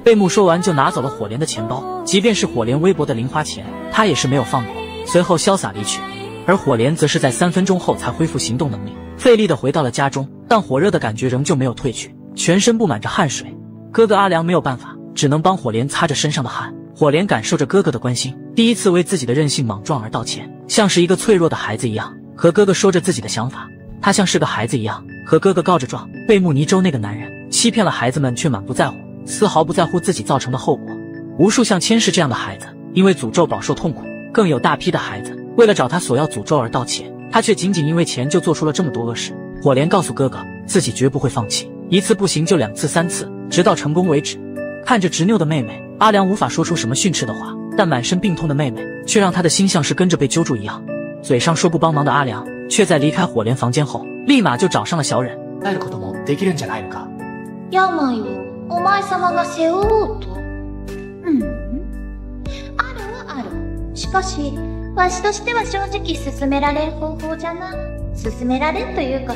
贝木说完就拿走了火莲的钱包，即便是火莲微薄的零花钱，他也是没有放过，随后潇洒离去。而火莲则是在3分钟后才恢复行动能力，费力地回到了家中，但火热的感觉仍旧没有退去，全身布满着汗水。哥哥阿良没有办法，只能帮火莲擦着身上的汗。火莲感受着哥哥的关心，第一次为自己的任性莽撞而道歉，像是一个脆弱的孩子一样，和哥哥说着自己的想法。他像是个孩子一样，和哥哥告着状。贝木尼州那个男人欺骗了孩子们，却满不在乎，丝毫不在乎自己造成的后果。无数像千世这样的孩子，因为诅咒饱受痛苦，更有大批的孩子为了找他索要诅咒而盗窃，他却仅仅因为钱就做出了这么多恶事。火莲告诉哥哥，自己绝不会放弃，一次不行就2次3次，直到成功为止。看着执拗的妹妹，阿良无法说出什么训斥的话，但满身病痛的妹妹却让他的心像是跟着被揪住一样。嘴上说不帮忙的阿良，却在离开火莲房间后，立马就找上了小忍。なることもできるんじゃないのか。病をお前様が背負おうと。あるはある。しかし、わしとしては正直進められる方法じゃな。進められんというか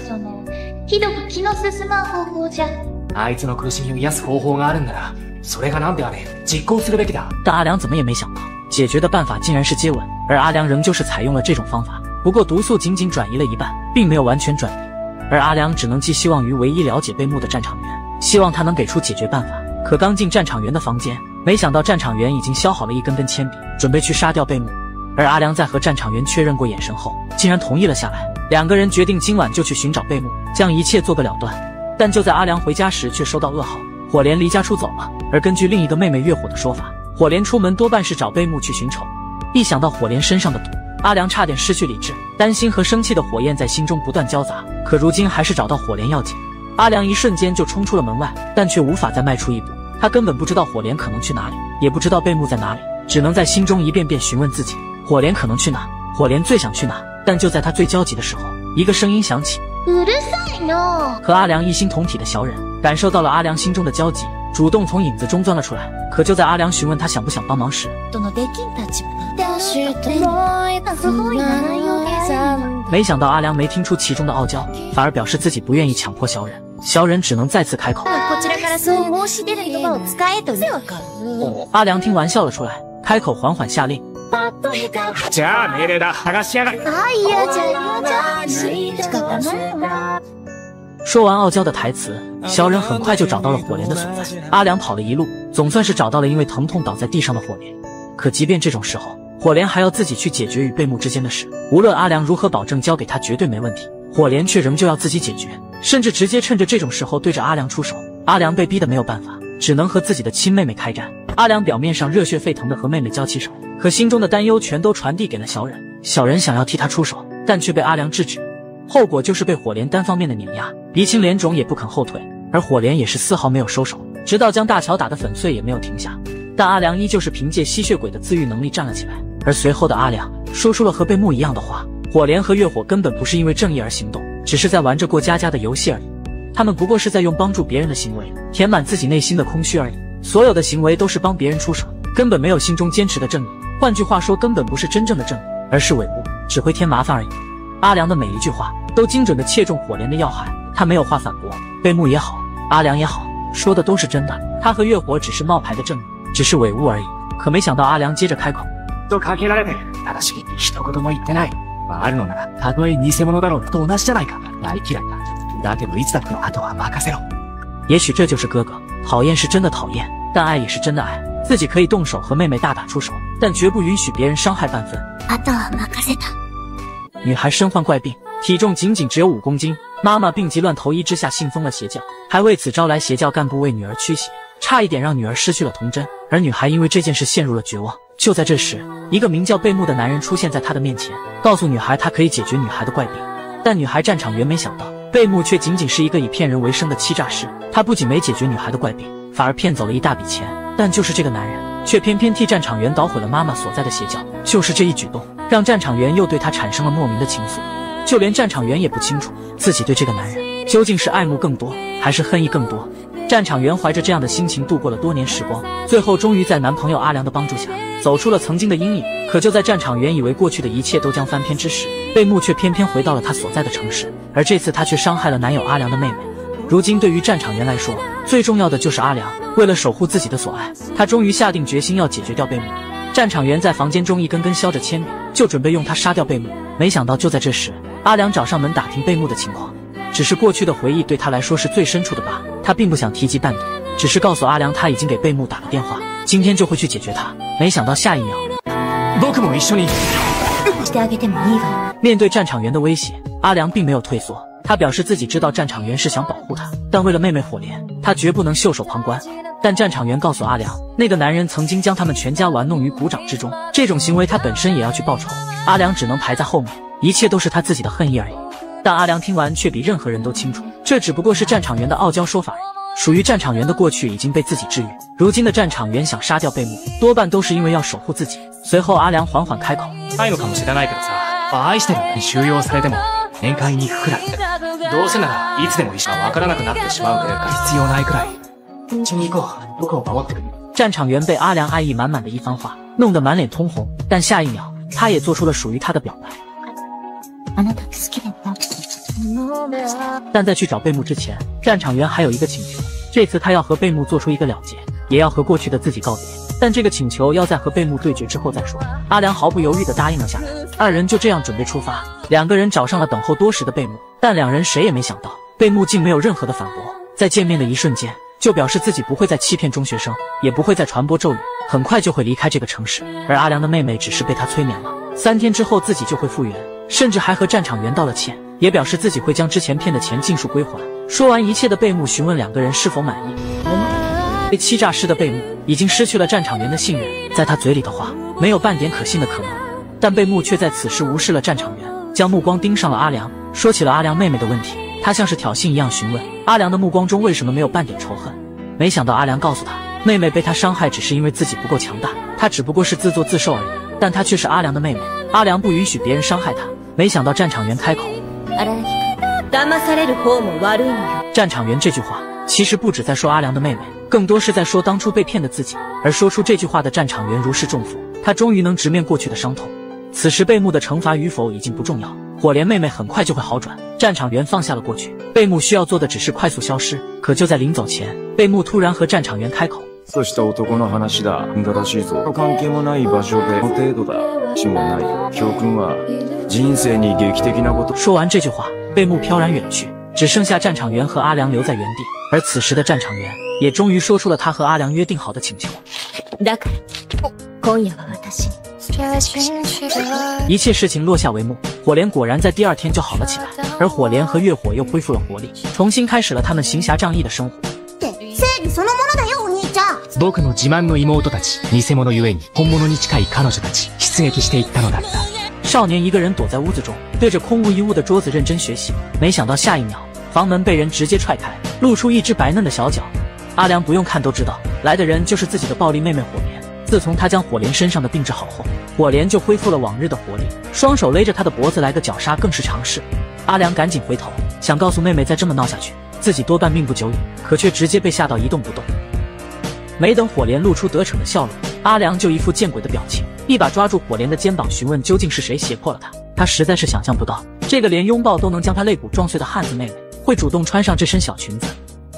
ひどく気の進まん方法じゃ。あいつの苦しみを癒す方法があるんなら、それが何であれ、実行するべきだ。但阿良怎么也没想到，解决的办法竟然是接吻，而阿良仍旧是采用了这种方法。不过毒素仅仅转移了一半，并没有完全转移，而阿良只能寄希望于唯一了解贝木的战场员，希望他能给出解决办法。可刚进战场员的房间，没想到战场员已经削好了一根根铅笔，准备去杀掉贝木。而阿良在和战场员确认过眼神后，竟然同意了下来。2个人决定今晚就去寻找贝木，将一切做个了断。但就在阿良回家时，却收到噩耗，火莲离家出走了。而根据另一个妹妹月火的说法，火莲出门多半是找贝木去寻仇。一想到火莲身上的毒，阿良差点失去理智，担心和生气的火焰在心中不断交杂。可如今还是找到火莲要紧。阿良一瞬间就冲出了门外，但却无法再迈出一步。他根本不知道火莲可能去哪里，也不知道贝木在哪里，只能在心中一遍遍询问自己：火莲可能去哪？火莲最想去哪？但就在他最焦急的时候，一个声音响起。和阿良一心同体的小忍感受到了阿良心中的焦急，主动从影子中钻了出来。可就在阿良询问他想不想帮忙时，没想到阿良没听出其中的傲娇，反而表示自己不愿意强迫小忍。小忍只能再次开口：そう申し出る言葉を使えというか。阿良听完笑了出来，开口缓缓下令。じゃあ命令だ。剥がしやがれ。嫌じゃ仕方ない。说完傲娇的台词，小忍很快就找到了火莲的所在。阿良跑了一路，总算是找到了因为疼痛倒在地上的火莲。可即便这种时候，火莲还要自己去解决与贝木之间的事。无论阿良如何保证交给他绝对没问题，火莲却仍旧要自己解决，甚至直接趁着这种时候对着阿良出手。阿良被逼得没有办法，只能和自己的亲妹妹开战。阿良表面上热血沸腾地和妹妹交起手，可心中的担忧全都传递给了小忍。小忍想要替他出手，但却被阿良制止。后果就是被火莲单方面的碾压，鼻青脸肿也不肯后退，而火莲也是丝毫没有收手，直到将大桥打得粉碎也没有停下。但阿良依旧是凭借吸血鬼的自愈能力站了起来，而随后的阿良说出了和贝木一样的话：火莲和月火根本不是因为正义而行动，只是在玩着过家家的游戏而已。他们不过是在用帮助别人的行为填满自己内心的空虚而已，所有的行为都是帮别人出手，根本没有心中坚持的正义。换句话说，根本不是真正的正义，而是伪物，只会添麻烦而已。阿良的每一句话都精准地切中火莲的要害，他没有话反驳。贝木也好，阿良也好，说的都是真的。他和月火只是冒牌的正义，只是伪物而已。可没想到阿良接着开口：とかけられてる。ただし一言も言ってない。あるのならたとえ偽物だろうと同じじゃないか。大嫌いだ。だけどいつだってあとは任せろ。也許这就是哥哥，讨厌是真的讨厌，但爱也是真的爱。自己可以动手和妹妹大打出手，但绝不允许别人伤害半分。あとは任せた。女孩身患怪病，体重仅仅只有5公斤，妈妈病急乱投医之下信封了邪教，还为此招来邪教干部为女儿驱邪，差一点让女儿失去了童真。而女孩因为这件事陷入了绝望。就在这时，一个名叫贝木的男人出现在她的面前，告诉女孩他可以解决女孩的怪病。但女孩战场原没想到，贝木却仅仅是一个以骗人为生的欺诈师。他不仅没解决女孩的怪病，反而骗走了一大笔钱。但就是这个男人，却偏偏替战场员捣毁了妈妈所在的邪教。就是这一举动，让战场员又对他产生了莫名的情愫。就连战场员也不清楚，自己对这个男人究竟是爱慕更多，还是恨意更多。战场员怀着这样的心情度过了多年时光，最后终于在男朋友阿良的帮助下，走出了曾经的阴影。可就在战场员以为过去的一切都将翻篇之时，贝木却偏偏回到了他所在的城市，而这次他却伤害了男友阿良的妹妹。如今对于战场员来说，最重要的就是阿良。为了守护自己的所爱，他终于下定决心要解决掉贝木。战场员在房间中一根根削着铅笔，就准备用它杀掉贝木。没想到就在这时，阿良找上门打听贝木的情况。只是过去的回忆对他来说是最深处的疤，他并不想提及半点，只是告诉阿良他已经给贝木打了电话，今天就会去解决他。没想到下一秒，僕も一緒にしてあげてもいいわ。面对战场员的威胁，阿良并没有退缩，他表示自己知道战场员是想保护他，但为了妹妹火莲，他绝不能袖手旁观。但战场员告诉阿良，那个男人曾经将他们全家玩弄于股掌之中，这种行为他本身也要去报仇。阿良只能排在后面，一切都是他自己的恨意而已。但阿良听完却比任何人都清楚，这只不过是战场员的傲娇说法而已。属于战场员的过去已经被自己治愈，如今的战场员想杀掉贝木，多半都是因为要守护自己。随后阿良缓缓开口：ないのかもしれないけどさ、愛してるに収容されても面会に行くくらい。どうせならいつでも一緒がわからなくなってしまうくらい必要ないくらい。一緒に行こう。僕を守ってくれ。战场员被阿良爱意满满的一番话弄得满脸通红，但下一秒他也做出了属于他的表白。但在去找贝木之前，战场员还有一个请求，这次他要和贝木做出一个了结，也要和过去的自己告别。但这个请求要在和贝木对决之后再说。阿良毫不犹豫地答应了下来，二人就这样准备出发。两个人找上了等候多时的贝木，但两人谁也没想到，贝木竟没有任何的反驳，在见面的一瞬间就表示自己不会再欺骗中学生，也不会再传播咒语，很快就会离开这个城市。而阿良的妹妹只是被他催眠了，3天之后自己就会复原，甚至还和战场员道了歉，也表示自己会将之前骗的钱尽数归还。说完一切的贝木询问两个人是否满意。被欺诈师的贝木已经失去了战场员的信任，在他嘴里的话没有半点可信的可能。但贝木却在此时无视了战场员，将目光盯上了阿良，说起了阿良妹妹的问题。他像是挑衅一样询问阿良的目光中为什么没有半点仇恨。没想到阿良告诉他，妹妹被他伤害只是因为自己不够强大，他只不过是自作自受而已，但他却是阿良的妹妹，阿良不允许别人伤害他。没想到战场员开口，战场员这句话其实不止在说阿良的妹妹，更多是在说当初被骗的自己。而说出这句话的战场员如释重负，他终于能直面过去的伤痛。此时贝木的惩罚与否已经不重要，火莲妹妹很快就会好转。战场员放下了过去，贝木需要做的只是快速消失。可就在临走前，贝木突然和战场员开口。そうした男の話だ。正しいぞ。関係もない場所での程度だ。死もない。教訓は人生に劇的なこと。说完这句话，贝木飘然远去，只剩下战场员和阿良留在原地。而此时的战场员也终于说出了他和阿良约定好的请求。だから今夜は私に。一切事情落下帷幕，火莲果然在第二天就好了起来，而火莲和月火又恢复了活力，重新开始了他们行侠仗义的生活。正義そのものだよ、お兄ちゃん。僕の自慢の妹たち、偽物ゆえに本物に近い彼女たち、出撃していったのだった。少年一个人躲在屋子中，对着空无一物的桌子认真学习，没想到下一秒，房门被人直接踹开，露出一只白嫩的小脚。阿良不用看都知道，来的人就是自己的暴力妹妹火莲。自从他将火莲身上的病治好后，火莲就恢复了往日的活力，双手勒着他的脖子来个绞杀更是常事。阿良赶紧回头，想告诉妹妹再这么闹下去，自己多半命不久矣，可却直接被吓到一动不动。没等火莲露出得逞的笑容，阿良就一副见鬼的表情，一把抓住火莲的肩膀，询问究竟是谁胁迫了他。他实在是想象不到，这个连拥抱都能将他肋骨撞碎的汉子妹妹，会主动穿上这身小裙子。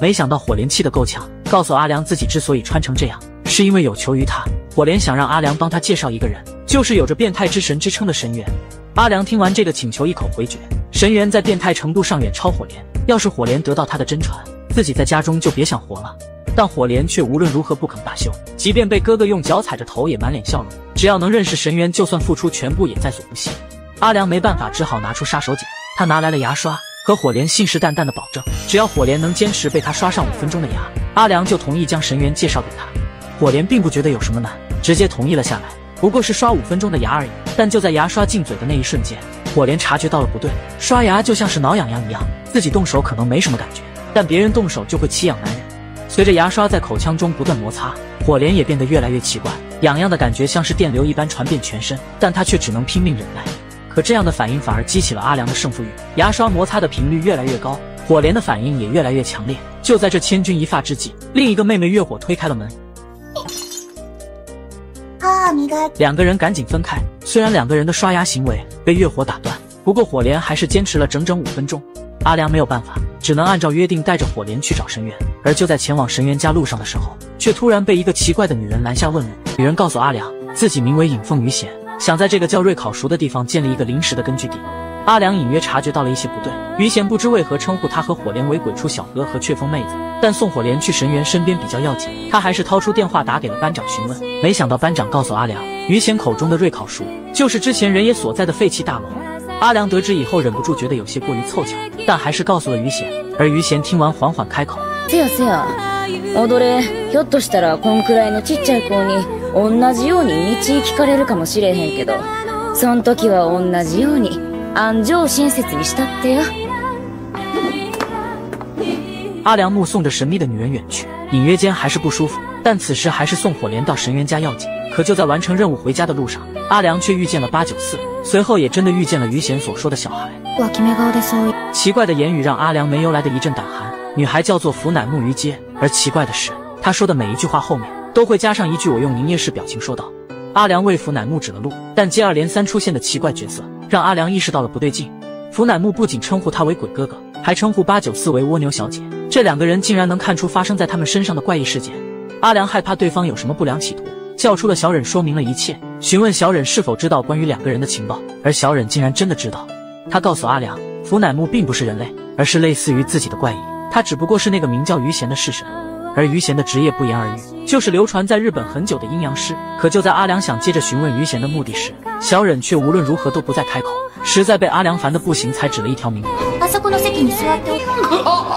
没想到火莲气得够呛，告诉阿良自己之所以穿成这样，是因为有求于他。火莲想让阿良帮他介绍一个人，就是有着变态之神之称的神元。阿良听完这个请求，一口回绝。神元在变态程度上远超火莲，要是火莲得到他的真传，自己在家中就别想活了。但火莲却无论如何不肯罢休，即便被哥哥用脚踩着头，也满脸笑容。只要能认识神元，就算付出全部也在所不惜。阿良没办法，只好拿出杀手锏。他拿来了牙刷，和火莲信誓旦旦的保证，只要火莲能坚持被他刷上5分钟的牙，阿良就同意将神元介绍给他。火莲并不觉得有什么难，直接同意了下来。不过是刷5分钟的牙而已。但就在牙刷进嘴的那一瞬间，火莲察觉到了不对。刷牙就像是挠痒痒一样，自己动手可能没什么感觉，但别人动手就会奇痒难忍。随着牙刷在口腔中不断摩擦，火莲也变得越来越奇怪，痒痒的感觉像是电流一般传遍全身，但他却只能拼命忍耐。可这样的反应反而激起了阿良的胜负欲，牙刷摩擦的频率越来越高，火莲的反应也越来越强烈。就在这千钧一发之际，另一个妹妹月火推开了门。两个人赶紧分开，虽然两个人的刷牙行为被月火打断，不过火莲还是坚持了整整5分钟。阿良没有办法，只能按照约定带着火莲去找神元。而就在前往神元家路上的时候，却突然被一个奇怪的女人拦下问路。女人告诉阿良，自己名为尹凤于贤，想在这个叫瑞考熟的地方建立一个临时的根据地。阿良隐约察觉到了一些不对，于贤不知为何称呼他和火莲为鬼畜小哥和雀风妹子，但送火莲去神元身边比较要紧，他还是掏出电话打给了班长询问。没想到班长告诉阿良，于贤口中的瑞考熟就是之前人爷所在的废弃大楼。阿良得知以后忍不住觉得有些过于凑巧，但还是告诉了于贤。而于贤听完缓缓开口，せやせや、踊れ、ひょっとしたらこんくらいのちっちゃい子に同じように道聞かれるかもしれへんけど、そん時は同じように安城親切にしたってよ。阿良目送着神秘的女人远去，隐约间还是不舒服，但此时还是送火莲到神元家要紧。可就在完成任务回家的路上，阿良却遇见了894，随后也真的遇见了于贤所说的小孩。奇怪的言语让阿良没由来的一阵胆寒。女孩叫做福乃木于街，而奇怪的是，她说的每一句话后面都会加上一句我用凝噎式表情说道。阿良为福乃木指了路，但接二连三出现的奇怪角色让阿良意识到了不对劲。福乃木不仅称呼他为鬼哥哥，还称呼894为蜗牛小姐，这两个人竟然能看出发生在他们身上的怪异事件。阿良害怕对方有什么不良企图，叫出了小忍说明了一切，询问小忍是否知道关于两个人的情报，而小忍竟然真的知道。他告诉阿良，福乃木并不是人类，而是类似于自己的怪异，他只不过是那个名叫于贤的式神。而于贤的职业不言而喻，就是流传在日本很久的阴阳师。可就在阿良想接着询问于贤的目的时，小忍却无论如何都不再开口，实在被阿良烦得不行，才指了一条明路。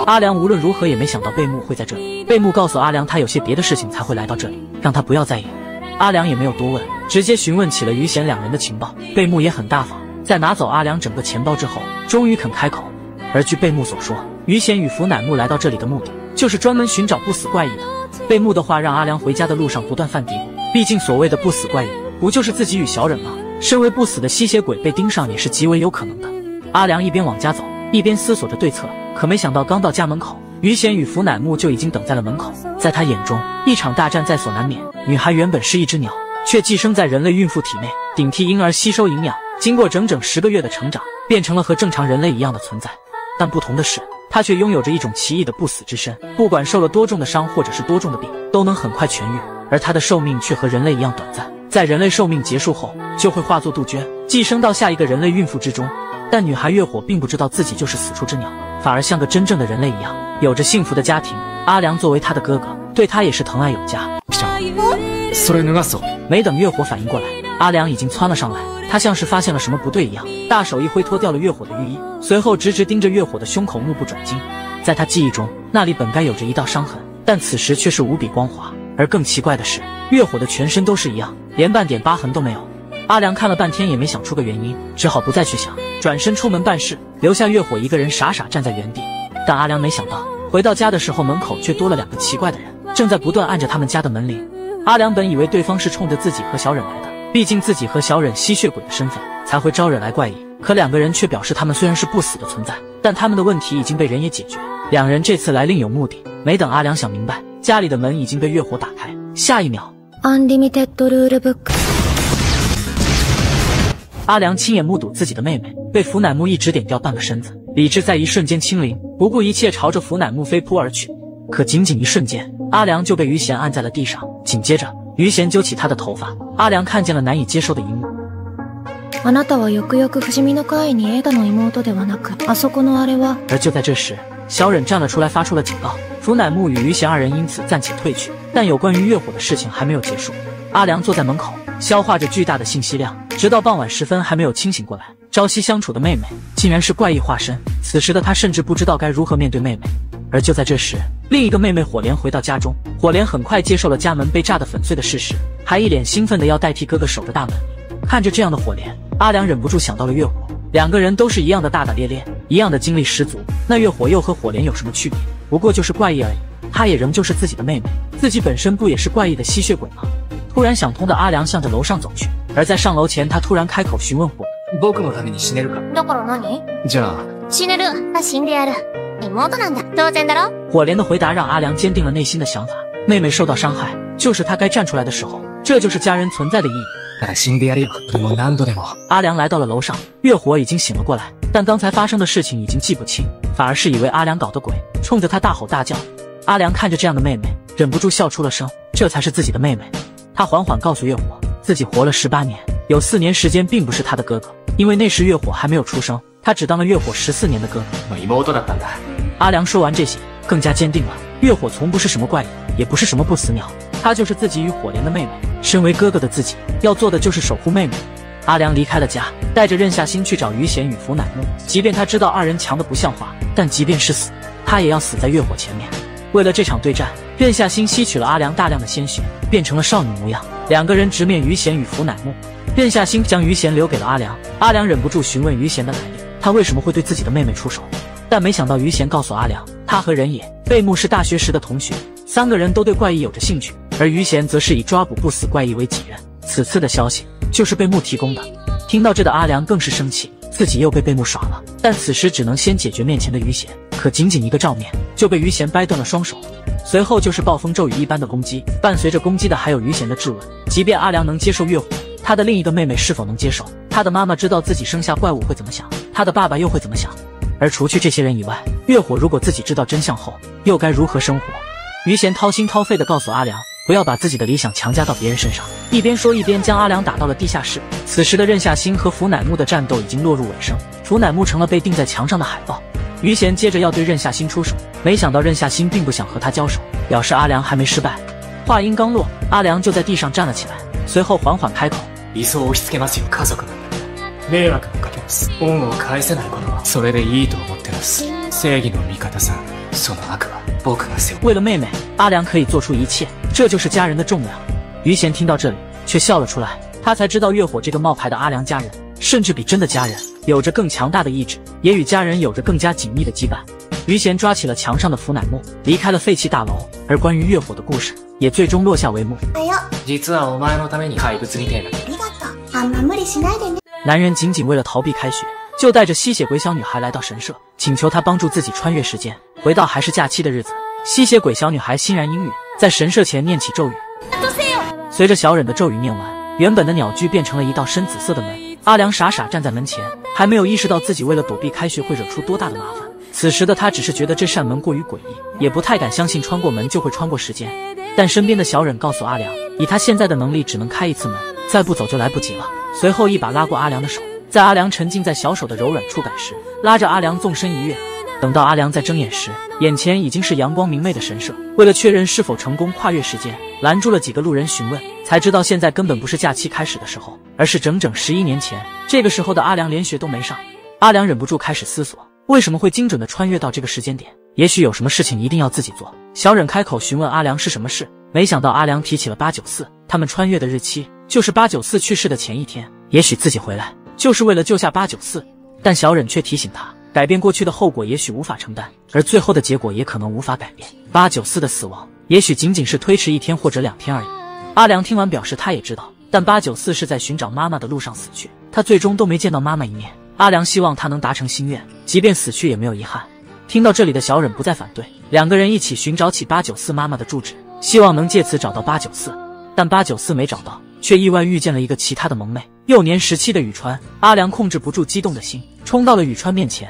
阿良无论如何也没想到贝木会在这里。贝木告诉阿良，他有些别的事情才会来到这里，让他不要在意。阿良也没有多问，直接询问起了于贤两人的情报。贝木也很大方，在拿走阿良整个钱包之后，终于肯开口。而据贝木所说，于贤与福乃木来到这里的目的就是专门寻找不死怪异的。贝木的话让阿良回家的路上不断犯嘀咕，毕竟所谓的不死怪异不就是自己与小忍吗？身为不死的吸血鬼被盯上也是极为有可能的。阿良一边往家走，一边思索着对策，可没想到刚到家门口，于贤与福乃木就已经等在了门口。在他眼中，一场大战在所难免。女孩原本是一只鸟，却寄生在人类孕妇体内，顶替婴儿吸收营养，经过整整10个月的成长，变成了和正常人类一样的存在。但不同的是，他却拥有着一种奇异的不死之身，不管受了多重的伤或者是多重的病，都能很快痊愈。而他的寿命却和人类一样短暂，在人类寿命结束后，就会化作杜鹃，寄生到下一个人类孕妇之中。但女孩月火并不知道自己就是死出之鸟，反而像个真正的人类一样，有着幸福的家庭。阿良作为他的哥哥，对他也是疼爱有加。没等月火反应过来，阿良已经窜了上来。他像是发现了什么不对一样，大手一挥脱掉了月火的浴衣，随后直直盯着月火的胸口，目不转睛。在他记忆中，那里本该有着一道伤痕，但此时却是无比光滑。而更奇怪的是，月火的全身都是一样，连半点疤痕都没有。阿良看了半天也没想出个原因，只好不再去想，转身出门办事，留下月火一个人傻傻站在原地。但阿良没想到，回到家的时候，门口却多了2个奇怪的人，正在不断按着他们家的门铃。阿良本以为对方是冲着自己和小忍来的，毕竟自己和小忍吸血鬼的身份才会招惹来怪异，可2个人却表示他们虽然是不死的存在，但他们的问题已经被人也解决。2人这次来另有目的。没等阿良想明白，家里的门已经被月火打开，下一秒 Unlimited Rule Book。 阿良亲眼目睹自己的妹妹被福乃木一指点掉半个身子，理智在一瞬间清零，不顾一切朝着福乃木飞扑而去。可仅仅一瞬间，阿良就被于贤按在了地上，紧接着于贤揪起他的头发，阿良看见了难以接受的一幕。あなたはよくよく不死身の会にエダの妹ではなく、あそこのあれは。而就在这时，小忍站了出来，发出了警告。福乃木与于贤2人因此暂且退去，但有关于月火的事情还没有结束。阿良坐在门口，消化着巨大的信息量，直到傍晚时分还没有清醒过来。朝夕相处的妹妹竟然是怪异化身，此时的他甚至不知道该如何面对妹妹。而就在这时，另一个妹妹火莲回到家中，火莲很快接受了家门被炸得粉碎的事实，还一脸兴奋的要代替哥哥守着大门。看着这样的火莲，阿良忍不住想到了月火，2个人都是一样的大大咧咧，一样的精力十足，那月火又和火莲有什么区别？不过就是怪异而已，她也仍旧是自己的妹妹，自己本身不也是怪异的吸血鬼吗？突然想通的阿良向着楼上走去，而在上楼前，他突然开口询问火。僕のために死ねるか？だから何？じゃあ死ねる。死んでやる。妹なんだ。当然だろ。火莲的回答让阿良坚定了内心的想法，妹妹受到伤害，就是她该站出来的时候，这就是家人存在的意义。なら死んでやるよ。もう何度でも。阿良来到了楼上，月火已经醒了过来，但刚才发生的事情已经记不清，反而是以为阿良搞的鬼，冲着他大吼大叫。阿良看着这样的妹妹，忍不住笑出了声，这才是自己的妹妹。他缓缓告诉月火，自己活了18年，有4年时间并不是他的哥哥，因为那时月火还没有出生，他只当了月火14年的哥哥。妹だったんだ。阿良说完这些，更加坚定了，月火从不是什么怪异，也不是什么不死鸟，她就是自己与火莲的妹妹。身为哥哥的自己，要做的就是守护妹妹。阿良离开了家，带着任夏欣去找于贤与福乃木。即便他知道2人强的不像话，但即便是死，他也要死在月火前面。为了这场对战，任夏欣吸取了阿良大量的鲜血，变成了少女模样。2个人直面于贤与福乃木。任夏欣将于贤留给了阿良，阿良忍不住询问于贤的来历，他为什么会对自己的妹妹出手？但没想到于贤告诉阿良，他和人野、贝木是大学时的同学，3个人都对怪异有着兴趣，而于贤则是以抓捕不死怪异为己任。此次的消息就是贝木提供的。听到这的阿良更是生气，自己又被贝木耍了，但此时只能先解决面前的于贤。可仅仅一个照面，就被于贤掰断了双手。随后就是暴风骤雨一般的攻击，伴随着攻击的还有于贤的质问。即便阿良能接受月火，他的另一个妹妹是否能接受？他的妈妈知道自己生下怪物会怎么想，他的爸爸又会怎么想？而除去这些人以外，月火如果自己知道真相后，又该如何生活？于贤掏心掏肺地告诉阿良，不要把自己的理想强加到别人身上。一边说一边将阿良打到了地下室。此时的任夏欣和福乃木的战斗已经落入尾声，福乃木成了被钉在墙上的海报。于贤接着要对任夏欣出手，没想到任夏欣并不想和他交手，表示阿良还没失败。话音刚落，阿良就在地上站了起来，随后缓缓开口：理想を押し付けますよ。家族なんだ。迷惑をかけます。恩を返せないことはそれでいいと思ってます。正義の味方さん、その悪は僕が背負う。为了妹妹，阿良可以做出一切，这就是家人的重量。于贤听到这里，却笑了出来。他才知道月火这个冒牌的阿良家人，甚至比真的家人有着更强大的意志，也与家人有着更加紧密的羁绊。于贤抓起了墙上的福乃木，离开了废弃大楼，而关于月火的故事也最终落下帷幕。実はお前のために怪物みたいな。ありがとう。あんま無理しないでね。男人仅仅为了逃避开学，就带着吸血鬼小女孩来到神社，请求她帮助自己穿越时间，回到还是假期的日子。吸血鬼小女孩欣然应允，在神社前念起咒语。随着小忍的咒语念完，原本的鸟居变成了一道深紫色的门。阿良傻傻站在门前，还没有意识到自己为了躲避开学会惹出多大的麻烦。此时的他只是觉得这扇门过于诡异，也不太敢相信穿过门就会穿过时间。但身边的小忍告诉阿良，以他现在的能力只能开一次门，再不走就来不及了。随后一把拉过阿良的手，在阿良沉浸在小手的柔软触感时，拉着阿良纵身一跃。等到阿良在睁眼时，眼前已经是阳光明媚的神社。为了确认是否成功跨越时间，拦住了几个路人询问，才知道现在根本不是假期开始的时候，而是整整11年前。这个时候的阿良连学都没上。阿良忍不住开始思索，为什么会精准地穿越到这个时间点？也许有什么事情一定要自己做。小忍开口询问阿良是什么事，没想到阿良提起了894，他们穿越的日期就是894去世的前一天。也许自己回来就是为了救下894，但小忍却提醒他，改变过去的后果也许无法承担，而最后的结果也可能无法改变。894的死亡也许仅仅是推迟1天或者2天而已。阿良听完表示他也知道，但894是在寻找妈妈的路上死去，他最终都没见到妈妈一面。阿良希望他能达成心愿，即便死去也没有遗憾。听到这里的小忍不再反对，两个人一起寻找起894妈妈的住址，希望能借此找到894。但894没找到，却意外遇見了一个其他的萌妹，幼年17的宇川。阿良控制不住激动的心，冲到了宇川面前。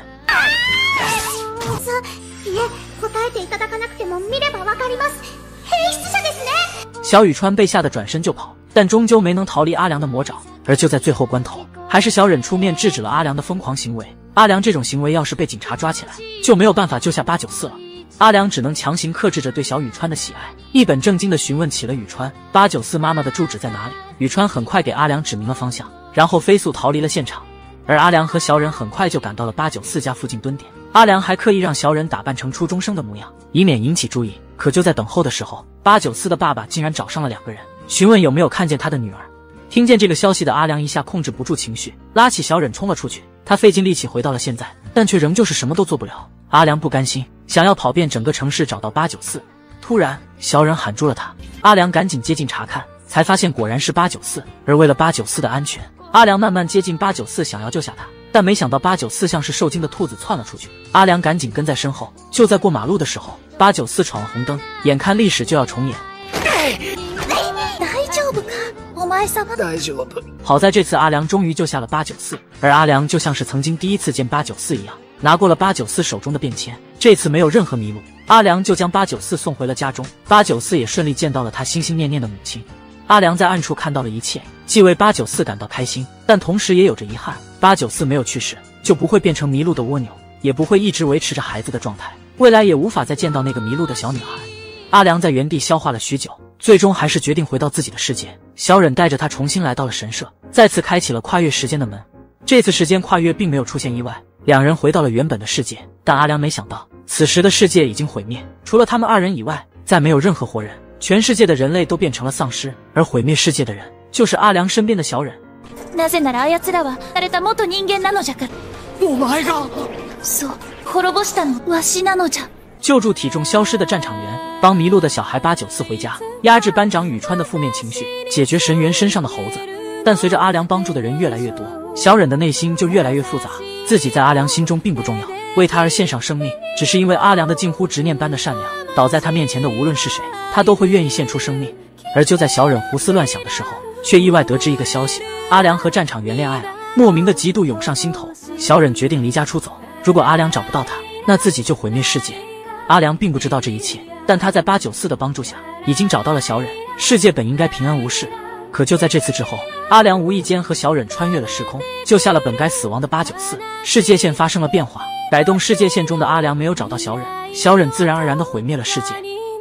小宇川被吓得转身就跑，但终究没能逃离阿良的魔爪。而就在最后关头，还是小忍出面制止了阿良的疯狂行为。阿良这种行为要是被警察抓起来，就没有办法救下894了。阿良只能强行克制着对小宇川的喜爱，一本正经地询问起了宇川894妈妈的住址在哪里。宇川很快给阿良指明了方向，然后飞速逃离了现场。而阿良和小忍很快就赶到了894家附近蹲点。阿良还刻意让小忍打扮成初中生的模样，以免引起注意。可就在等候的时候，894的爸爸竟然找上了2个人，询问有没有看见他的女儿。听见这个消息的阿良一下控制不住情绪，拉起小忍冲了出去。他费尽力气回到了现在，但却仍旧是什么都做不了。阿良不甘心，想要跑遍整个城市找到894。突然小忍喊住了他，阿良赶紧接近查看，才发现果然是894。而为了894的安全，阿良慢慢接近894，想要救下他，但没想到894像是受惊的兔子窜了出去。阿良赶紧跟在身后，就在过马路的时候，894闯了红灯，眼看历史就要重演。好在这次阿良终于救下了894，而阿良就像是曾经第一次见894一样，拿过了894手中的便签。这次没有任何迷路，阿良就将894送回了家中。894也顺利见到了他心心念念的母亲。阿良在暗处看到了一切，既为894感到开心，但同时也有着遗憾。894没有去世，就不会变成迷路的蜗牛，也不会一直维持着孩子的状态，未来也无法再见到那个迷路的小女孩。阿良在原地消化了许久，最终还是决定回到自己的世界。小忍带着他重新来到了神社，再次开启了跨越时间的门。这次时间跨越并没有出现意外，两人回到了原本的世界。但阿良没想到，此时的世界已经毁灭，除了他们2人以外，再没有任何活人，全世界的人类都变成了丧尸，而毁灭世界的人就是阿良身边的小忍。なぜならあやつらは慣れた元人間なのじゃから。お前が。そう、滅ぼしたのわしなのじゃ。救助体重消失的战场员，帮迷路的小孩894回家，压制班长宇川的负面情绪，解决神员身上的猴子。但随着阿良帮助的人越来越多，小忍的内心就越来越复杂。自己在阿良心中并不重要，为他而献上生命，只是因为阿良的近乎执念般的善良。倒在他面前的无论是谁，他都会愿意献出生命。而就在小忍胡思乱想的时候，却意外得知一个消息：阿良和战场员恋爱了。莫名的嫉妒涌上心头，小忍决定离家出走。如果阿良找不到他，那自己就毁灭世界。阿良并不知道这一切，但他在894的帮助下，已经找到了小忍。世界本应该平安无事，可就在这次之后，阿良无意间和小忍穿越了时空，救下了本该死亡的894。世界线发生了变化，改动世界线中的阿良没有找到小忍，小忍自然而然地毁灭了世界。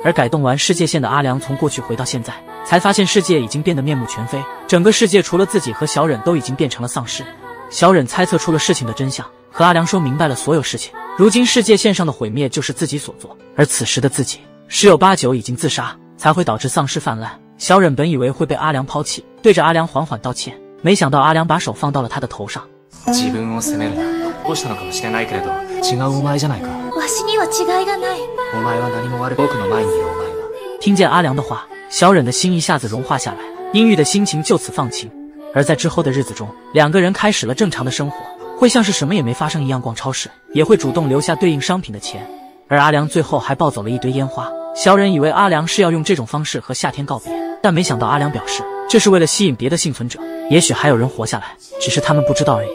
而改动完世界线的阿良从过去回到现在，才发现世界已经变得面目全非，整个世界除了自己和小忍都已经变成了丧尸。小忍猜测出了事情的真相，和阿良说明白了所有事情。如今世界线上的毁灭就是自己所做，而此时的自己十有八九已经自杀，才会导致丧尸泛滥。小忍本以为会被阿良抛弃，对着阿良缓缓道歉，没想到阿良把手放到了他的头上。自分を責めるな。起こしたのかもしれないけれど、違うお前じゃないか。わしには違いがない。お前は何も悪い。僕の前にいるお前は。听见阿良的话，小忍的心一下子融化下来，阴郁的心情就此放晴。而在之后的日子中，两个人开始了正常的生活，会像是什么也没发生一样逛超市，也会主动留下对应商品的钱。而阿良最后还抱走了一堆烟花。小忍以为阿良是要用这种方式和夏天告别，但没想到阿良表示这是为了吸引别的幸存者，也许还有人活下来，只是他们不知道而已。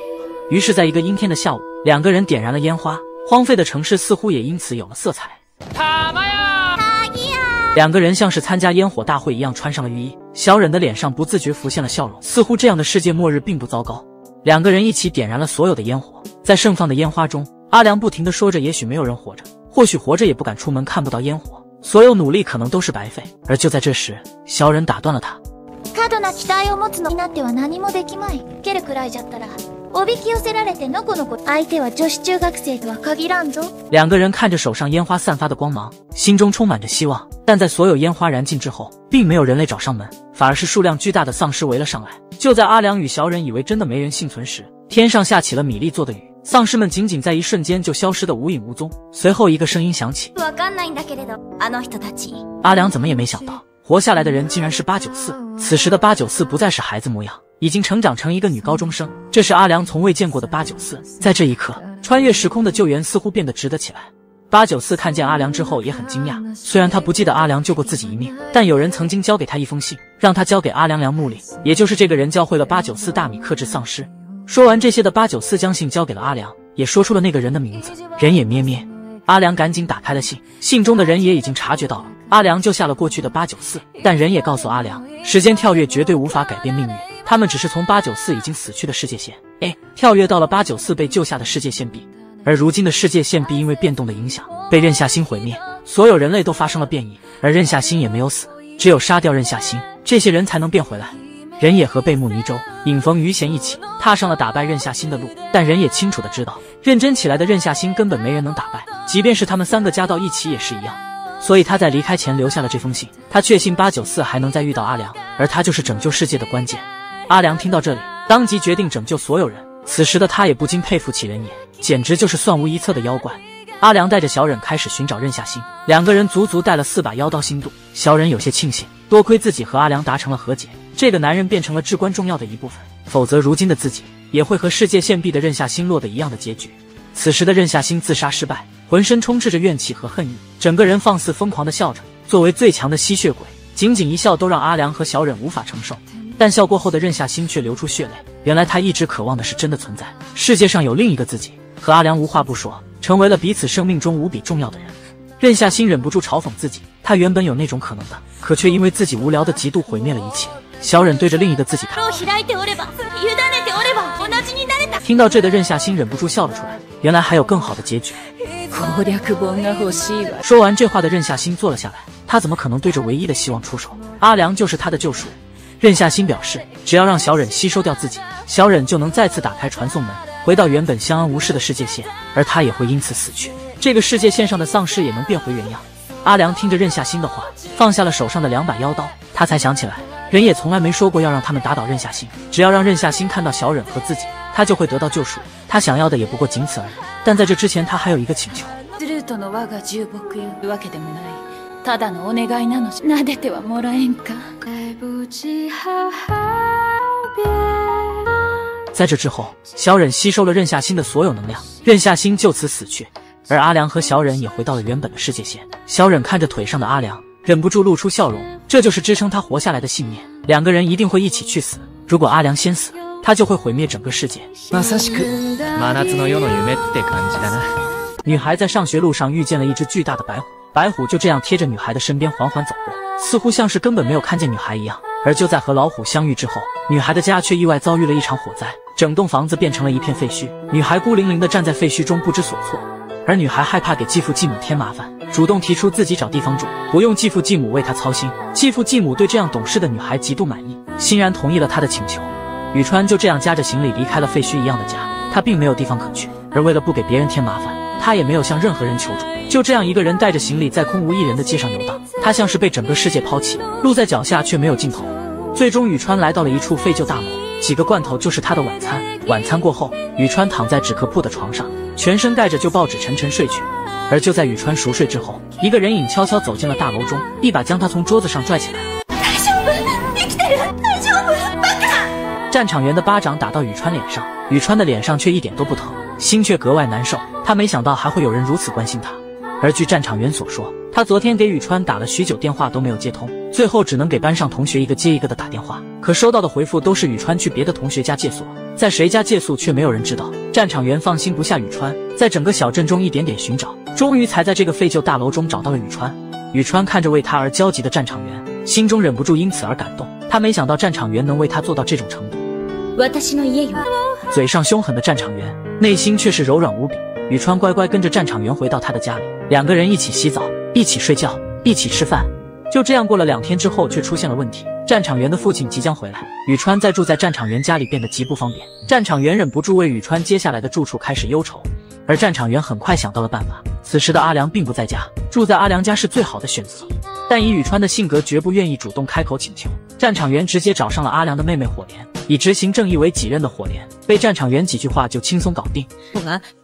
于是在一个阴天的下午，两个人点燃了烟花，荒废的城市似乎也因此有了色彩。两个人像是参加烟火大会一样穿上了浴衣，小忍的脸上不自觉浮现了笑容，似乎这样的世界末日并不糟糕。两个人一起点燃了所有的烟火，在盛放的烟花中，阿良不停地说着也许没有人活着，或许活着也不敢出门看不到烟火，所有努力可能都是白费。而就在这时，小忍打断了他。過度な期待を持つのになっては何もできまい。けるくらいじゃったらおびき寄せられてのこのこ相手は女子中学生とは限らんぞ。两个人看着手上烟花散发的光芒，心中充满着希望。但在所有烟花燃尽之后，并没有人类找上门，反而是数量巨大的丧尸围了上来。就在阿良与小忍以为真的没人幸存时，天上下起了米粒做的雨，丧尸们仅仅在一瞬间就消失得无影無踪。随后一个声音响起，わかんないんだけれど、あの人たち。阿良怎么也没想到，活下来的人竟然是894。此时的894不再是孩子模样，已经成长成一个女高中生。这是阿良从未见过的894。在这一刻，穿越时空的救援似乎变得值得起来。894看见阿良之后也很惊讶，虽然他不记得阿良救过自己一命，但有人曾经交给他一封信，让他交给阿良良木里，也就是这个人教会了894大米克制丧尸。说完这些的894将信交给了阿良，也说出了那个人的名字，人也咩咩。阿良赶紧打开了信，信中的人也已经察觉到了，阿良救下了过去的894，但人也告诉阿良，时间跳跃绝对无法改变命运，他们只是从894已经死去的世界线 A 跳跃到了894被救下的世界线 B， 而如今的世界线 B 因为变动的影响被任夏星毁灭，所有人类都发生了变异，而任夏星也没有死，只有杀掉任夏星，这些人才能变回来。人也和贝木尼州、影逢于贤一起踏上了打败任夏星的路，但人也清楚的知道，认真起来的任夏星根本没人能打败，即便是他们3个加到一起也是一样。所以他在离开前留下了这封信，他确信894还能再遇到阿良，而他就是拯救世界的关键。阿良听到这里，当即决定拯救所有人。此时的他也不禁佩服起人也，简直就是算无一策的妖怪。阿良带着小忍开始寻找任夏星，两个人足足带了4把妖刀心度。小忍有些庆幸，多亏自己和阿良达成了和解，这个男人变成了至关重要的一部分，否则如今的自己也会和世界线壁的任夏星落得一样的结局。此时的任夏星自杀失败，浑身充斥着怨气和恨意，整个人放肆疯狂地笑着。作为最强的吸血鬼，仅仅一笑都让阿良和小忍无法承受。但笑过后的任夏星却流出血泪，原来他一直渴望的是真的存在，世界上有另一个自己。和阿良无话不说，成为了彼此生命中无比重要的人。任夏星忍不住嘲讽自己，他原本有那种可能的，可却因为自己无聊的极度毁灭了一切。小忍对着另一个自己看，听到这的任夏星忍不住笑了出来，原来还有更好的结局。说完这话的任夏星坐了下来，他怎么可能对着唯一的希望出手？阿良就是他的救赎。任夏星表示，只要让小忍吸收掉自己，小忍就能再次打开传送门，回到原本相安无事的世界线，而他也会因此死去，这个世界线上的丧尸也能变回原样。阿良听着任夏星的话，放下了手上的2把妖刀，他才想起来，人也从来没说过要让他们打倒任夏星，只要让任夏星看到小忍和自己，他就会得到救赎。他想要的也不过仅此而已。但在这之前，他还有一个请求。ただのお願いなの。撫でてはもらえんか。在这之后，小忍吸收了任夏星的所有能量，任夏星就此死去，而阿良和小忍也回到了原本的世界线。小忍看着腿上的阿良，忍不住露出笑容，这就是支撑他活下来的信念。两个人一定会一起去死，如果阿良先死，他就会毁灭整个世界。まさしく真夏の夜の夢って感じだな。女孩在上学路上遇见了一只巨大的白虎，白虎就这样贴着女孩的身边缓缓走过，似乎像是根本没有看见女孩一样。而就在和老虎相遇之后，女孩的家却意外遭遇了一场火灾，整栋房子变成了一片废墟，女孩孤零零地站在废墟中不知所措。而女孩害怕给继父继母添麻烦，主动提出自己找地方住，不用继父继母为她操心。继父继母对这样懂事的女孩极度满意，欣然同意了她的请求。宇川就这样夹着行李离开了废墟一样的家，他并没有地方可去，而为了不给别人添麻烦，他也没有向任何人求助，就这样一个人带着行李在空无一人的街上游荡。他像是被整个世界抛弃，路在脚下却没有尽头。最终宇川来到了一处废旧大楼，几个罐头就是他的晚餐。晚餐过后，宇川躺在纸壳铺的床上，全身盖着旧报纸沉沉睡去。而就在宇川熟睡之后，一个人影悄悄走进了大楼中，一把将他从桌子上拽起来。战场员的巴掌打到宇川脸上，宇川的脸上却一点都不疼，心却格外难受。他没想到还会有人如此关心他。而据战场员所说，他昨天给宇川打了许久电话都没有接通，最后只能给班上同学一个接一个的打电话，可收到的回复都是宇川去别的同学家借宿，在谁家借宿却没有人知道。战场员放心不下宇川，在整个小镇中一点点寻找，终于才在这个废旧大楼中找到了宇川。宇川看着为他而焦急的战场员，心中忍不住因此而感动。他没想到战场员能为他做到这种程度。嘴上凶狠的战场员，内心却是柔软无比。宇川乖乖跟着战场员回到他的家里，两个人一起洗澡，一起睡觉，一起吃饭。就这样过了2天之后，却出现了问题。战场员的父亲即将回来，宇川在住在战场员家里变得极不方便。战场员忍不住为宇川接下来的住处开始忧愁，而战场员很快想到了办法。此时的阿良并不在家，住在阿良家是最好的选择。但以宇川的性格，绝不愿意主动开口请求。战场员直接找上了阿良的妹妹火莲，以执行正义为己任的火莲，被战场员几句话就轻松搞定。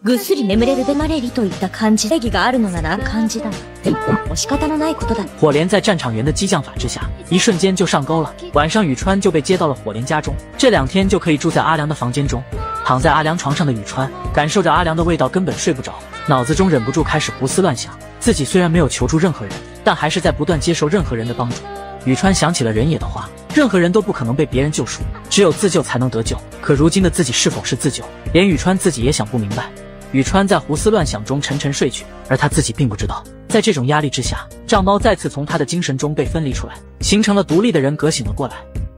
ぐっすり眠れるでまれりといった感じ。正義があるのなら感じだ。でも仕方のないことだ。火莲在战场员的激将法之下，一瞬间就上钩了。晚上宇川就被接到了火莲家中，这2天就可以住在阿良的房间中。躺在阿良床上的宇川，感受着阿良的味道，根本睡不着，脑子中忍不住开始胡思乱想。自己虽然没有求助任何人，但还是在不断接受任何人的帮助。宇川想起了人野的话，任何人都不可能被别人救赎，只有自救才能得救。可如今的自己是否是自救，连宇川自己也想不明白。宇川在胡思乱想中沉沉睡去，而他自己并不知道，在这种压力之下，藏猫再次从他的精神中被分离出来，形成了独立的人格醒了过来。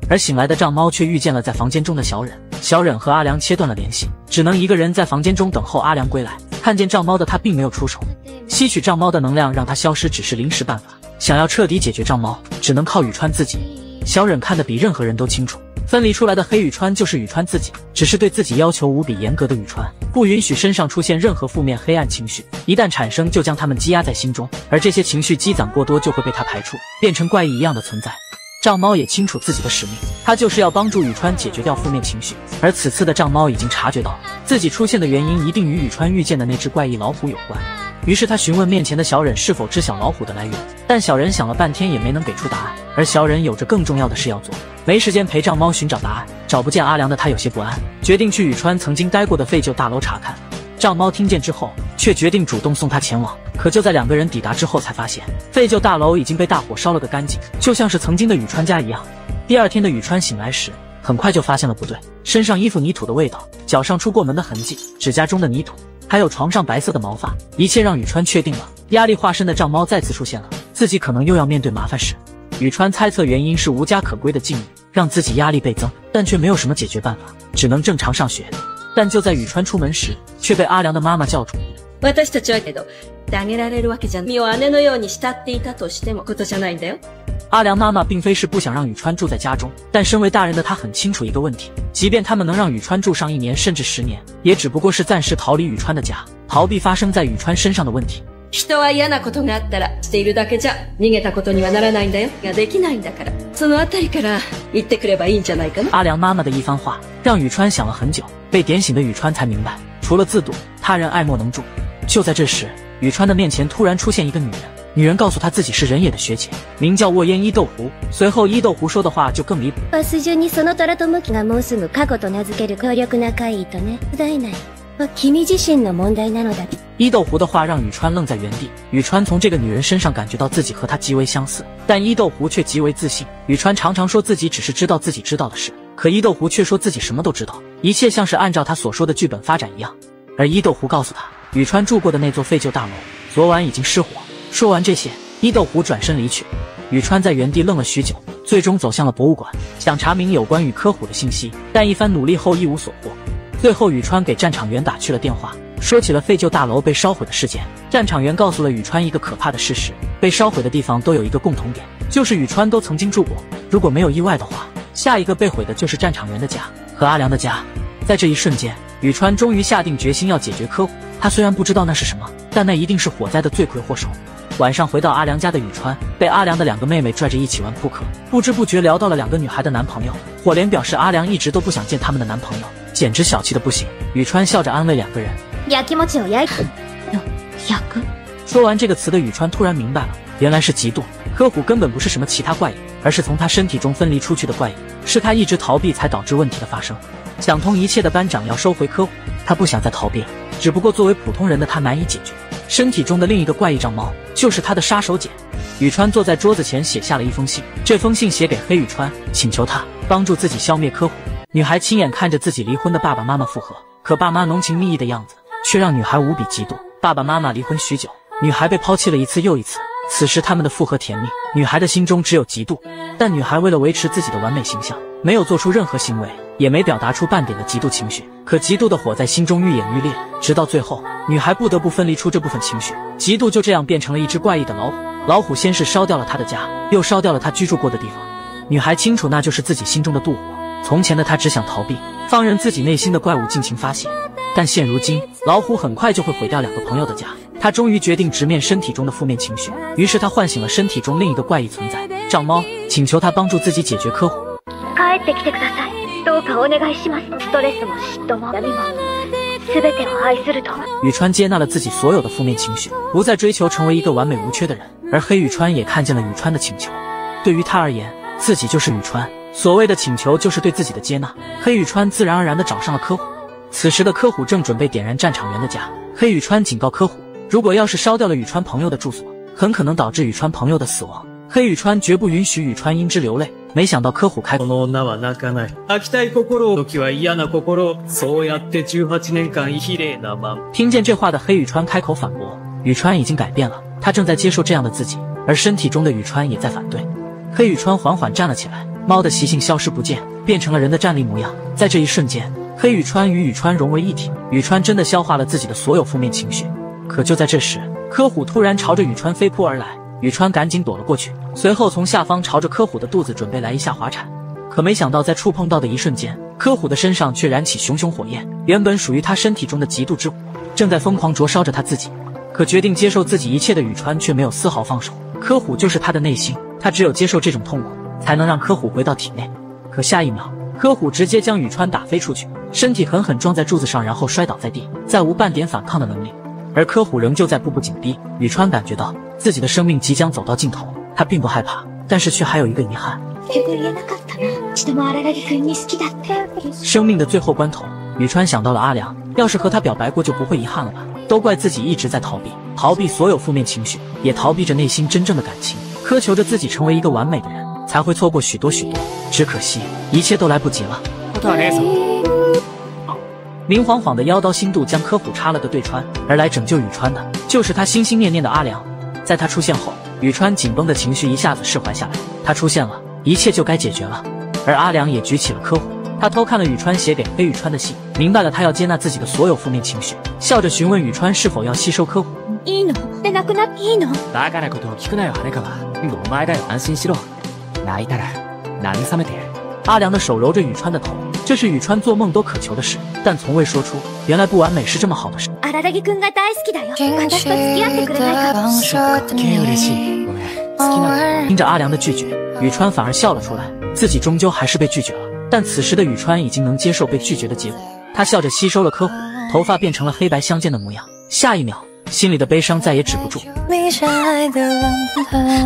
而醒来的藏猫却遇见了在房间中的小忍，小忍和阿良切断了联系，只能一个人在房间中等候阿良归来。看见藏猫的他并没有出手，吸取藏猫的能量让他消失只是临时办法，想要彻底解决藏猫，只能靠宇川自己。小忍看得比任何人都清楚，分离出来的黑宇川就是宇川自己，只是对自己要求无比严格的宇川，不允许身上出现任何负面黑暗情绪，一旦产生就将它们积压在心中，而这些情绪积攒过多就会被他排出，变成怪异一样的存在。藏猫也清楚自己的使命，他就是要帮助宇川解决掉负面情绪。而此次的藏猫已经察觉到自己出现的原因一定与宇川遇见的那只怪异老虎有关，于是他询问面前的小忍是否知晓老虎的来源，但小忍想了半天也没能给出答案。而小忍有着更重要的事要做，没时间陪藏猫寻找答案。找不见阿良的他有些不安，决定去宇川曾经待过的废旧大楼查看。藏猫听见之后，却决定主动送他前往。可就在2个人抵达之后，才发现废旧大楼已经被大火烧了个干净，就像是曾经的宇川家一样。第2天的宇川醒来时，很快就发现了不对，身上衣服泥土的味道，脚上出过门的痕迹，指甲中的泥土，还有床上白色的毛发，一切让宇川确定了压力化身的藏猫再次出现了，自己可能又要面对麻烦事。宇川猜测原因是无家可归的境遇让自己压力倍增，但却没有什么解决办法，只能正常上学。但就在宇川出门时，却被阿良的妈妈叫住。私たちはけど、あげられるわけじゃない。身を姉のように慕っていたとしてもことじゃないんだよ。阿良妈妈并非是不想让宇川住在家中，但身为大人的她很清楚一个问题，即便他们能让宇川住上1年甚至10年，也只不过是暂时逃离宇川的家，逃避发生在宇川身上的问题。人は嫌なことがあったらしているだけじゃ逃げたことにはならないんだよ。ができないんだから、そのあたりから言ってくればいいんじゃないかな。阿良妈妈的一番话让宇川想了很久，被点醒的宇川才明白，除了自渡，他人爱莫能助。就在这时，宇川的面前突然出现一个女人，女人告诉他自己是人野的学姐，名叫沃烟伊豆湖。随后伊豆湖说的话就更离谱。明日中にその虎と向きがもうすぐ過去と名付ける強力な怪異とね。不在ない。君自身の問題なのだ。伊豆湖的话让宇川愣在原地，宇川从这个女人身上感觉到自己和她极为相似，但伊豆湖却极为自信。宇川常常说自己只是知道自己知道的事，可伊豆湖却说自己什么都知道，一切像是按照他所说的剧本发展一样。而伊豆湖告诉他，宇川住过的那座废旧大楼昨晚已经失火。说完这些，伊豆湖转身离去。宇川在原地愣了许久，最终走向了博物馆，想查明有关于科虎的信息，但一番努力后一无所获。最后宇川给战场员打去了电话，说起了废旧大楼被烧毁的事件。战场员告诉了宇川一个可怕的事实，被烧毁的地方都有一个共同点，就是宇川都曾经住过。如果没有意外的话，下一个被毁的就是战场员的家和阿良的家。在这一瞬间，宇川终于下定决心要解决科虎。他虽然不知道那是什么，但那一定是火灾的罪魁祸首。晚上回到阿良家的宇川，被阿良的2个妹妹拽着一起玩扑克，不知不觉聊到了2个女孩的男朋友。火莲表示阿良一直都不想见他们的男朋友，简直小气的不行。宇川笑着安慰2个人。焼き餅を焼いて。焼く。说完这个词的宇川突然明白了，原来是嫉妒。科虎根本不是什么其他怪异，而是从他身体中分离出去的怪异，是他一直逃避才导致问题的发生。想通一切的班长要收回科虎，他不想再逃避了，只不过作为普通人的他难以解决。身体中的另一个怪异障猫就是他的杀手锏。宇川坐在桌子前写下了一封信，这封信写给黑宇川，请求他帮助自己消灭科虎。女孩亲眼看着自己离婚的爸爸妈妈复合，可爸妈浓情蜜意的样子却让女孩无比嫉妒。爸爸妈妈离婚许久，女孩被抛弃了一次又一次。此时他们的复合甜蜜，女孩的心中只有嫉妒。但女孩为了维持自己的完美形象，没有做出任何行为，也没表达出半点的嫉妒情绪。可嫉妒的火在心中愈演愈烈，直到最后，女孩不得不分离出这部分情绪。嫉妒就这样变成了一只怪异的老虎。老虎先是烧掉了她的家，又烧掉了她居住过的地方。女孩清楚那就是自己心中的妒火。从前的她只想逃避，放任自己内心的怪物尽情发泄。但现如今，老虎很快就会毁掉两个朋友的家。她终于决定直面身体中的负面情绪，于是她唤醒了身体中另一个怪异存在藏猫，请求他帮助自己解决科虎。帰ってきてください。どうかお願いします。ストレスも嫉妬も闇も全てを愛すると。宇川接纳了自己所有的负面情绪，不再追求成为一个完美无缺的人。而黑宇川也看见了宇川的请求，对于他而言，自己就是宇川。所谓的请求就是对自己的接纳。黑宇川自然而然地找上了科虎。此时的科虎正准备点燃战场员的家，黑宇川警告科虎，如果要是烧掉了宇川朋友的住所，很可能导致宇川朋友的死亡。黑宇川绝不允许宇川因之流泪。没想到科虎开口，この女は泣かない。泣きたい心、時は嫌な心、そうやって18年間綺麗なまま。听见这话的黑宇川开口反驳，宇川已经改变了，他正在接受这样的自己，而身体中的宇川也在反对。黑宇川缓缓站了起来，猫的习性消失不见，变成了人的站立模样。在这一瞬间，黑宇川与宇川融为一体，宇川真的消化了自己的所有负面情绪。可就在这时，科虎突然朝着宇川飞扑而来，宇川赶紧躲了过去，随后从下方朝着科虎的肚子准备来一下滑铲。可没想到在触碰到的一瞬间，科虎的身上却燃起熊熊火焰，原本属于他身体中的嫉妒之火正在疯狂灼烧着他自己。可决定接受自己一切的宇川却没有丝毫放手，科虎就是他的内心，他只有接受这种痛苦，才能让科虎回到体内。可下一秒，科虎直接将宇川打飞出去，身体狠狠撞在柱子上，然后摔倒在地，再无半点反抗的能力。而科虎仍旧在步步紧逼，宇川感觉到自己的生命即将走到尽头，他并不害怕，但是却还有一个遗憾。生命的最后关头，宇川想到了阿良，要是和他表白过就不会遗憾了吧。都怪自己一直在逃避所有负面情绪，也逃避着内心真正的感情，苛求着自己成为一个完美的人，才会错过许多。只可惜一切都来不及了。明晃晃的妖刀心度将科虎插了个对穿，而来拯救宇川的就是他心心念念的阿良。在他出现后，宇川紧绷的情绪一下子释怀下来，他出现了，一切就该解决了。而阿良也举起了科虎，他偷看了宇川写给黑宇川的信，明白了他要接纳自己的所有负面情绪，笑着询问宇川是否要吸收科虎。いいの？でなくなっていいの？バカなことを聞くなよ、羽川。全部お前だよ。安心しろ。泣いたら慰めてやる。阿良的手揉着宇川的头，这是宇川做梦都渴求的事，但从未说出。原来不完美是这么好的事。荒木くんが大好きだよ。私と付き合ってくれないか？すっげえ嬉しい。ごめん。好きなの。听着阿良的拒绝，宇川反而笑了出来，自己终究还是被拒绝了。但此时的宇川已经能接受被拒绝的结果，他笑着吸收了科虎，头发变成了黑白相间的模样。下一秒，心里的悲伤再也止不住。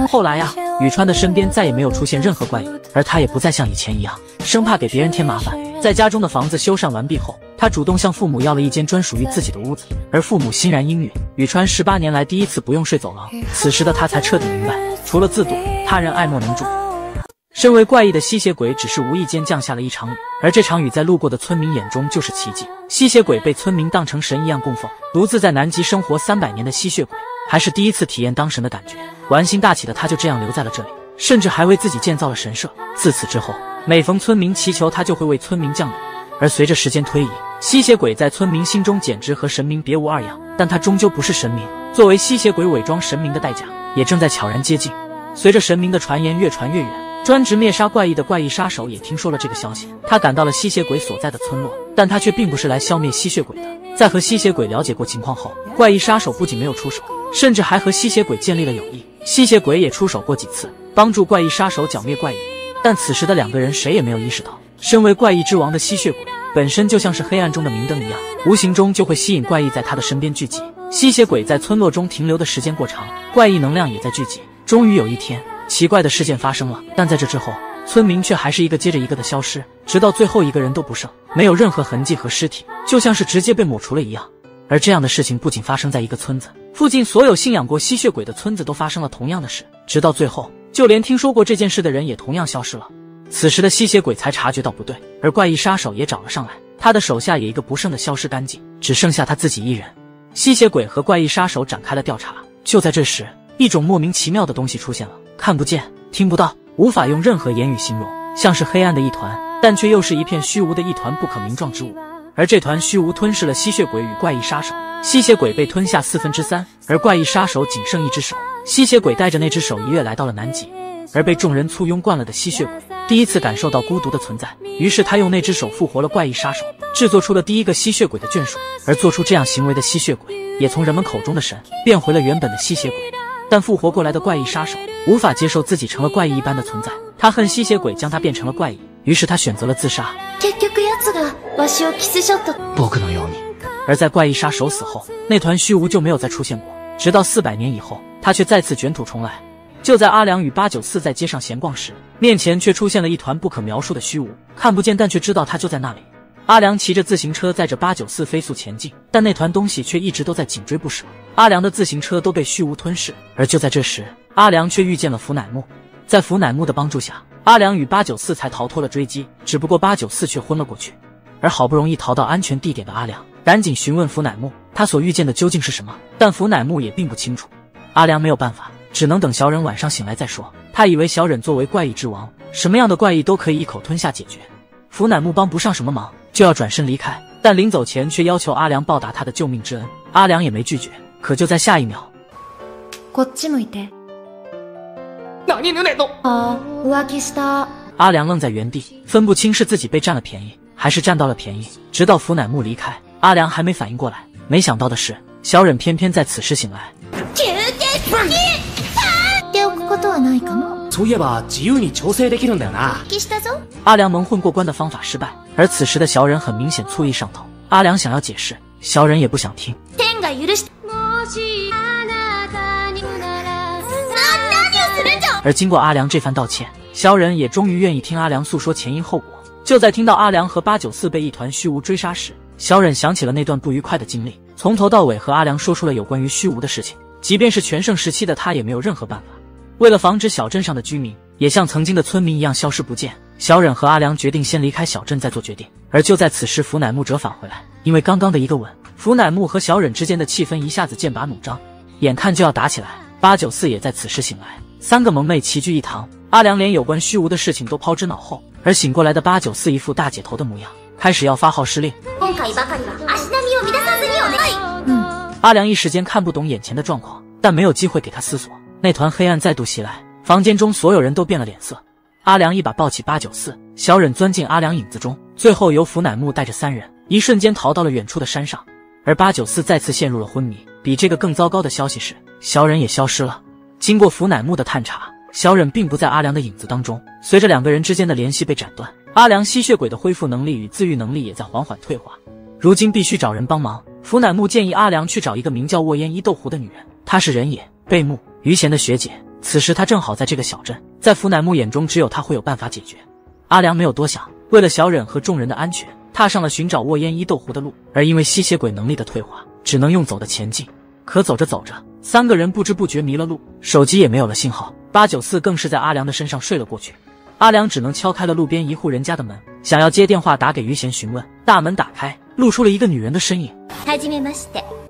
后来呀，宇川的身边再也没有出现任何怪异，而他也不再像以前一样，生怕给别人添麻烦。在家中的房子修缮完毕后，他主动向父母要了一间专属于自己的屋子，而父母欣然应允。宇川18年来第一次不用睡走廊，此时的他才彻底明白，除了自渡，他人爱莫能助。身为怪异的吸血鬼只是无意间降下了一场雨，而这场雨在路过的村民眼中就是奇迹。吸血鬼被村民当成神一样供奉，独自在南极生活300年的吸血鬼还是第一次体验当神的感觉。玩心大起的他就这样留在了这里，甚至还为自己建造了神社。自此之后，每逢村民祈求，他就会为村民降雨。而随着时间推移，吸血鬼在村民心中简直和神明别无二样，但他终究不是神明。作为吸血鬼伪装神明的代价也正在悄然接近。随着神明的传言越传越远，专职灭杀怪异的怪异杀手也听说了这个消息，他赶到了吸血鬼所在的村落，但他却并不是来消灭吸血鬼的。在和吸血鬼了解过情况后，怪异杀手不仅没有出手，甚至还和吸血鬼建立了友谊。吸血鬼也出手过几次，帮助怪异杀手剿灭怪异。但此时的两个人谁也没有意识到，身为怪异之王的吸血鬼本身就像是黑暗中的明灯一样，无形中就会吸引怪异在他的身边聚集。吸血鬼在村落中停留的时间过长，怪异能量也在聚集。终于有一天，奇怪的事件发生了，但在这之后，村民却还是一个接着一个的消失，直到最后一个人都不剩，没有任何痕迹和尸体，就像是直接被抹除了一样。而这样的事情不仅发生在一个村子，附近所有信仰过吸血鬼的村子都发生了同样的事，直到最后，就连听说过这件事的人也同样消失了。此时的吸血鬼才察觉到不对，而怪异杀手也找了上来，他的手下也一个不剩的消失干净。只剩下他自己一人。吸血鬼和怪异杀手展开了调查。就在这时，一种莫名其妙的东西出现了，看不见，听不到，无法用任何言语形容，像是黑暗的一团，但却又是一片虚无的一团不可名状之物。而这团虚无吞噬了吸血鬼与怪异杀手，吸血鬼被吞下3/4，而怪异杀手仅剩一只手。吸血鬼带着那只手一跃来到了南极，而被众人簇拥惯了的吸血鬼第一次感受到孤独的存在，于是他用那只手复活了怪异杀手，制作出了第一个吸血鬼的眷属。而做出这样行为的吸血鬼也从人们口中的神变回了原本的吸血鬼。但复活过来的怪异杀手无法接受自己成了怪异一般的存在，他恨吸血鬼将他变成了怪异，于是他选择了自杀。而在怪异杀手死后，那团虚无就没有再出现过，直到400年以后，他却再次卷土重来。就在阿良与894在街上闲逛时，面前却出现了一团不可描述的虚无，看不见但却知道他就在那里。阿良骑着自行车载着894飞速前进，但那团东西却一直都在紧追不舍。阿良的自行车都被虚无吞噬，而就在这时，阿良却遇见了福乃木。在福乃木的帮助下，阿良与894才逃脱了追击，只不过894却昏了过去。而好不容易逃到安全地点的阿良赶紧询问福乃木，他所遇见的究竟是什么，但福乃木也并不清楚。阿良没有办法，只能等小忍晚上醒来再说。他以为小忍作为怪异之王，什么样的怪异都可以一口吞下解决。福乃木帮不上什么忙，就要转身离开，但临走前却要求阿良报答他的救命之恩。阿良也没拒绝，可就在下一秒，阿良愣在原地，分不清是自己被占了便宜，还是占到了便宜。直到福乃木离开，阿良还没反应过来。没想到的是，小忍偏偏在此时醒来。そういえば自由に調整できるんだよな。阿良蒙混过关的方法失败，而此时的小忍很明显醋意上头。阿良想要解释，小忍也不想听。而经过阿良这番道歉，小忍也终于愿意听阿良诉说前因后果。就在听到阿良和894被一团虚无追杀时，小忍想起了那段不愉快的经历，从头到尾和阿良说出了有关于虚无的事情。即便是全盛时期的他也没有任何办法。为了防止小镇上的居民也像曾经的村民一样消失不见，小忍和阿良决定先离开小镇再做决定。而就在此时，福乃木折返回来，因为刚刚的一个吻，福乃木和小忍之间的气氛一下子剑拔弩张，眼看就要打起来。894也在此时醒来，三个萌妹齐聚一堂。阿良连有关虚无的事情都抛之脑后，而醒过来的894一副大姐头的模样，开始要发号施令。阿良一时间看不懂眼前的状况，但没有机会给他思索。那团黑暗再度袭来，房间中所有人都变了脸色。阿良一把抱起894，小忍钻进阿良影子中，最后由福乃木带着3人一瞬间逃到了远处的山上。而894再次陷入了昏迷。比这个更糟糕的消息是，小忍也消失了。经过福乃木的探查，小忍并不在阿良的影子当中，随着两个人之间的联系被斩断，阿良吸血鬼的恢复能力与自愈能力也在缓缓退化。如今必须找人帮忙。福乃木建议阿良去找一个名叫沃烟伊豆湖的女人，她是人野贝木于贤的学姐。此时她正好在这个小镇，在福乃木眼中只有她会有办法解决。阿良没有多想，为了小忍和众人的安全，踏上了寻找沃烟伊豆湖的路。而因为吸血鬼能力的退化，只能用走的前进。可走着走着，三个人不知不觉迷了路，手机也没有了信号。894更是在阿良的身上睡了过去。阿良只能敲开了路边一户人家的门，想要接电话打给于贤询问。大门打开，露出了一个女人的身影。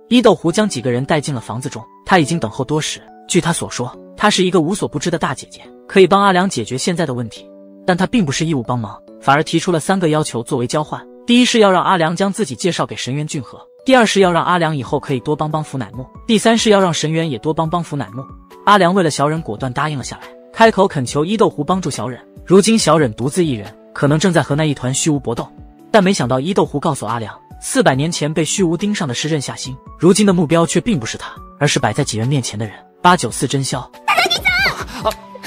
伊豆湖将几个人带进了房子中，他已经等候多时。据他所说，她是一个无所不知的大姐姐，可以帮阿良解决现在的问题。但他并不是义务帮忙，反而提出了3个要求作为交换。第一是要让阿良将自己介绍给神原俊和，第二是要让阿良以后可以多帮帮福乃木，第三是要让神原也多帮帮福乃木。阿良为了小忍果断答应了下来，开口恳求伊豆湖帮助小忍。如今小忍独自一人，可能正在和那一团虚无搏斗。但没想到伊豆湖告诉阿良，400年前被虚无盯上的是刃夏星，如今的目标却并不是他，而是摆在几人面前的人。894真宵。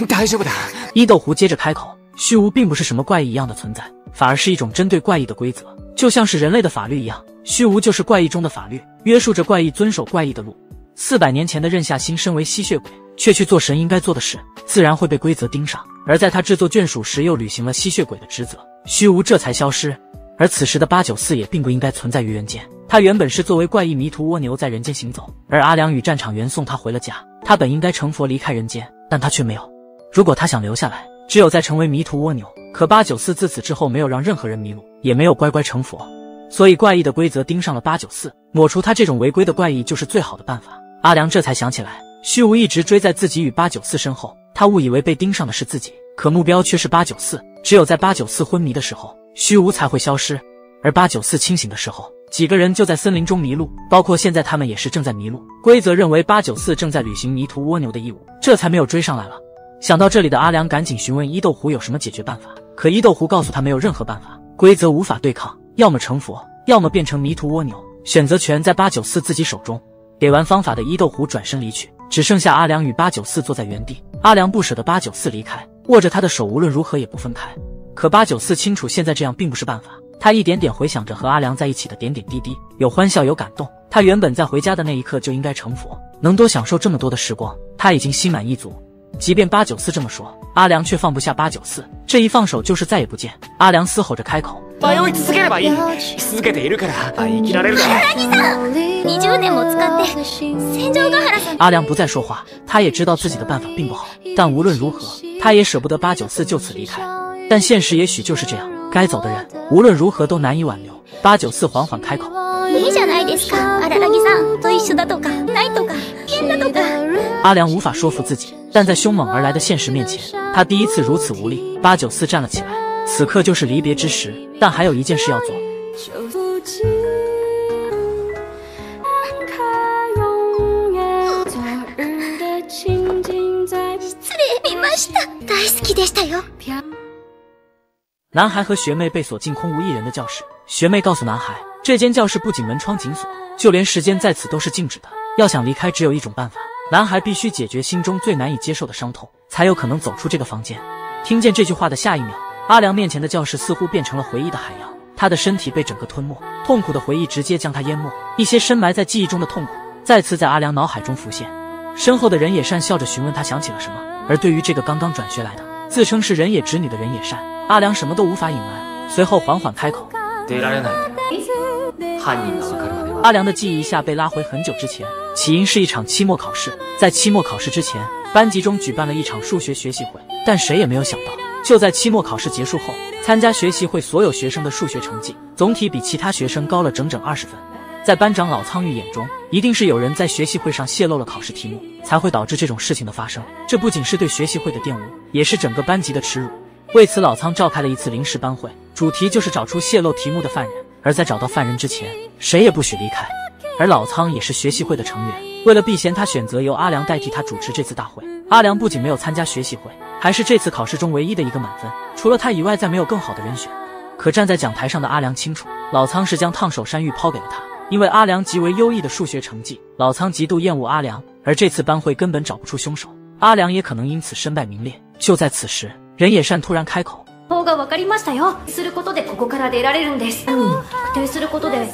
大丈夫だ。伊豆湖接着开口，虚无并不是什么怪异一样的存在，反而是一种针对怪异的规则，就像是人类的法律一样，虚无就是怪异中的法律，约束着怪异遵守怪异的路。400年前的刃夏星身为吸血鬼，却去做神应该做的事，自然会被规则盯上。而在他制作眷属时又履行了吸血鬼的职责，虚无这才消失。而此时的894也并不应该存在于人间，他原本是作为怪异迷途蜗牛在人间行走，而阿良与战场原送他回了家。他本应该成佛离开人间，但他却没有。如果他想留下来，只有再成为迷途蜗牛。可894自此之后没有让任何人迷路，也没有乖乖成佛。所以怪异的规则盯上了894，抹除他这种违规的怪异就是最好的办法。阿良这才想起来，虚无一直追在自己与894身后，他误以为被盯上的是自己，可目标却是894。只有在894昏迷的时候，虚无才会消失，而894清醒的时候，几个人就在森林中迷路，包括现在他们也是正在迷路。规则认为894正在履行迷途蜗牛的义务，这才没有追上来了。想到这里的阿良赶紧询问伊豆湖有什么解决办法，可伊豆湖告诉他没有任何办法，规则无法对抗，要么成佛，要么变成迷途蜗牛，选择权在894自己手中。给完方法的伊豆湖转身离去，只剩下阿良与894坐在原地。阿良不舍得894离开，握着他的手无论如何也不分开。可894清楚现在这样并不是办法，他一点点回想着和阿良在一起的点点滴滴，有欢笑有感动。他原本在回家的那一刻就应该成佛，能多享受这么多的时光，他已经心满意足。即便894这么说，阿良却放不下894，这一放手就是再也不见。阿良嘶吼着开口，迷い続ければいい。続けているから生きられるから。20年も使って戦場ヶ原さん。阿良不再说话，他也知道自己的办法并不好，但无论如何，他也舍不得894就此离开。但现实也许就是这样，该走的人无论如何都难以挽留。894缓缓开口，いいじゃないですか。荒木さんと一緒だとかないとか変だとか。阿良无法说服自己，但在凶猛而来的现实面前，他第一次如此无力。894站了起来，此刻就是离别之时，但还有一件事要做。失礼しました。大好きでしたよ。男孩和学妹被锁进空无一人的教室，学妹告诉男孩，这间教室不仅门窗紧锁，就连时间在此都是静止的，要想离开只有一种办法，男孩必须解决心中最难以接受的伤痛，才有可能走出这个房间。听见这句话的下一秒，阿良面前的教室似乎变成了回忆的海洋，他的身体被整个吞没，痛苦的回忆直接将他淹没，一些深埋在记忆中的痛苦再次在阿良脑海中浮现。身后的人野善笑着询问他想起了什么，而对于这个刚刚转学来的自称是人野直女的人野善，阿良什么都无法隐瞒，随后缓缓开口，出られない。犯人がわかるまでは。阿良的记忆一下被拉回很久之前，起因是一场期末考试。在期末考试之前，班级中举办了一场数学学习会，但谁也没有想到，就在期末考试结束后，参加学习会所有学生的数学成绩总体比其他学生高了整整20分。在班长老苍玉眼中，一定是有人在学习会上泄露了考试题目，才会导致这种事情的发生。这不仅是对学习会的玷污，也是整个班级的耻辱。为此，老苍召开了一次临时班会，主题就是找出泄露题目的犯人，而在找到犯人之前，谁也不许离开。而老苍也是学习会的成员，为了避嫌，他选择由阿良代替他主持这次大会。阿良不仅没有参加学习会，还是这次考试中唯一的一个满分，除了他以外再没有更好的人选。可站在讲台上的阿良清楚，老苍是将烫手山芋抛给了他，因为阿良极为优异的数学成绩，老苍极度厌恶阿良，而这次班会根本找不出凶手，阿良也可能因此身败名裂。就在此时，人野善突然开口，方がわかりましたよ。することでここから出られるんです。否定することで。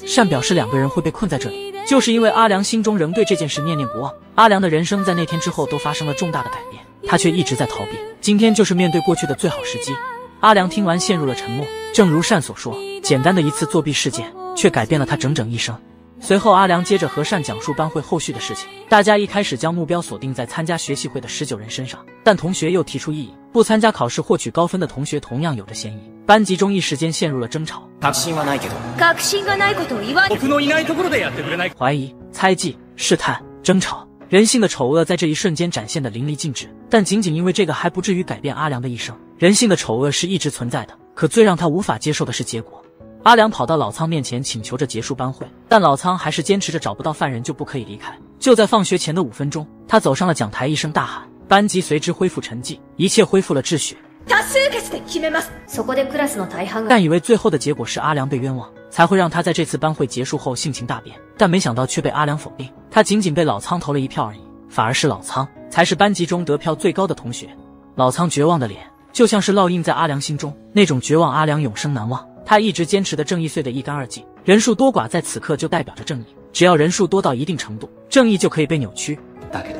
善表示两个人会被困在这里，就是因为阿良心中仍对这件事念念不忘。阿良的人生在那天之后都发生了重大的改变，他却一直在逃避。今天就是面对过去的最好时机。阿良听完陷入了沉默，正如善所说，简单的一次作弊事件却改变了他整整一生。随后阿良接着和善讲述班会后续的事情，大家一开始将目标锁定在参加学习会的19人身上，但同学又提出异议，不参加考试获取高分的同学同样有着嫌疑。班级中一时间陷入了争吵。確信はないけど。確信がないことを言わない。僕のいないところでやってくれない。怀疑、猜忌、试探、争吵，人性的丑恶在这一瞬间展现得淋漓尽致。但仅仅因为这个还不至于改变阿良的一生，人性的丑恶是一直存在的。可最让他无法接受的是结果。阿良跑到老苍面前请求着结束班会，但老苍还是坚持着找不到犯人就不可以离开。就在放学前的5分钟，他走上了讲台，一声大喊，班级随之恢复沉寂，一切恢复了秩序。多数決で決めます。そこでクラスの大半が。但以为最后的结果是阿良被冤枉，才会让他在这次班会结束后性情大变，但没想到却被阿良否定。他仅仅被老苍投了一票而已，反而是老苍才是班级中得票最高的同学。老苍绝望的脸就像是烙印在阿良心中，那种绝望阿良永生难忘。他一直坚持的正义碎得一干二净，人数多寡在此刻就代表着正义，只要人数多到一定程度，正义就可以被扭曲。だけど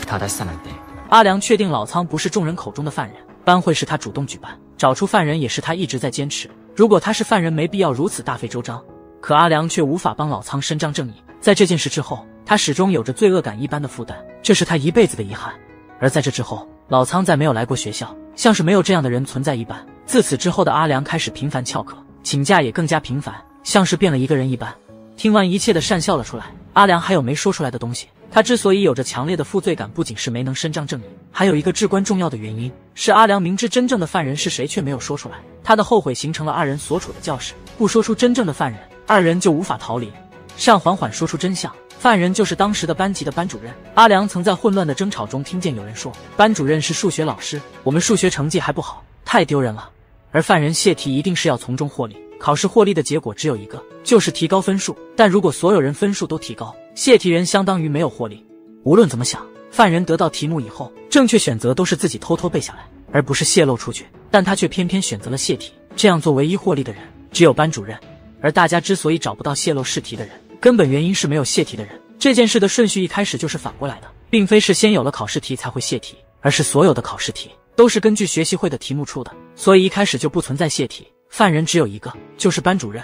正しさなんて。阿良确定老苍不是众人口中的犯人，班会是他主动举办，找出犯人也是他一直在坚持。如果他是犯人，没必要如此大费周章。可阿良却无法帮老苍伸张正义，在这件事之后，他始终有着罪恶感一般的负担，这是他一辈子的遗憾。而在这之后，老苍再没有来过学校，像是没有这样的人存在一般。自此之后的阿良开始频繁翘课，请假也更加频繁，像是变了一个人一般。听完一切的讪笑了出来。阿良还有没说出来的东西，他之所以有着强烈的负罪感，不仅是没能伸张正义，还有一个至关重要的原因，是阿良明知真正的犯人是谁却没有说出来。他的后悔形成了二人所处的教室，不说出真正的犯人，二人就无法逃离。尚缓缓说出真相，犯人就是当时的班级的班主任。阿良曾在混乱的争吵中听见有人说，班主任是数学老师，我们数学成绩还不好，太丢人了。而犯人泄题一定是要从中获利，考试获利的结果只有一个，就是提高分数。但如果所有人分数都提高，泄题人相当于没有获利。无论怎么想，犯人得到题目以后，正确选择都是自己偷偷背下来，而不是泄露出去。但他却偏偏选择了泄题，这样做唯一获利的人只有班主任。而大家之所以找不到泄露试题的人，根本原因是没有泄题的人。这件事的顺序一开始就是反过来的，并非是先有了考试题才会泄题，而是所有的考试题都是根据学习会的题目出的，所以一开始就不存在泄题。犯人只有一个，就是班主任。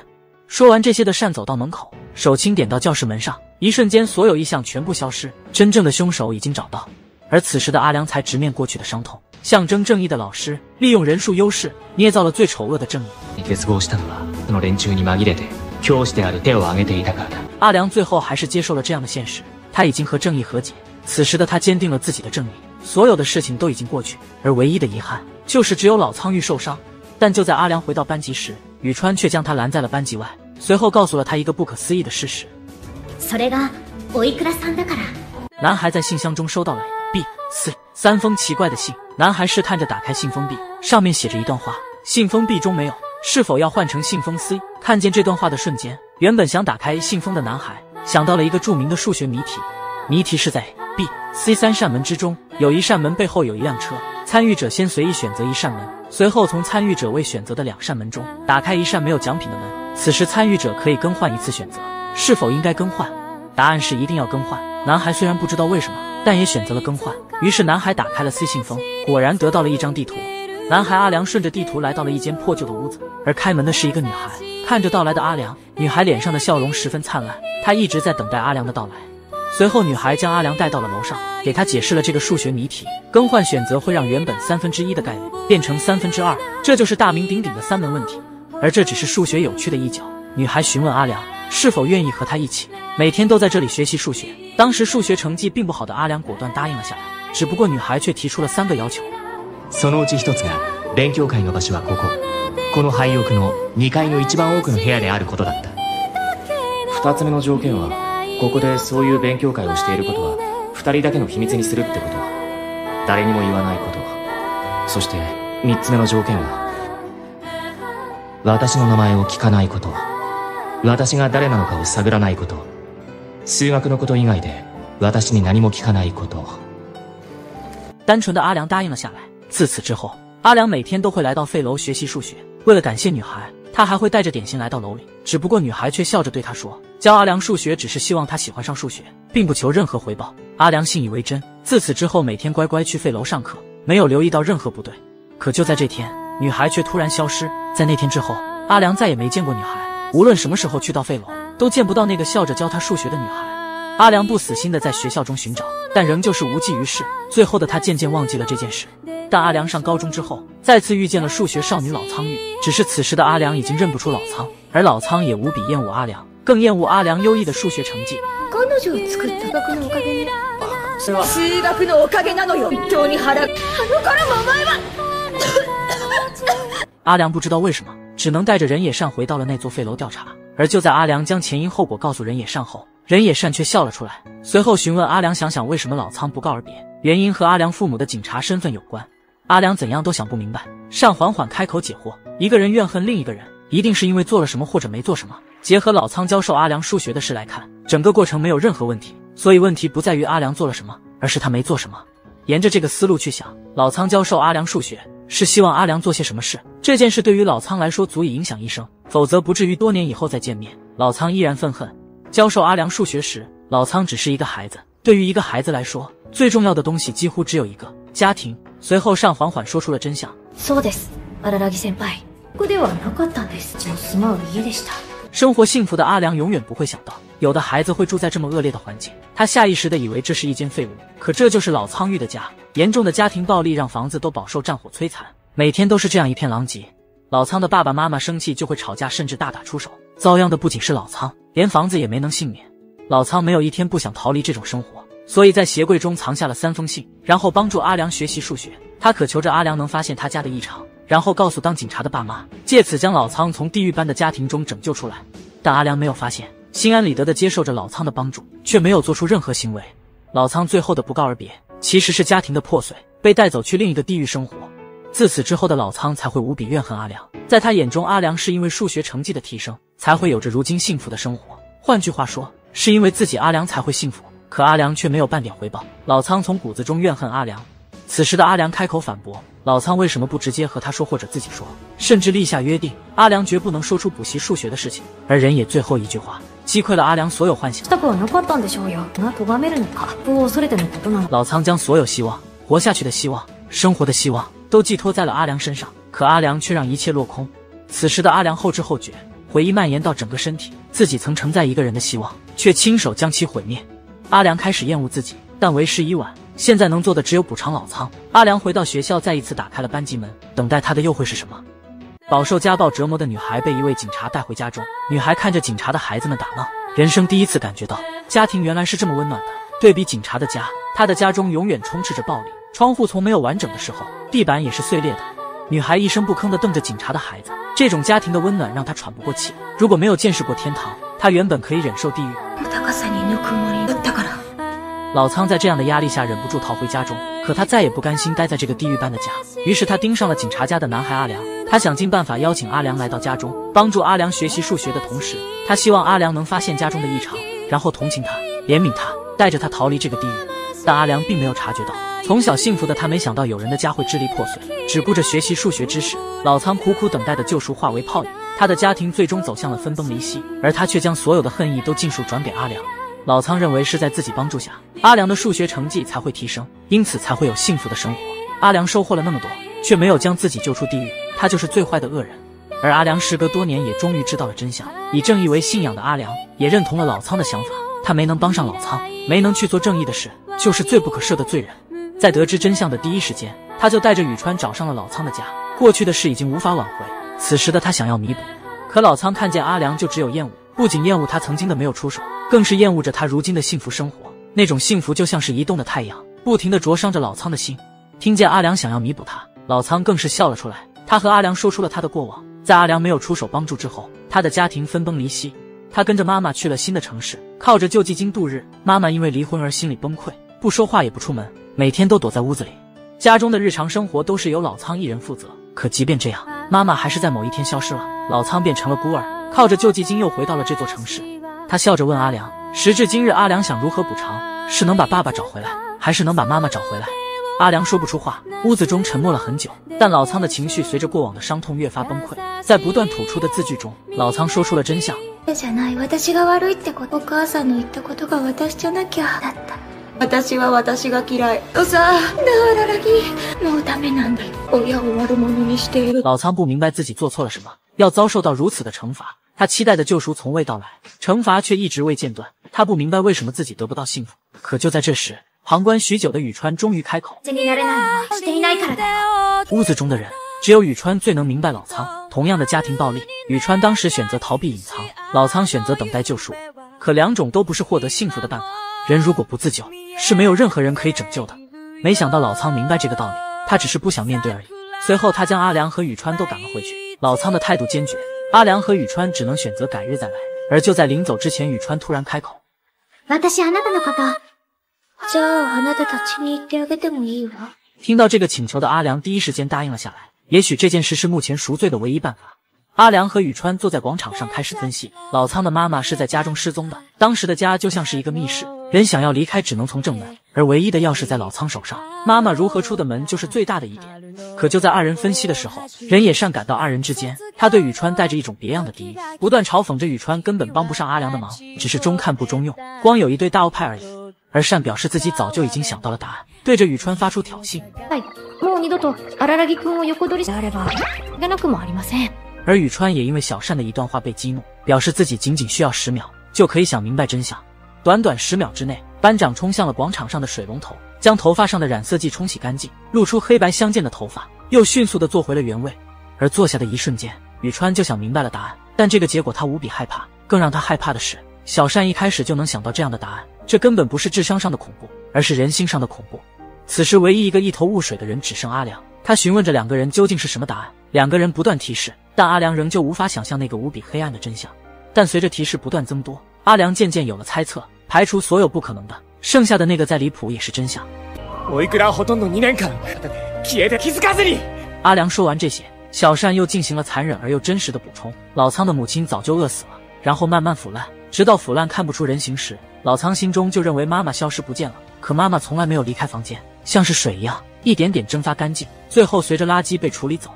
说完这些的善走到门口，手轻点到教室门上，一瞬间所有异象全部消失，真正的凶手已经找到。而此时的阿良才直面过去的伤痛，象征正义的老师利用人数优势捏造了最丑恶的正义。阿良最后还是接受了这样的现实，他已经和正义和解。此时的他坚定了自己的正义，所有的事情都已经过去，而唯一的遗憾就是只有老苍玉受伤。但就在阿良回到班级时，宇川却将他拦在了班级外，随后告诉了他一个不可思议的事实。男孩在信箱中收到了 B、C 3封奇怪的信，男孩试探着打开信封 B， 上面写着一段话，信封 B 中没有，是否要换成信封 C？ 看见这段话的瞬间，原本想打开信封的男孩想到了一个著名的数学谜题，谜题是在 B、C 3扇门之中，有一扇门背后有一辆车，参与者先随意选择一扇门，随后从参与者未选择的2扇门中打开一扇没有奖品的门，此时参与者可以更换一次选择，是否应该更换？答案是一定要更换。男孩虽然不知道为什么，但也选择了更换。于是男孩打开了 C 信封，果然得到了一张地图。男孩阿良顺着地图来到了一间破旧的屋子，而开门的是一个女孩。看着到来的阿良，女孩脸上的笑容十分灿烂，她一直在等待阿良的到来。随后女孩将阿良带到了楼上，给他解释了这个数学谜题，更换选择会让原本1/3的概率变成2/3，这就是大名鼎鼎的3门问题。而这只是数学有趣的一角。女孩询问阿良是否愿意和他一起每天都在这里学习数学。当时数学成绩并不好的阿良果断答应了下来，只不过女孩却提出了3个要求。そのうち1つが勉強会の場所はこの廃屋の2階の一番奥の部屋であることだった。2つ目の条件はここでそういう勉強会をしていることは2人だけの秘密にするってこと、誰にも言わないこと。そして3つ目の条件は私の名前を聞かないこと、私が誰なのかを探らないこと、数学のこと以外で私に何も聞かないこと。单纯的阿良答应了下来。自此之后，阿良每天都会来到废楼学习数学。为了感谢女孩，他还会带着点心来到楼里。只不过女孩却笑着对他说，教阿良数学只是希望他喜欢上数学，并不求任何回报。阿良信以为真，自此之后每天乖乖去废楼上课，没有留意到任何不对。可就在这天，女孩却突然消失。在那天之后，阿良再也没见过女孩，无论什么时候去到废楼，都见不到那个笑着教他数学的女孩。阿良不死心地在学校中寻找，但仍旧是无济于事。最后的他渐渐忘记了这件事。但阿良上高中之后，再次遇见了数学少女老苍玉，只是此时的阿良已经认不出老苍，而老苍也无比厌恶阿良，更厌恶阿良优异的数学成绩。彼女を作った数学のおかげね。数学のおかげなのよ。本当に腹。からもお前は。阿良不知道为什么，只能带着人野善回到了那座废楼调查。而就在阿良将前因后果告诉人野善后，人野善却笑了出来，随后询问阿良想想为什么老苍不告而别，原因和阿良父母的警察身份有关。阿良怎样都想不明白，尚缓缓开口解惑，一个人怨恨另一个人，一定是因为做了什么或者没做什么。结合老苍教授阿良数学的事来看，整个过程没有任何问题，所以问题不在于阿良做了什么，而是他没做什么。沿着这个思路去想，老苍教授阿良数学是希望阿良做些什么事，这件事对于老苍来说足以影响一生，否则不至于多年以后再见面，老苍依然愤恨。教授阿良数学时，老苍只是一个孩子，对于一个孩子来说，最重要的东西几乎只有一个，家庭。随后尚缓缓说出了真相。そうです。荒木先輩。ここではなかったんです。住まう家でした。生活幸福的阿良永远不会想到，有的孩子会住在这么恶劣的环境。他下意识地以为这是一间废物，可这就是老苍玉的家。严重的家庭暴力让房子都饱受战火摧残，每天都是这样一片狼藉。老仓的爸爸妈妈生气就会吵架，甚至大打出手。遭殃的不仅是老仓，连房子也没能幸免。老仓没有一天不想逃离这种生活，所以在鞋柜中藏下了3封信，然后帮助阿良学习数学。他渴求着阿良能发现他家的异常，然后告诉当警察的爸妈，借此将老仓从地狱般的家庭中拯救出来。但阿良没有发现，心安理得地接受着老仓的帮助，却没有做出任何行为。老仓最后的不告而别，其实是家庭的破碎，被带走去另一个地狱生活。自此之后的老仓才会无比怨恨阿良，在他眼中，阿良是因为数学成绩的提升，才会有着如今幸福的生活。换句话说，是因为自己阿良才会幸福，可阿良却没有半点回报。老仓从骨子中怨恨阿良。此时的阿良开口反驳，老仓为什么不直接和他说，或者自己说，甚至立下约定，阿良绝不能说出补习数学的事情。而人也最后一句话击溃了阿良所有幻想。老仓将所有希望，活下去的希望，生活的希望都寄托在了阿良身上，可阿良却让一切落空。此时的阿良后知后觉，回忆蔓延到整个身体，自己曾承载一个人的希望，却亲手将其毁灭。阿良开始厌恶自己，但为时已晚，现在能做的只有补偿老仓。阿良回到学校，再一次打开了班级门，等待他的又会是什么？饱受家暴折磨的女孩被一位警察带回家中，女孩看着警察的孩子们打闹，人生第一次感觉到家庭原来是这么温暖的。对比警察的家，她的家中永远充斥着暴力，窗户从没有完整的时候，地板也是碎裂的。女孩一声不吭地瞪着警察的孩子，这种家庭的温暖让她喘不过气。如果没有见识过天堂，她原本可以忍受地狱。老仓在这样的压力下忍不住逃回家中，可他再也不甘心待在这个地狱般的家，于是他盯上了警察家的男孩阿良。他想尽办法邀请阿良来到家中，帮助阿良学习数学的同时，他希望阿良能发现家中的异常，然后同情他，怜悯他，带着他逃离这个地狱。但阿良并没有察觉到，从小幸福的他没想到有人的家会支离破碎，只顾着学习数学知识。老仓苦苦等待的救赎化为泡影，他的家庭最终走向了分崩离析，而他却将所有的恨意都尽数转给阿良。老仓认为是在自己帮助下，阿良的数学成绩才会提升，因此才会有幸福的生活。阿良收获了那么多，却没有将自己救出地狱，他就是最坏的恶人。而阿良时隔多年也终于知道了真相，以正义为信仰的阿良也认同了老仓的想法。他没能帮上老仓，没能去做正义的事，就是最不可赦的罪人。在得知真相的第一时间，他就带着宇川找上了老仓的家。过去的事已经无法挽回，此时的他想要弥补，可老仓看见阿良就只有厌恶，不仅厌恶他曾经的没有出手，更是厌恶着他如今的幸福生活。那种幸福就像是移动的太阳，不停地灼伤着老仓的心。听见阿良想要弥补他，老仓更是笑了出来。他和阿良说出了他的过往，在阿良没有出手帮助之后，他的家庭分崩离析。他跟着妈妈去了新的城市，靠着救济金度日。妈妈因为离婚而心理崩溃，不说话也不出门，每天都躲在屋子里。家中的日常生活都是由老仓一人负责。可即便这样，妈妈还是在某一天消失了，老仓变成了孤儿，靠着救济金又回到了这座城市。他笑着问阿良，时至今日，阿良想如何补偿？是能把爸爸找回来，还是能把妈妈找回来？阿良说不出话，屋子中沉默了很久。但老仓的情绪随着过往的伤痛越发崩溃，在不断吐出的字句中，老仓说出了真相。じゃない、私が悪いってこと。お母さんの言ったことが私じゃなきゃだった。私は私が嫌い。さあ、なららぎ、もうダメなんだ。親を悪者にしている。老仓不明白自己做错了什么，要遭受到如此的惩罚。他期待的救赎从未到来，惩罚却一直未间断。他不明白为什么自己得不到幸福。可就在这时，旁观许久的宇川终于开口。屋子中的人只有宇川最能明白老仓。同样的家庭暴力，宇川当时选择逃避隐藏，老仓选择等待救赎。可两种都不是获得幸福的办法。人如果不自救，是没有任何人可以拯救的。没想到老仓明白这个道理，他只是不想面对而已。随后他将阿良和宇川都赶了回去。老仓的态度坚决，阿良和宇川只能选择改日再来。而就在临走之前，宇川突然开口。私あなたのこと。じゃああなたたちに言ってあげてもいいわ。听到这个请求的阿良第一时间答应了下来。也许这件事是目前赎罪的唯一办法。阿良和宇川坐在广场上开始分析，老仓的妈妈是在家中失踪的，当时的家就像是一个密室，人想要离开只能从正门，而唯一的钥匙在老仓手上，妈妈如何出的门就是最大的疑点。可就在二人分析的时候，人也善感到二人之间，他对宇川带着一种别样的敌意，不断嘲讽着宇川根本帮不上阿良的忙，只是中看不中用，光有一对大欧派而已。而善表示自己早就已经想到了答案，对着宇川发出挑衅。もう二度と荒木君を横取りであればいけなくもありません。而宇川也因为小善的一段话被激怒，表示自己仅仅需要10秒就可以想明白真相。短短10秒之内，班长冲向了广场上的水龙头，将头发上的染色剂冲洗干净，露出黑白相间的头发，又迅速地坐回了原位。而坐下的一瞬间，宇川就想明白了答案，但这个结果他无比害怕。更让他害怕的是，小善一开始就能想到这样的答案，这根本不是智商上的恐怖，而是人心上的恐怖。此时唯一一个一头雾水的人只剩阿良，他询问着两个人究竟是什么答案，两个人不断提示，但阿良仍旧无法想象那个无比黑暗的真相。但随着提示不断增多，阿良渐渐有了猜测，排除所有不可能的，剩下的那个再离谱也是真相。阿良说完这些，小善又进行了残忍而又真实的补充，老仓的母亲早就饿死了，然后慢慢腐烂，直到腐烂看不出人形时，老仓心中就认为妈妈消失不见了，可妈妈从来没有离开房间，像是水一样一点点蒸发干净，最后随着垃圾被处理走。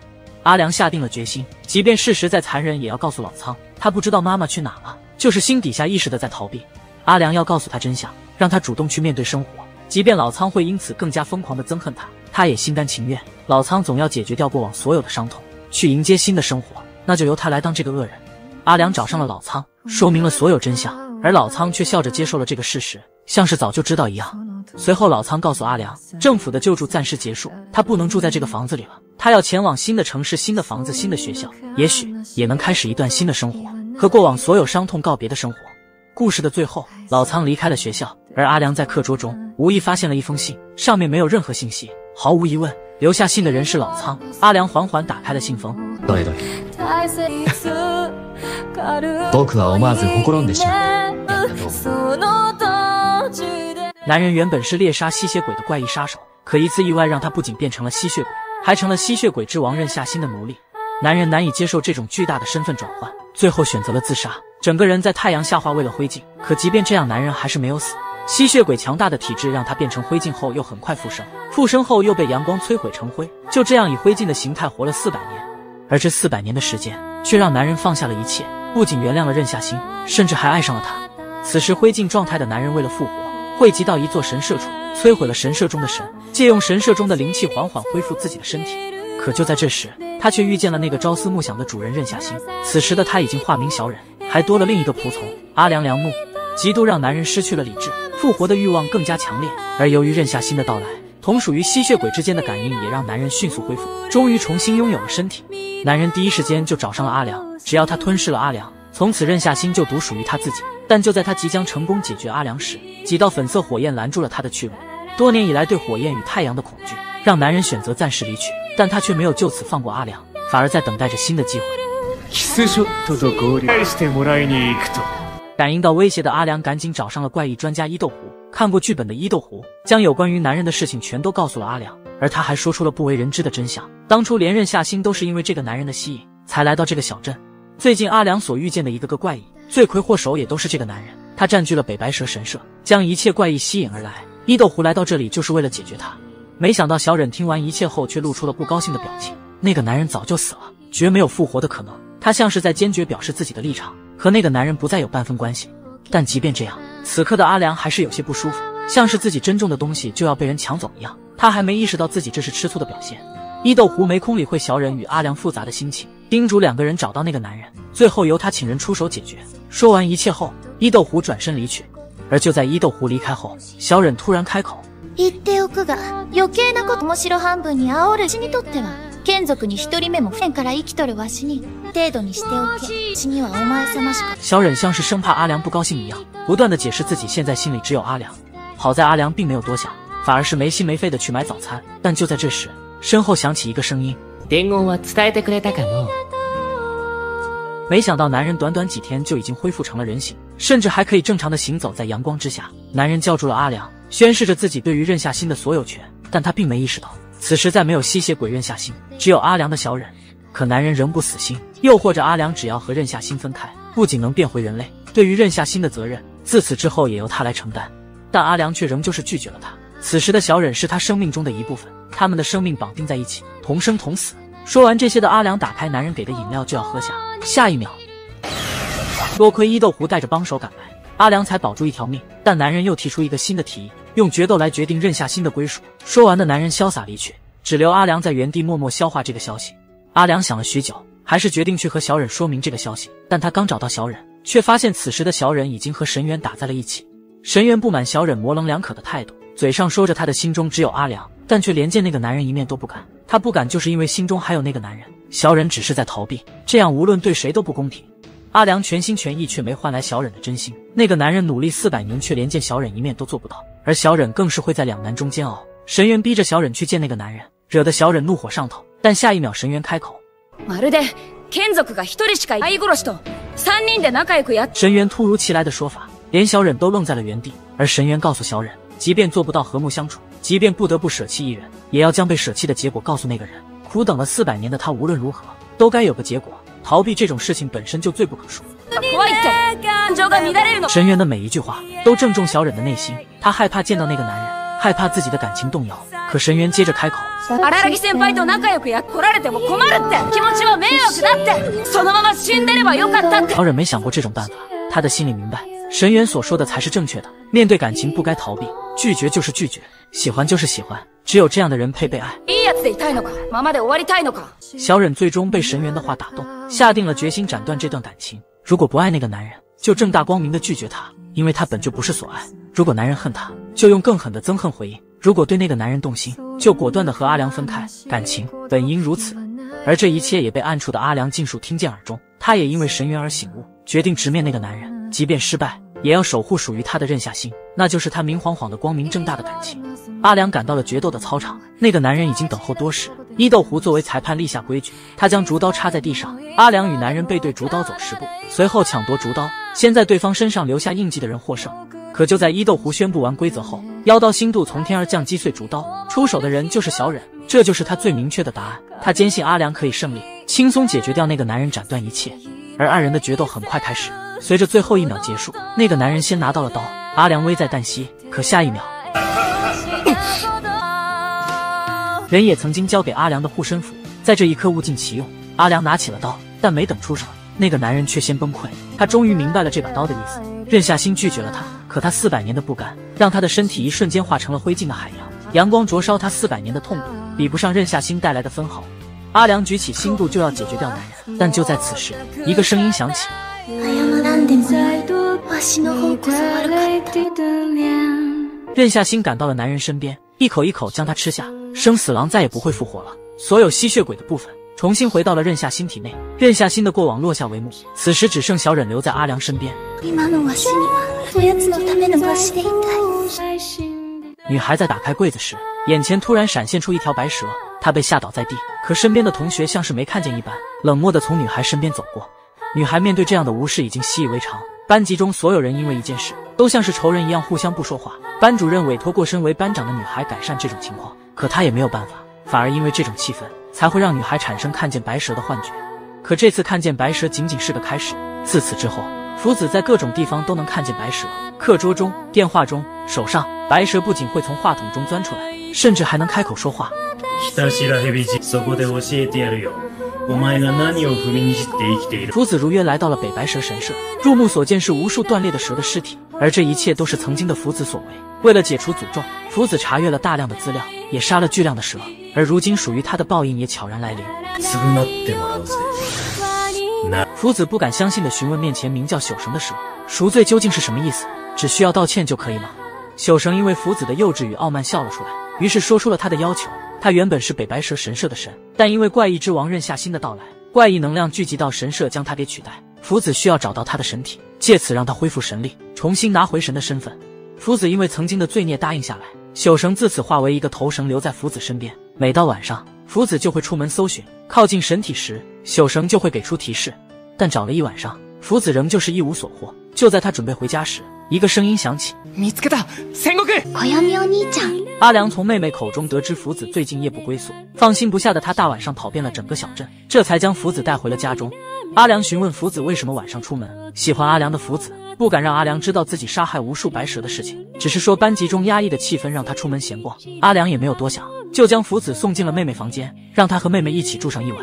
阿良下定了决心，即便事实再残忍也要告诉老仓，他不知道妈妈去哪了，就是心底下意识的在逃避。阿良要告诉他真相，让他主动去面对生活，即便老仓会因此更加疯狂的憎恨他，他也心甘情愿。老仓总要解决掉过往所有的伤痛，去迎接新的生活，那就由他来当这个恶人。阿良找上了老仓，说明了所有真相，而老仓却笑着接受了这个事实，像是早就知道一样。随后老仓告诉阿良，政府的救助暂时结束，他不能住在这个房子里了，他要前往新的城市、新的房子、新的学校，也许也能开始一段新的生活，和过往所有伤痛告别的生活。故事的最后，老仓离开了学校，而阿良在课桌中无意发现了一封信，上面没有任何信息，毫无疑问，留下信的人是老仓。阿良缓缓打开了信封。どれどれ。僕は思わずほころんでしまった。男人原本是猎杀吸血鬼的怪异杀手，可一次意外让他不仅变成了吸血鬼，还成了吸血鬼之王任夏欣的奴隶。男人难以接受这种巨大的身份转换，最后选择了自杀，整个人在太阳下化为了灰烬。可即便这样，男人还是没有死。吸血鬼强大的体质让他变成灰烬后又很快复生，复生后又被阳光摧毁成灰，就这样以灰烬的形态活了400年。而这400年的时间却让男人放下了一切，不仅原谅了任夏欣，甚至还爱上了他。此时灰烬状态的男人为了复活，汇集到一座神社处，摧毁了神社中的神，借用神社中的灵气缓缓恢复自己的身体。可就在这时，他却遇见了那个朝思暮想的主人任夏欣。此时的他已经化名小忍，还多了另一个仆从阿良。良怒嫉妒让男人失去了理智，复活的欲望更加强烈。而由于任夏欣的到来，同属于吸血鬼之间的感应也让男人迅速恢复，终于重新拥有了身体。男人第一时间就找上了阿良，只要他吞噬了阿良，从此任夏欣就独属于他自己。但就在他即将成功解决阿良时，几道粉色火焰拦住了他的去路。多年以来对火焰与太阳的恐惧，让男人选择暂时离去，但他却没有就此放过阿良，反而在等待着新的机会。感应到威胁的阿良赶紧找上了怪异专家伊豆湖。看过剧本的伊豆湖将有关于男人的事情全都告诉了阿良，而他还说出了不为人知的真相，当初连任夏欣都是因为这个男人的吸引才来到这个小镇。最近阿良所遇见的一个个怪异罪魁祸首也都是这个男人，他占据了北白蛇神社，将一切怪异吸引而来。伊豆湖来到这里就是为了解决他，没想到小忍听完一切后却露出了不高兴的表情。那个男人早就死了，绝没有复活的可能。他像是在坚决表示自己的立场，和那个男人不再有半分关系。但即便这样，此刻的阿良还是有些不舒服，像是自己珍重的东西就要被人抢走一样。他还没意识到自己这是吃醋的表现。伊豆湖没空理会小忍与阿良复杂的心情，叮嘱两个人找到那个男人，最后由他请人出手解决。说完一切后，伊豆湖转身离去。而就在伊豆湖離開後，小忍突然開口。言っておくが、余計なこと面白半分に煽る私にとっては、眷属に一人目も縁から生きとるわしに、程度にしておけ。私にはお前様しか。小忍像是生怕阿良不高興一樣，不斷地解釋自己現在心裡只有阿良。好在阿良並沒有多想，反而是沒心沒肺地去買早餐。但就在這時，身後響起一個聲音。伝言は伝えてくれたかの？没想到男人短短几天就已经恢复成了人形，甚至还可以正常的行走在阳光之下。男人叫住了阿良，宣示着自己对于任夏欣的所有权，但他并没意识到，此时再没有吸血鬼任夏欣，只有阿良的小忍。可男人仍不死心，诱惑着阿良，只要和任夏欣分开，不仅能变回人类，对于任夏欣的责任，自此之后也由他来承担。但阿良却仍旧是拒绝了他。此时的小忍是他生命中的一部分，他们的生命绑定在一起，同生同死。说完这些的阿良打开男人给的饮料就要喝下，下一秒，多亏伊豆湖带着帮手赶来，阿良才保住一条命。但男人又提出一个新的提议，用决斗来决定任夏欣的归属。说完的男人潇洒离去，只留阿良在原地默默消化这个消息。阿良想了许久，还是决定去和小忍说明这个消息。但他刚找到小忍，却发现此时的小忍已经和神原打在了一起。神原不满小忍模棱两可的态度，嘴上说着他的心中只有阿良，但却连见那个男人一面都不敢。他不敢就是因为心中还有那个男人，小忍只是在逃避，这样无论对谁都不公平。阿良全心全意却没换来小忍的真心，那个男人努力400年却连见小忍一面都做不到，而小忍更是会在两难中煎熬。神原逼着小忍去见那个男人，惹得小忍怒火上头，但下一秒神原开口，まるで眷属が一人しか愛殺しと3人で仲良くや。神原突如其来的说法连小忍都愣在了原地，而神原告诉小忍，即便做不到和睦相处，即便不得不舍弃一人，也要将被舍弃的结果告诉那个人。苦等了400年的他无论如何都该有个结果，逃避这种事情本身就罪不可恕。神原的每一句话都正中小忍的内心，他害怕见到那个男人，害怕自己的感情动摇。可神原接着开口，荒木先輩と仲良くや来られても困るって気持ちは迷惑だってそのまま死んでればよかったって。小忍没想过这种办法，他的心里明白神原所说的才是正确的，面对感情不该逃避，拒绝就是拒绝，喜欢就是喜欢，只有这样的人配被爱。いいやつでいたいのかままで終わりたいのか。小忍最终被神原的话打动，下定了决心斩断这段感情。如果不爱那个男人，就正大光明的拒绝他，因为他本就不是所爱。如果男人恨他，就用更狠的憎恨回应。如果对那个男人动心，就果断的和阿良分开。感情本应如此，而这一切也被暗处的阿良尽数听见耳中。他也因为神原而醒悟，决定直面那个男人，即便失败，也要守护属于他的任下心，那就是他明晃晃的光明正大的感情。阿良赶到了决斗的操场，那个男人已经等候多时。伊豆湖作为裁判立下规矩，他将竹刀插在地上，阿良与男人背对竹刀走10步，随后抢夺竹刀，先在对方身上留下印记的人获胜。可就在伊豆湖宣布完规则后，妖刀星度从天而降击碎竹刀，出手的人就是小忍，这就是他最明确的答案。他坚信阿良可以胜利，轻松解决掉那个男人，斩断一切。而二人的决斗很快开始，随着最后1秒结束，那个男人先拿到了刀，阿良危在旦夕。可下一秒，人也曾经交给阿良的护身符，在这一刻物尽其用。阿良拿起了刀，但没等出手，那个男人却先崩溃。他终于明白了这把刀的意思。任下心拒绝了他，可他400年的不甘，让他的身体一瞬间化成了灰烬的海洋，阳光灼烧他400年的痛苦，比不上任下心带来的分毫。阿良举起心度就要解决掉男人，但就在此时，一个声音响起，任下心赶到了男人身边，一口一口将他吃下。生死狼再也不会复活了，所有吸血鬼的部分重新回到了任下心体内，任下心的过往落下帷幕。此时只剩小忍留在阿良身边。女孩在打开柜子时，眼前突然闪现出一条白蛇，她被吓倒在地，可身边的同学像是没看见一般，冷漠地从女孩身边走过。女孩面对这样的无视已经习以为常，班级中所有人因为一件事都像是仇人一样互相不说话。班主任委托过身为班长的女孩改善这种情况，可她也没有办法，反而因为这种气氛才会让女孩产生看见白蛇的幻觉。可这次看见白蛇仅仅是个开始，自此之后，福子在各种地方都能看见白蛇，课桌中、电话中、手上，白蛇不仅会从话筒中钻出来，甚至还能开口说话。福子如约来到了北白蛇神社，入目所见是无数断裂的蛇的尸体，而这一切都是曾经的福子所为。为了解除诅咒，福子查阅了大量的资料，也杀了巨量的蛇，而如今属于他的报应也悄然来临。福子不敢相信地询问面前名叫朽绳的蛇，赎罪究竟是什么意思？只需要道歉就可以吗？朽绳因为福子的幼稚与傲慢笑了出来，于是说出了他的要求。他原本是北白蛇神社的神，但因为怪异之王任下心的到来，怪异能量聚集到神社将他给取代。福子需要找到他的神体，借此让他恢复神力，重新拿回神的身份。福子因为曾经的罪孽答应下来，朽绳自此化为一个头绳留在福子身边。每到晚上，福子就会出门搜寻，靠近神体时，朽绳就会给出提示。但找了一晚上，福子仍旧是一无所获。就在他准备回家时，一个声音响起：見つけた戦国暦お兄ちゃん。阿良从妹妹口中得知福子最近夜不归宿，放心不下的他大晚上跑遍了整个小镇，这才将福子带回了家中。阿良询问福子为什么晚上出门，喜欢阿良的福子不敢让阿良知道自己杀害无数白蛇的事情，只是说班级中压抑的气氛让他出门闲逛。阿良也没有多想，就将福子送进了妹妹房间，让她和妹妹一起住上一晚。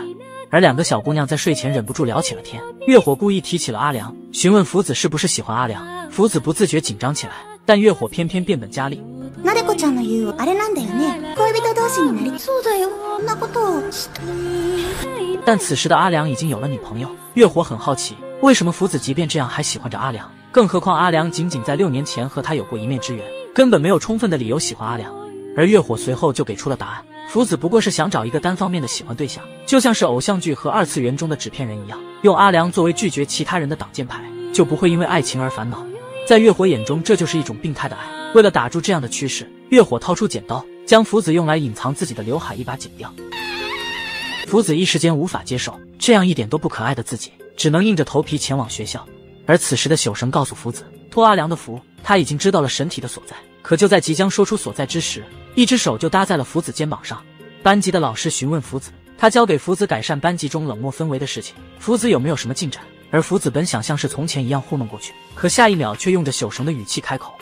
而两个小姑娘在睡前忍不住聊起了天。月火故意提起了阿良，询问福子是不是喜欢阿良。福子不自觉紧张起来，但月火偏偏变本加厉。なでこちゃんの言うあれなんだよね。恋人同士になりそうだよ。こんなことを。但此时的阿良已经有了女朋友，月火很好奇，为什么福子即便这样还喜欢着阿良？更何况阿良仅仅在6年前和他有过一面之缘，根本没有充分的理由喜欢阿良。而月火随后就给出了答案，福子不过是想找一个单方面的喜欢对象，就像是偶像剧和二次元中的纸片人一样，用阿良作为拒绝其他人的挡箭牌，就不会因为爱情而烦恼。在月火眼中，这就是一种病态的爱。为了打住这样的趋势，月火掏出剪刀，将福子用来隐藏自己的刘海一把剪掉。福子一时间无法接受这样一点都不可爱的自己，只能硬着头皮前往学校。而此时的宿神告诉福子，托阿良的福，他已经知道了神体的所在。可就在即将说出所在之时，一只手就搭在了福子肩膀上。班级的老师询问福子，他交给福子改善班级中冷漠氛围的事情，福子有没有什么进展？而福子本想像是从前一样糊弄过去，可下一秒却用着宿神的语气开口。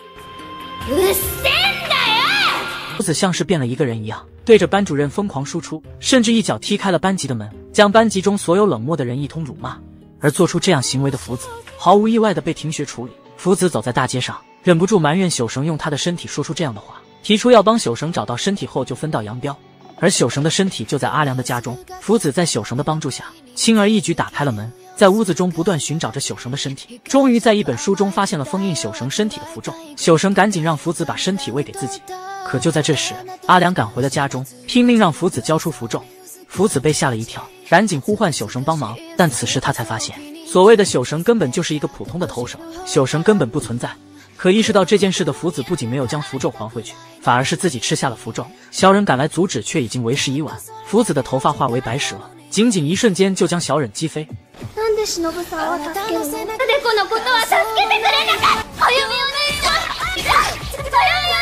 福子像是变了一个人一样，对着班主任疯狂输出，甚至一脚踢开了班级的门，将班级中所有冷漠的人一通辱骂。而做出这样行为的福子，毫无意外的被停学处理。福子走在大街上，忍不住埋怨宿神用他的身体说出这样的话，提出要帮宿神找到身体后就分道扬镳。而宿神的身体就在阿良的家中，福子在宿神的帮助下，轻而易举打开了门，在屋子中不断寻找着宿神的身体，终于在一本书中发现了封印宿神身体的符咒。宿神赶紧让福子把身体喂给自己。可就在这时，阿良赶回了家中，拼命让福子交出符咒。福子被吓了一跳，赶紧呼唤宿神帮忙，但此时他才发现，所谓的宿神根本就是一个普通的投手，宿神根本不存在。可意识到这件事的福子不仅没有将符咒还回去，反而是自己吃下了符咒。小忍赶来阻止，却已经为时已晚。福子的頭髮化为白蛇，仅仅一瞬间就将小忍击飞。なんで忍さんは助けるの？なでこのことは助けてくれなかった。歩みお姉ちゃん、歩みお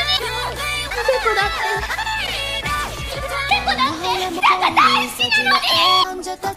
姉ちゃん、なでこだって。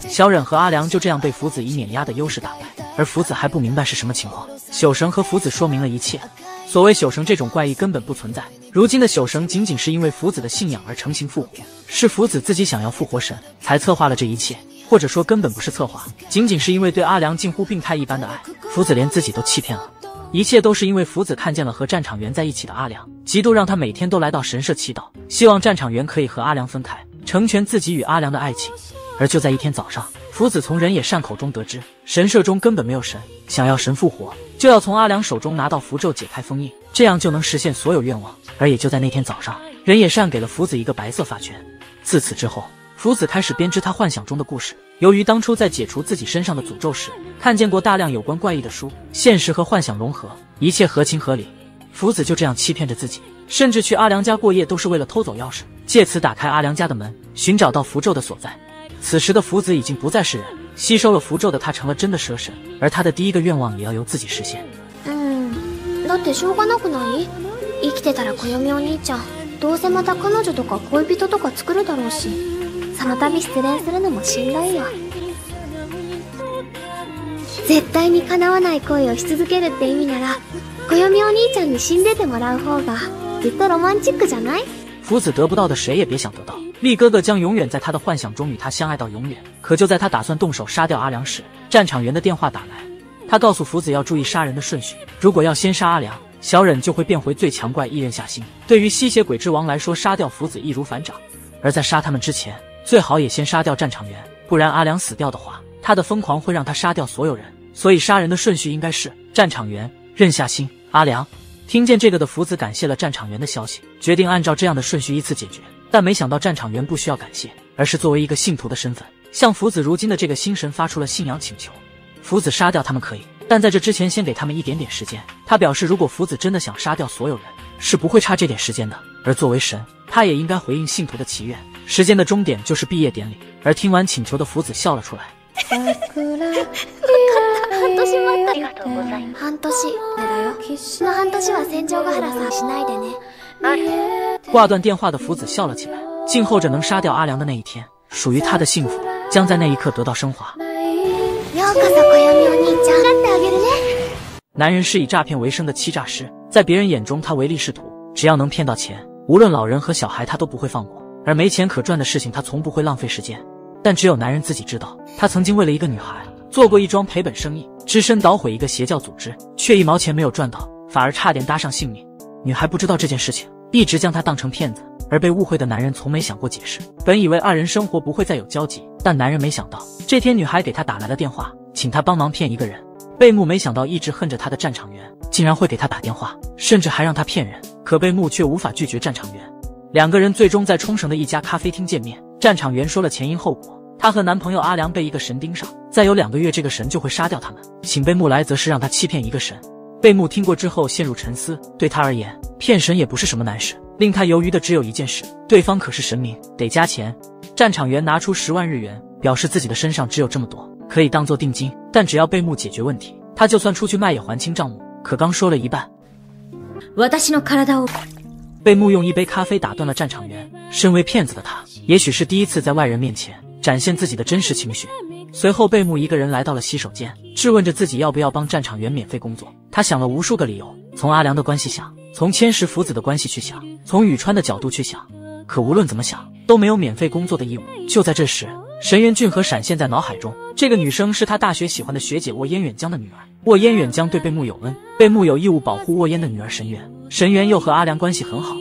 小忍和阿良就这样被福子以碾压的优势打败，而福子还不明白是什么情况。宿神和福子说明了一切。所谓宿神这种怪异根本不存在，如今的宿神仅仅是因为福子的信仰而成型复活，是福子自己想要复活神，才策划了这一切。或者说根本不是策划，仅仅是因为对阿良近乎病态一般的爱，福子连自己都欺骗了。一切都是因为福子看见了和战场员在一起的阿良，嫉妒让他每天都来到神社祈祷，希望战场员可以和阿良分开，成全自己与阿良的爱情。而就在一天早上，福子从人野善口中得知，神社中根本没有神，想要神复活，就要从阿良手中拿到符咒解开封印，这样就能实现所有愿望。而也就在那天早上，人野善给了福子一个白色发圈。自此之后，福子开始编织他幻想中的故事。由于当初在解除自己身上的诅咒时，看见过大量有关怪异的书，现实和幻想融合，一切合情合理。福子就这样欺骗着自己，甚至去阿良家过夜都是为了偷走钥匙，借此打开阿良家的门，寻找到符咒的所在。此时的福子已经不再是人，吸收了符咒的他成了真的蛇神，而他的第一个愿望也要由自己实现。だってしょうがなくない？生きてたら暦お兄ちゃん、どうせまた彼女とか恋人とか作るだろうし、その度失恋するのもしんどいよ。絶対に叶わない恋をし続けるって意味なら、暦お兄ちゃんに死んでてもらう方がずっとロマンチックじゃない？福子得不到的谁也别想得到，力哥哥将永远在他的幻想中与他相爱到永远。可就在他打算动手杀掉阿良时，战场员的电话打来，他告诉福子要注意杀人的顺序，如果要先杀阿良，小忍就会变回最强怪一刃下心。对于吸血鬼之王来说，杀掉福子易如反掌，而在杀他们之前，最好也先杀掉战场员，不然阿良死掉的话，他的疯狂会让他杀掉所有人。所以杀人的顺序应该是战场员、刃下心、阿良。听见这个的福子感谢了战场员的消息，决定按照这样的顺序依次解决。但没想到战场员不需要感谢，而是作为一个信徒的身份，向福子如今的这个新神发出了信仰请求。福子杀掉他们可以，但在这之前先给他们一点点时间。他表示如果福子真的想杀掉所有人，是不会差这点时间的。而作为神，他也应该回应信徒的祈愿，时间的终点就是毕业典礼。而听完请求的福子笑了出来。半年待った。ありがとうございます。半年だよ。その半年は戦場ヶ原さんしないでね。挂断电话的福子笑了起来，静候着能杀掉阿良的那一天，属于他的幸福将在那一刻得到升华。ようこそ暦お兄ちゃん。なってあげるね。男人是以诈骗为生的欺诈师，在别人眼中他唯利是图，只要能骗到钱，无论老人和小孩他都不会放过。而没钱可赚的事情他从不会浪费时间。但只有男人自己知道，他曾经为了一个女孩做过一桩赔本生意，只身捣毁一个邪教组织，却1毛钱没有赚到，反而差点搭上性命。女孩不知道这件事情，一直将他当成骗子，而被误会的男人从没想过解释。本以为二人生活不会再有交集，但男人没想到，这天女孩给他打来了电话，请他帮忙骗一个人。贝木没想到一直恨着他的战场员竟然会给他打电话，甚至还让他骗人。可贝木却无法拒绝战场员。两个人最终在冲绳的一家咖啡厅见面。战场员说了前因后果，她和男朋友阿良被一个神盯上，再有2个月这个神就会杀掉他们，请贝木来则是让他欺骗一个神。贝木听过之后陷入沉思，对他而言，骗神也不是什么难事，令他犹豫的只有一件事，对方可是神明，得加钱。战场员拿出10万日元，表示自己的身上只有这么多，可以当做定金，但只要贝木解决问题，他就算出去卖也还清账目。可刚说了一半，贝木用一杯咖啡打断了战场员。身为骗子的他，也许是第一次在外人面前展现自己的真实情绪。随后贝木一个人来到了洗手间，质问着自己要不要帮战场员免费工作。他想了无数个理由，从阿良的关系想，从千石福子的关系去想，从宇川的角度去想，可无论怎么想都没有免费工作的义务。就在这时，神原俊和闪现在脑海中，这个女生是他大学喜欢的学姐沃烟远江的女儿。沃烟远江对贝木有恩，贝木有义务保护沃烟的女儿神原，神原又和阿良关系很好。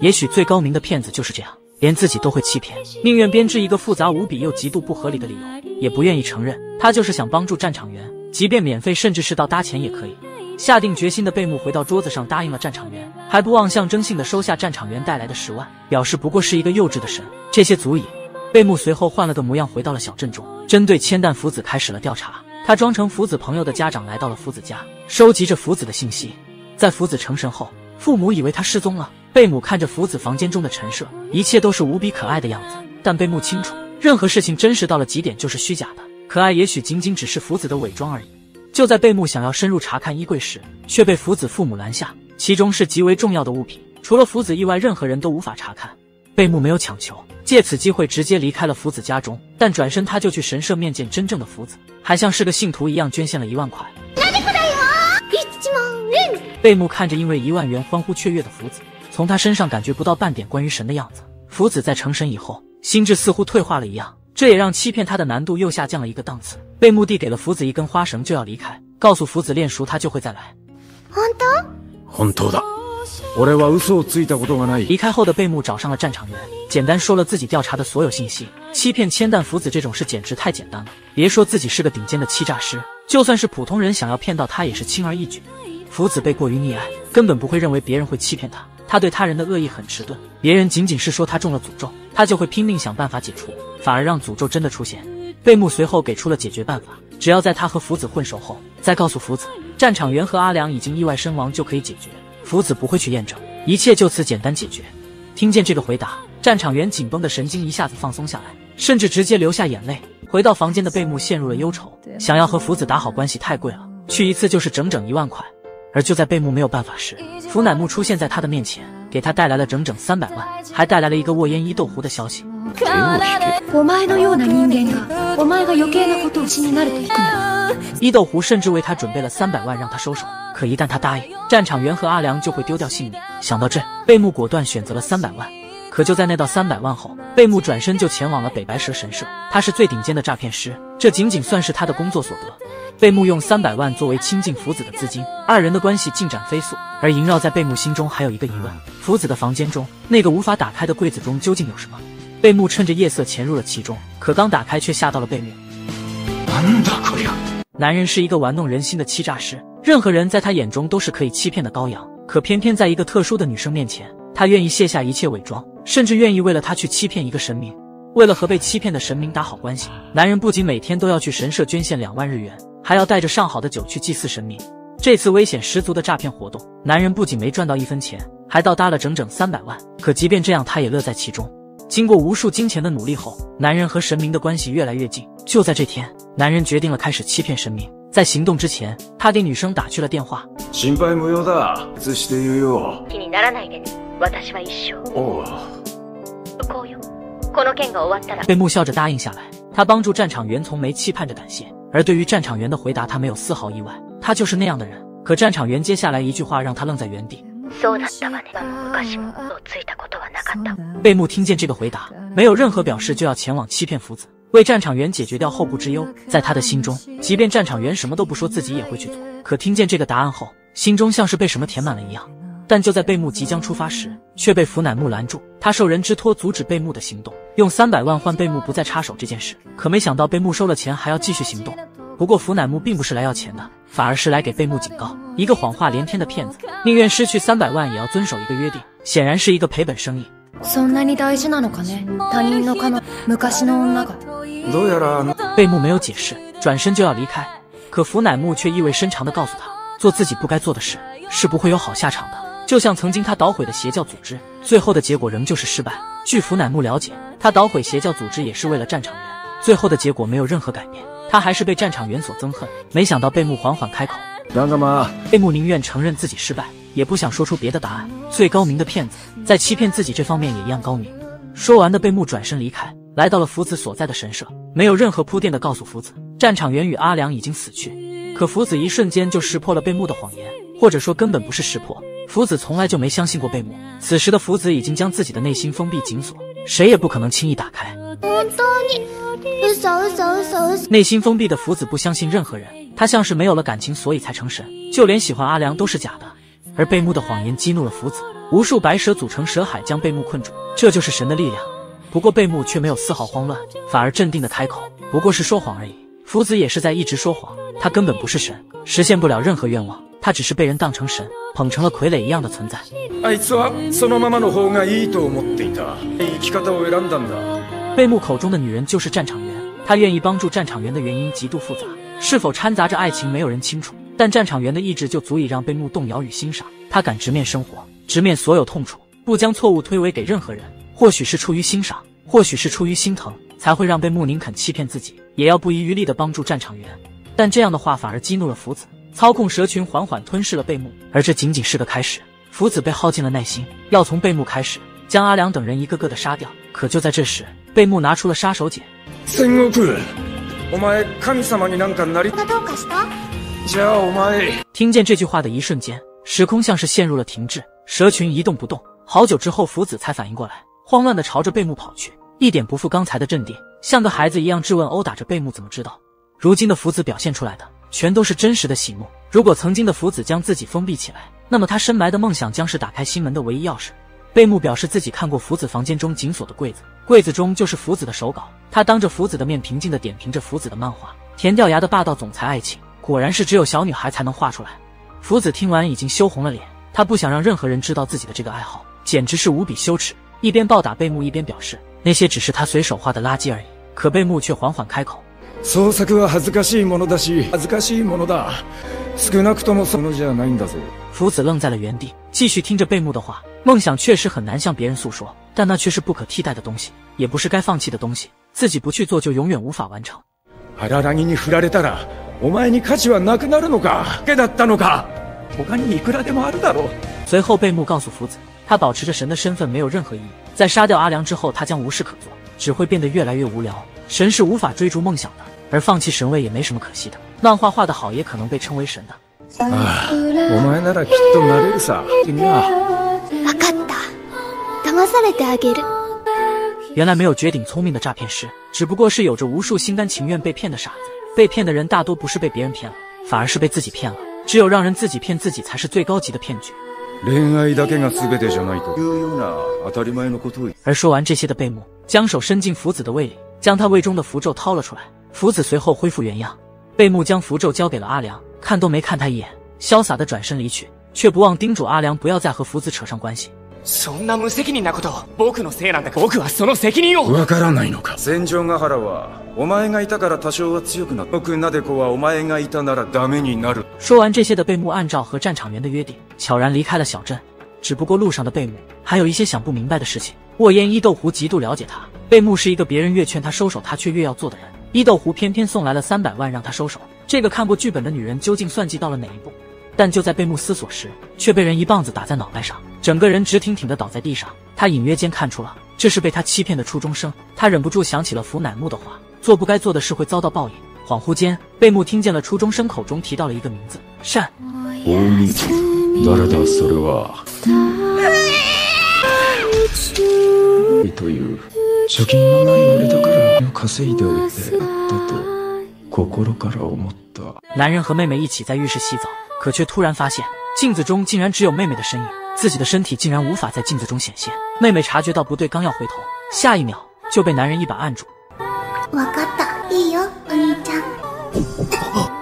也许最高明的骗子就是这样，连自己都会欺骗，宁愿编织一个复杂无比又极度不合理的理由，也不愿意承认他就是想帮助战场员，即便免费甚至是到搭钱也可以。下定决心的贝木回到桌子上答应了战场员，还不忘象征性的收下战场员带来的10万，表示不过是一个幼稚的神，这些足矣。贝木随后换了个模样回到了小镇中，针对千代福子开始了调查。他装成福子朋友的家长来到了福子家，收集着福子的信息。在福子成神后，父母以为他失踪了。贝木看着福子房间中的陈设，一切都是无比可爱的样子，但贝木清楚，任何事情真实到了极点就是虚假的，可爱也许仅仅只是福子的伪装而已。就在贝木想要深入查看衣柜时，却被福子父母拦下，其中是极为重要的物品，除了福子以外任何人都无法查看。贝木没有强求，借此机会直接离开了福子家中，但转身他就去神社面见真正的福子，还像是个信徒一样捐献了1万块。贝木看着因为1万元欢呼雀跃的福子，从他身上感觉不到半点关于神的样子。福子在成神以后，心智似乎退化了一样，这也让欺骗他的难度又下降了一个档次。贝木递给了福子一根花绳就要离开，告诉福子练熟他就会再来。本当だ。俺は嘘をついたことがない。离开后的贝木找上了战场员，简单说了自己调查的所有信息。欺骗千代福子这种事简直太简单了，别说自己是个顶尖的欺诈师，就算是普通人想要骗到他也是轻而易举。福子被过于溺爱，根本不会认为别人会欺骗他，他对他人的恶意很迟钝，别人仅仅是说他中了诅咒，他就会拼命想办法解除，反而让诅咒真的出现。贝木随后给出了解决办法，只要在他和福子混熟后，再告诉福子战场员和阿良已经意外身亡就可以解决。福子不会去验证，一切就此简单解决。听见这个回答，战场员紧绷的神经一下子放松下来，甚至直接流下眼泪。回到房间的贝木陷入了忧愁，想要和福子打好关系太贵了，去一次就是整整1万块。而就在贝木没有办法时，福乃木出现在他的面前，给他带来了整整300万，还带来了一个沃烟伊豆湖的消息。伊豆湖甚至为他准备了300万让他收手，可一旦他答应，战场员和阿良就会丢掉性命。想到这，贝木果断选择了300万。可就在那到300万后，贝木转身就前往了北白蛇神社。他是最顶尖的诈骗师，这仅仅算是他的工作所得。贝木用300万作为亲近福子的资金，二人的关系进展飞速。而萦绕在贝木心中还有一个疑问：福子的房间中那个无法打开的柜子中究竟有什么？贝木趁着夜色潜入了其中，可刚打开却吓到了贝木。男人是一个玩弄人心的欺诈师，任何人在他眼中都是可以欺骗的羔羊，可偏偏在一个特殊的女生面前，他愿意卸下一切伪装，甚至愿意为了她去欺骗一个神明。为了和被欺骗的神明打好关系，男人不仅每天都要去神社捐献2万日元，还要带着上好的酒去祭祀神明。这次危险十足的诈骗活动，男人不仅没赚到1分钱，还到搭了整整300万。可即便这样，他也乐在其中。经过无数金钱的努力后，男人和神明的关系越来越近。就在这天，男人决定了开始欺骗神明。在行动之前，他给女生打去了电话。心配無用だ。いつして言うよ。気にならないでね。私は一生。おう。こうよ。この件が終わったら。贝木笑着答应下来。他帮助战场员从没期盼着感谢，而对于战场员的回答，他没有丝毫意外。他就是那样的人。可战场员接下来一句话让他愣在原地。贝木听见这个回答，没有任何表示，就要前往欺骗福子，为战场员解决掉后顾之忧。在他的心中，即便战场员什么都不说，自己也会去做。可听见这个答案后，心中像是被什么填满了一样。但就在贝木即将出发时，却被福乃木拦住。他受人之托阻止贝木的行动，用300万换贝木不再插手这件事。可没想到贝木收了钱还要继续行动。不过福乃木并不是来要钱的，反而是来给贝木警告，一个谎话连篇的骗子，宁愿失去300万也要遵守一个约定，显然是一个赔本生意。そんなに大事なのかね。他人の彼女、昔の女が。どうやら贝木没有解释，转身就要离开，可福乃木却意味深长地告诉他，做自己不该做的事是不会有好下场的。就像曾经他捣毁的邪教组织，最后的结果仍旧是失败。据福乃木了解，他捣毁邪教组织也是为了战场员，最后的结果没有任何改变，他还是被战场员所憎恨。没想到贝木缓缓开口，贝木宁愿承认自己失败，也不想说出别的答案。最高明的骗子，在欺骗自己这方面也一样高明。说完的贝木转身离开，来到了福子所在的神社，没有任何铺垫的告诉福子，战场员与阿良已经死去。可福子一瞬间就识破了贝木的谎言，或者说根本不是识破，福子从来就没相信过贝木。此时的福子已经将自己的内心封闭紧锁，谁也不可能轻易打开。内心封闭的福子不相信任何人，他像是没有了感情，所以才成神，就连喜欢阿良都是假的。而贝木的谎言激怒了福子，无数白蛇组成蛇海将贝木困住，这就是神的力量。不过贝木却没有丝毫慌乱，反而镇定地开口，不过是说谎而已。福子也是在一直说谎，他根本不是神，实现不了任何愿望，他只是被人当成神，捧成了傀儡一样的存在。あいつはそのままの方がいいと思っていた。生き方を選んだんだ。贝木口中的女人就是战场员，他愿意帮助战场员的原因极度复杂，是否掺杂着爱情没有人清楚，但战场员的意志就足以让贝木动摇与欣赏。他敢直面生活，直面所有痛楚，不将错误推诿给任何人。或许是出于欣赏，或许是出于心疼，才会让贝木宁肯欺骗自己，也要不遗余力地帮助战场员。但这样的话反而激怒了福子，操控蛇群缓缓吞噬了贝木，而这仅仅是个开始。福子被耗尽了耐心，要从贝木开始，将阿良等人一个个的杀掉。可就在这时，贝木拿出了杀手锏。戦国、お前神様になんかなり。どうかした？じゃあお前。听见这句话的一瞬间，时空像是陷入了停滞，蛇群一动不动。好久之后，福子才反应过来，慌乱地朝着贝木跑去，一点不复刚才的镇定，像个孩子一样质问殴打着贝木怎么知道。如今的福子表现出来的全都是真实的喜怒。如果曾经的福子将自己封闭起来，那么他深埋的梦想将是打开心门的唯一钥匙。贝木表示自己看过福子房间中紧锁的柜子，柜子中就是福子的手稿。他当着福子的面平静地点评着福子的漫画，甜掉牙的霸道总裁爱情，果然是只有小女孩才能画出来。福子听完已经羞红了脸，他不想让任何人知道自己的这个爱好，简直是无比羞耻。一边暴打贝木，一边表示那些只是他随手画的垃圾而已。可贝木却缓缓开口，創作は恥ずかしいものだし、恥ずかしいものだ。少なくともそのじゃないんだぞ。福子愣在了原地，继续听着贝木的话。梦想确实很难向别人诉说，但那却是不可替代的东西，也不是该放弃的东西。自己不去做，就永远无法完成。荒木に振られたら、お前に価値はなくなるのか？賭けだったのか？他にいくらでもあるだろう。随后贝木告诉福子，他保持着神的身份没有任何意义。在杀掉阿良之后，他将无事可做，只会变得越来越無聊。神是无法追逐梦想的，而放弃神位也没什么可惜的。漫画画得好，也可能被称为神的。ああ、お前ならきっとなれるさ。君は。わかった。騙されてあげる。原来没有绝顶聪明的诈骗师，只不过是有着无数心甘情愿被骗的傻子。被骗的人大多不是被别人骗了，反而是被自己骗了。只有让人自己骗自己，才是最高级的骗局。恋愛だけが全てじゃないというような当たり前のことを。而说完这些的贝木，将手伸进福子的胃里，将他胃中的符咒掏了出来。福子随后恢复原样。贝木将符咒交给了阿良，看都没看他一眼，潇洒地转身离去，却不忘叮嘱阿良不要再和福子扯上关系。そんな無責任なことを僕のせいなんだ。僕はその責任を。わからないのか。戦場ヶ原はお前がいたから多少は強くなった。僕なでこはお前がいたならダメになる。说完这些的贝木按照和战场员的约定，悄然离开了小镇。只不过路上的贝木还有一些想不明白的事情。沃烟伊豆湖极度了解他，贝木是一个别人越劝他收手他却越要做的人。伊豆湖偏偏送来了300万让他收手，这个看过剧本的女人究竟算计到了哪一步？但就在贝木思索时，却被人一棒子打在脑袋上，整个人直挺挺地倒在地上。他隐约间看出了这是被他欺骗的初中生，他忍不住想起了福乃木的话，做不该做的事会遭到报应。恍惚间，贝木听见了初中生口中提到了一个名字：善。大道，誰だそれは。という貯金のない俺だから稼いでおいてだと心から思った。男人和妹妹一起在浴室洗澡，可却突然发现镜子中竟然只有妹妹的身影，自己的身体竟然无法在镜子中显现。妹妹察觉到不对，刚要回头，下一秒就被男人一把按住。わかった。いいよ、お兄ちゃん。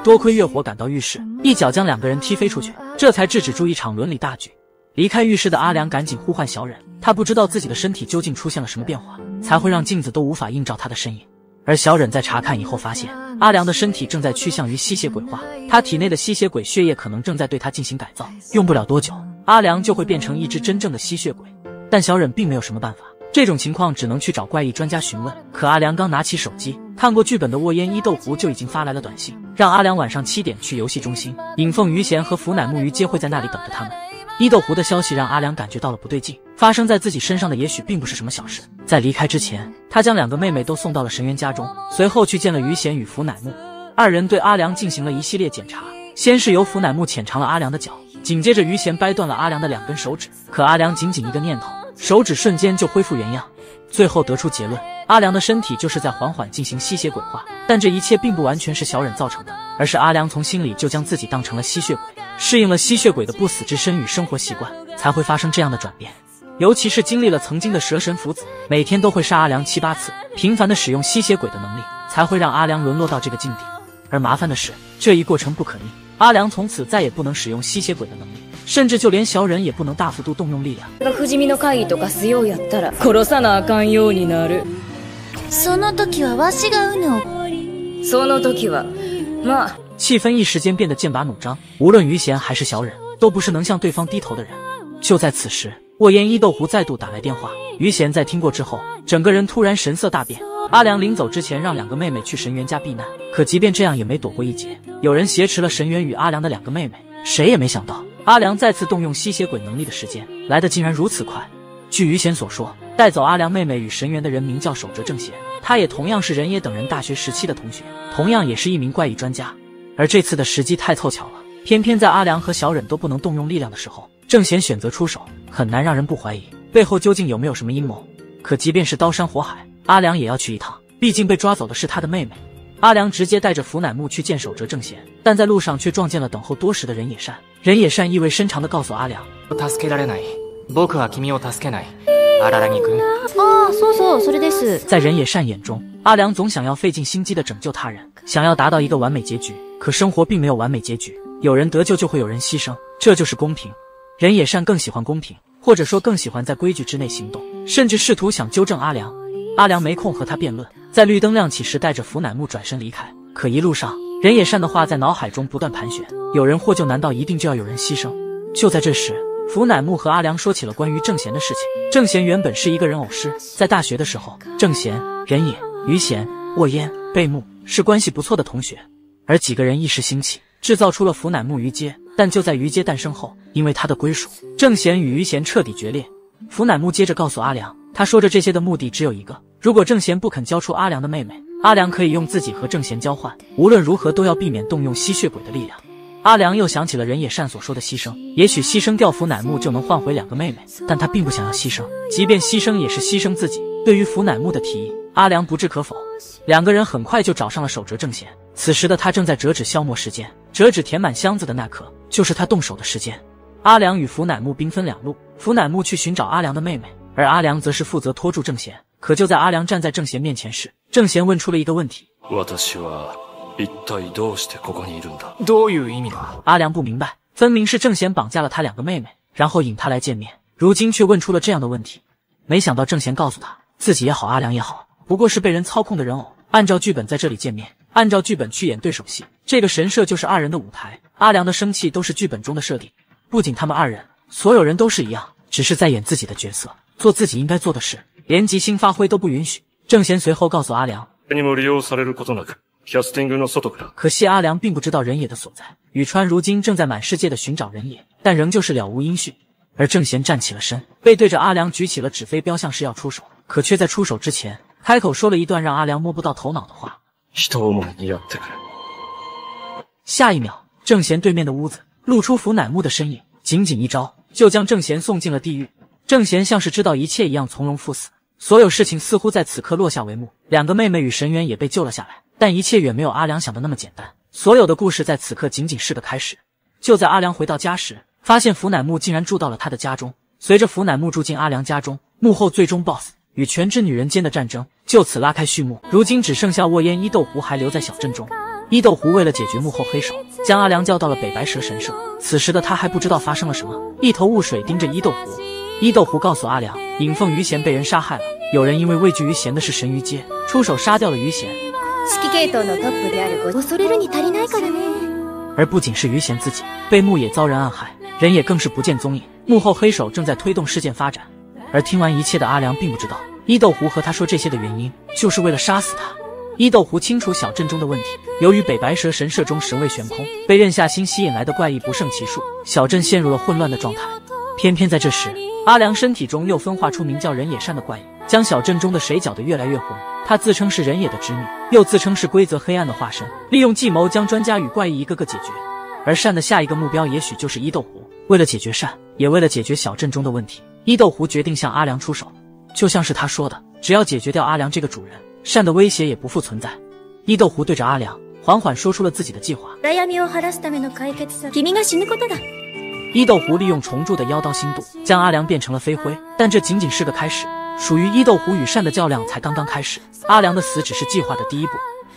多亏月火赶到浴室，一脚将两个人踢飞出去，这才制止住一场伦理大局。离开浴室的阿良赶紧呼唤小忍，他不知道自己的身体究竟出现了什么变化，才会让镜子都无法映照他的身影。而小忍在查看以后发现，阿良的身体正在趋向于吸血鬼化，他体内的吸血鬼血液可能正在对他进行改造，用不了多久，阿良就会变成一只真正的吸血鬼。但小忍并没有什么办法，这种情况只能去找怪异专家询问。可阿良刚拿起手机，看过剧本的沃烟一豆湖就已经发来了短信，让阿良晚上7点去游戏中心，尹凤鱼贤和福乃木鱼皆会在那里等着他们。伊豆湖的消息让阿良感觉到了不对劲，发生在自己身上的也许并不是什么小事。在离开之前，他将两个妹妹都送到了神渊家中，随后去见了鱼贤与福乃木，二人对阿良进行了一系列检查。先是由福乃木浅尝了阿良的脚，紧接着鱼贤掰断了阿良的2根手指，可阿良仅仅一个念头，手指瞬间就恢复原样。最后得出结论，阿良的身体就是在缓缓进行吸血鬼化，但这一切并不完全是小忍造成的，而是阿良从心里就将自己当成了吸血鬼，适应了吸血鬼的不死之身与生活习惯，才会发生这样的转变。尤其是经历了曾经的蛇神福子每天都会杀阿良7、8次，频繁的使用吸血鬼的能力，才会让阿良沦落到这个境地。而麻烦的是，这一过程不可逆，阿良从此再也不能使用吸血鬼的能力，甚至就连小忍也不能大幅度动用力量。不死身の会議とかすようやったら殺さなあかんようになる。その時はわしがうぬを。その時はまあ。气氛一时间变得剑拔弩张，无论于贤还是小忍，都不是能向对方低头的人。就在此时，沃烟一豆湖再度打来电话，于贤在听过之后，整个人突然神色大变。阿良临走之前让两个妹妹去神原家避难，可即便这样也没躲过一劫，有人挟持了神原与阿良的两个妹妹。谁也没想到，阿良再次动用吸血鬼能力的时间来得竟然如此快。据于贤所说，带走阿良妹妹与神原的人名叫守哲正贤，他也同样是人野等人大学时期的同学，同样也是一名怪异专家。而这次的时机太凑巧了，偏偏在阿良和小忍都不能动用力量的时候，正贤选择出手，很难让人不怀疑背后究竟有没有什么阴谋。可即便是刀山火海，阿良也要去一趟，毕竟被抓走的是他的妹妹。阿良直接带着福乃木去见守哲正贤，但在路上却撞见了等候多时的人野善。人野善意味深长地告诉阿良，助けられない。僕は君を助けない。荒木君。そうそう、それです。在人野善眼中，阿良总想要费尽心机地拯救他人，想要达到一个完美结局。可生活并没有完美结局，有人得救就会有人牺牲，这就是公平。人野善更喜欢公平，或者说更喜欢在规矩之内行动，甚至试图想纠正阿良。阿良没空和他辩论，在绿灯亮起时带着福乃木转身离开。可一路上，人野善的话在脑海中不断盘旋，有人获救难道一定就要有人牺牲？就在这时，福乃木和阿良说起了关于正贤的事情。正贤原本是一个人偶师，在大学的时候，正贤、人野、于贤、沃烟、贝木是关系不错的同学，而几个人一时兴起，制造出了福乃木鱼街。但就在鱼街诞生后，因为他的归属，正贤与于贤彻底决裂。福乃木接着告诉阿良，他说着这些的目的只有一个，如果正贤不肯交出阿良的妹妹，阿良可以用自己和正贤交换，无论如何都要避免动用吸血鬼的力量。阿良又想起了人野善所说的牺牲，也许牺牲掉福乃木就能换回两个妹妹，但他并不想要牺牲，即便牺牲也是牺牲自己。对于福乃木的提议，阿良不置可否。两个人很快就找上了守哲正贤，此时的他正在折纸消磨时间，折纸填满箱子的那刻，就是他动手的时间。阿良与福乃木兵分两路，福乃木去寻找阿良的妹妹，而阿良则是负责拖住正贤。可就在阿良站在正贤面前时，正贤问出了一个问题：どういう意味だ？阿良不明白，分明是正贤绑架了他两个妹妹，然后引他来见面，如今却问出了这样的问题。没想到正贤告诉他，自己也好，阿良也好，不过是被人操控的人偶，按照剧本在这里见面，按照剧本去演对手戏，这个神社就是二人的舞台。阿良的生气都是剧本中的设定，不仅他们二人，所有人都是一样，只是在演自己的角色，做自己应该做的事，连即兴发挥都不允许。正贤随后告诉阿良，可惜阿良并不知道人野的所在，宇川如今正在满世界的寻找人野，但仍旧是了无音讯。而正贤站起了身，背对着阿良举起了纸飞镖，像是要出手，可却在出手之前开口说了一段让阿良摸不到头脑的话。下一秒，正贤对面的屋子露出福乃木的身影，仅仅一招就将正贤送进了地狱。正贤像是知道一切一样从容赴死，所有事情似乎在此刻落下帷幕，两个妹妹与神原也被救了下来，但一切远没有阿良想的那么简单，所有的故事在此刻仅仅是个开始。就在阿良回到家时，发现福乃木竟然住到了他的家中。随着福乃木住进阿良家中，幕后最终 BOSS 与全知女人间的战争就此拉开序幕。如今只剩下沃烟一豆湖还留在小镇中。伊豆湖为了解决幕后黑手，将阿良叫到了北白蛇神社。此时的他还不知道发生了什么，一头雾水盯着伊豆湖。伊豆湖告诉阿良，尹凤鱼贤被人杀害了，有人因为畏惧鱼贤的是神鱼阶，出手杀掉了鱼贤。而不仅是鱼贤自己，被木野遭人暗害，人也更是不见踪影。幕后黑手正在推动事件发展。而听完一切的阿良并不知道，伊豆湖和他说这些的原因，就是为了杀死他。伊豆湖清楚小镇中的问题，由于北白蛇神社中神位悬空，被任夏星吸引来的怪异不胜其数，小镇陷入了混乱的状态。偏偏在这时，阿良身体中又分化出名叫人野善的怪异，将小镇中的水搅得越来越浑。他自称是人野的侄女，又自称是规则黑暗的化身，利用计谋将专家与怪异一个个解决。而善的下一个目标也许就是伊豆湖。为了解决善，也为了解决小镇中的问题，伊豆湖决定向阿良出手。就像是他说的，只要解决掉阿良这个主人，善的威胁也不复存在。伊豆湖对着阿良缓缓说出了自己的计划。伊豆湖利用重铸的妖刀心度，将阿良变成了飞灰，但这仅仅是个开始。属于伊豆湖与善的较量才刚刚开始，阿良的死只是计划的第一步。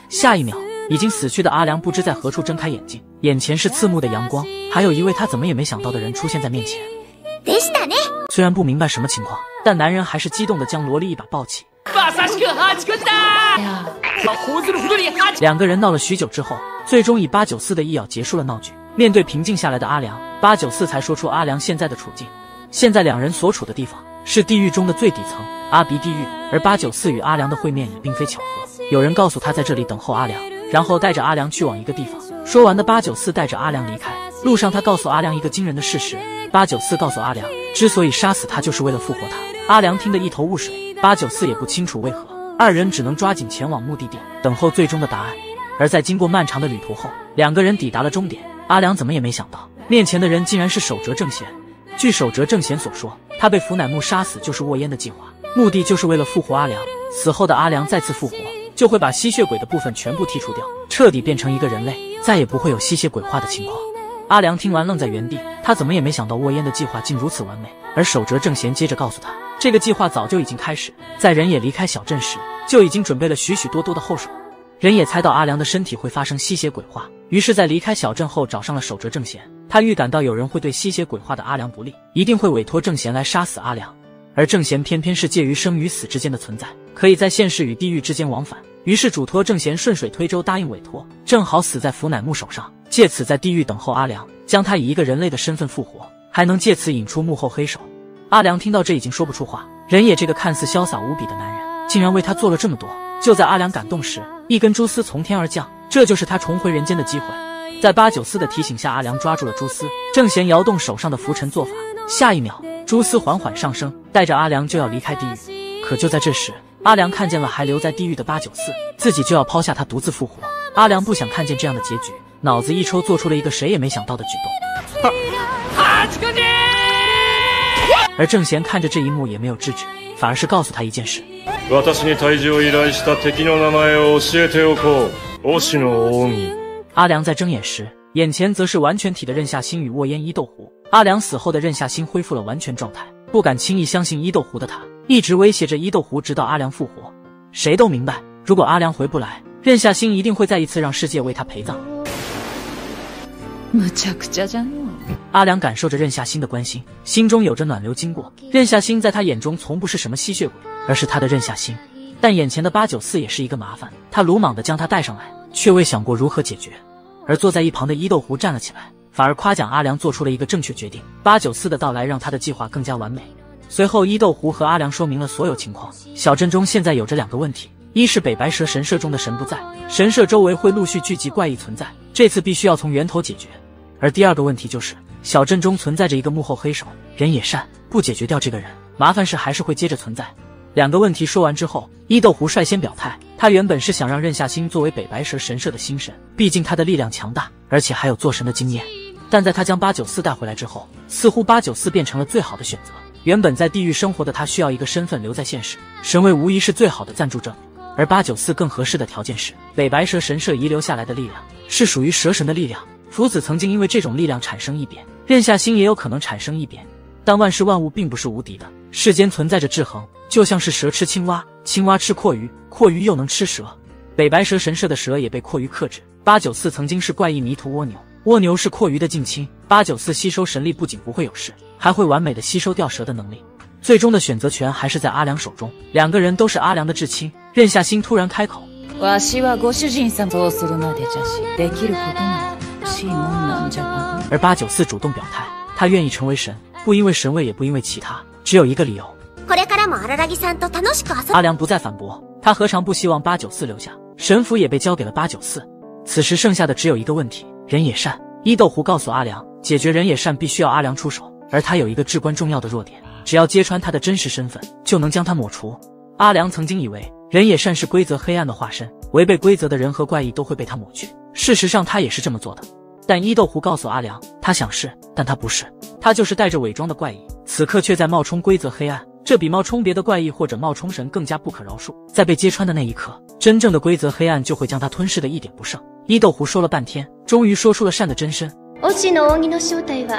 下一秒，已经死去的阿良不知在何处睁开眼睛，眼前是刺目的阳光，还有一位他怎么也没想到的人出现在面前。虽然不明白什么情况，但男人还是激动地将萝莉一把抱起。两个人闹了许久之后，最终以894的一咬结束了闹剧。面对平静下来的阿良，894才说出阿良现在的处境。现在两人所处的地方是地狱中的最底层阿鼻地狱，而894与阿良的会面也并非巧合。有人告诉他在这里等候阿良，然后带着阿良去往一个地方。说完的894带着阿良离开，路上他告诉阿良一个惊人的事实。894告诉阿良，之所以杀死他就是为了复活他。阿良听得一头雾水，894也不清楚为何，二人只能抓紧前往目的地，等候最终的答案。而在经过漫长的旅途后，两个人抵达了终点。阿良怎么也没想到，面前的人竟然是守哲正贤。据守哲正贤所说，他被福乃木杀死就是沃烟的计划，目的就是为了复活阿良。死后的阿良再次复活，就会把吸血鬼的部分全部剔除掉，彻底变成一个人类，再也不会有吸血鬼化的情况。阿良听完愣在原地，他怎么也没想到沃烟的计划竟如此完美。而守哲正贤接着告诉他，这个计划早就已经开始，在人野离开小镇时就已经准备了许许多多的后手。人也猜到阿良的身体会发生吸血鬼化，于是在离开小镇后找上了守哲正贤。他预感到有人会对吸血鬼化的阿良不利，一定会委托正贤来杀死阿良。而正贤偏偏是介于生与死之间的存在，可以在现世与地狱之间往返，于是嘱托正贤顺水推舟答应委托，正好死在福乃木手上，借此在地狱等候阿良，将他以一个人类的身份复活，还能借此引出幕后黑手。阿良听到这已经说不出话，人也这个看似潇洒无比的男人，竟然为他做了这么多。就在阿良感动时，一根蛛丝从天而降，这就是他重回人间的机会。在894的提醒下，阿良抓住了蛛丝，正贤摇动手上的拂尘做法，下一秒蛛丝缓缓上升，带着阿良就要离开地狱。可就在这时，阿良看见了还留在地狱的894，自己就要抛下他独自复活。阿良不想看见这样的结局，脑子一抽，做出了一个谁也没想到的举动。而正贤看着这一幕也没有制止，反而是告诉他一件事。阿良在睁眼时，眼前则是完全体的任夏星与沃烟伊豆湖。阿良死后的任夏星恢复了完全状态，不敢轻易相信伊豆湖的他，一直威胁着伊豆湖直到阿良复活。谁都明白，如果阿良回不来，任夏星一定会再一次让世界为他陪葬。阿良感受着任夏星的关心，心中有着暖流经过。任夏星在他眼中从不是什么吸血鬼，而是他的任夏星。但眼前的894也是一个麻烦，他鲁莽地将他带上来，却未想过如何解决。而坐在一旁的伊豆湖站了起来，反而夸奖阿良做出了一个正确决定。894的到来让他的计划更加完美。随后伊豆湖和阿良说明了所有情况。小镇中现在有着2个问题，一是北白蛇神社中的神不在，神社周围会陆续聚集怪异存在，这次必须要从源头解决。而第2个问题就是小镇中存在着一个幕后黑手人野善，不解决掉这个人，麻烦事还是会接着存在。2个问题说完之后，伊豆湖率先表态，他原本是想让任夏星作为北白蛇神社的新神，毕竟他的力量强大，而且还有做神的经验。但在他将894带回来之后，似乎894变成了最好的选择。原本在地狱生活的他需要一个身份留在现实，神位无疑是最好的暂住证。而894更合适的条件是北白蛇神社遗留下来的力量，是属于蛇神的力量。夫子曾经因为这种力量产生异变，任夏星也有可能产生异变。但万事万物并不是无敌的，世间存在着制衡，就像是蛇吃青蛙，青蛙吃阔鱼，阔鱼又能吃蛇。北白蛇神社的蛇也被阔鱼克制， 894曾经是怪异迷途蜗牛，蜗牛是阔鱼的近亲，894吸收神力不仅不会有事，还会完美的吸收掉蛇的能力。最终的选择权还是在阿良手中，两个人都是阿良的至亲。任夏星突然开口：“わしはご主人様そうするまでじゃし、できることなら欲しいもんなんじゃが。”而894主动表态，他愿意成为神，不因为神位，也不因为其他，只有一个理由。阿良不再反驳，他何尝不希望894留下？神符也被交给了894。此时剩下的只有一个问题：人野善。伊豆湖告诉阿良，解决人野善必须要阿良出手，而他有一个至关重要的弱点，只要揭穿他的真实身份，就能将他抹除。阿良曾经以为人野善是规则黑暗的化身，违背规则的人和怪异都会被他抹去。事实上他也是这么做的，但伊豆湖告诉阿良，他想是，但他不是，他就是带着伪装的怪异，此刻却在冒充规则黑暗，这比冒充别的怪异或者冒充神更加不可饶恕。在被揭穿的那一刻，真正的规则黑暗就会将他吞噬的一点不剩。伊豆湖说了半天，终于说出了善的真身。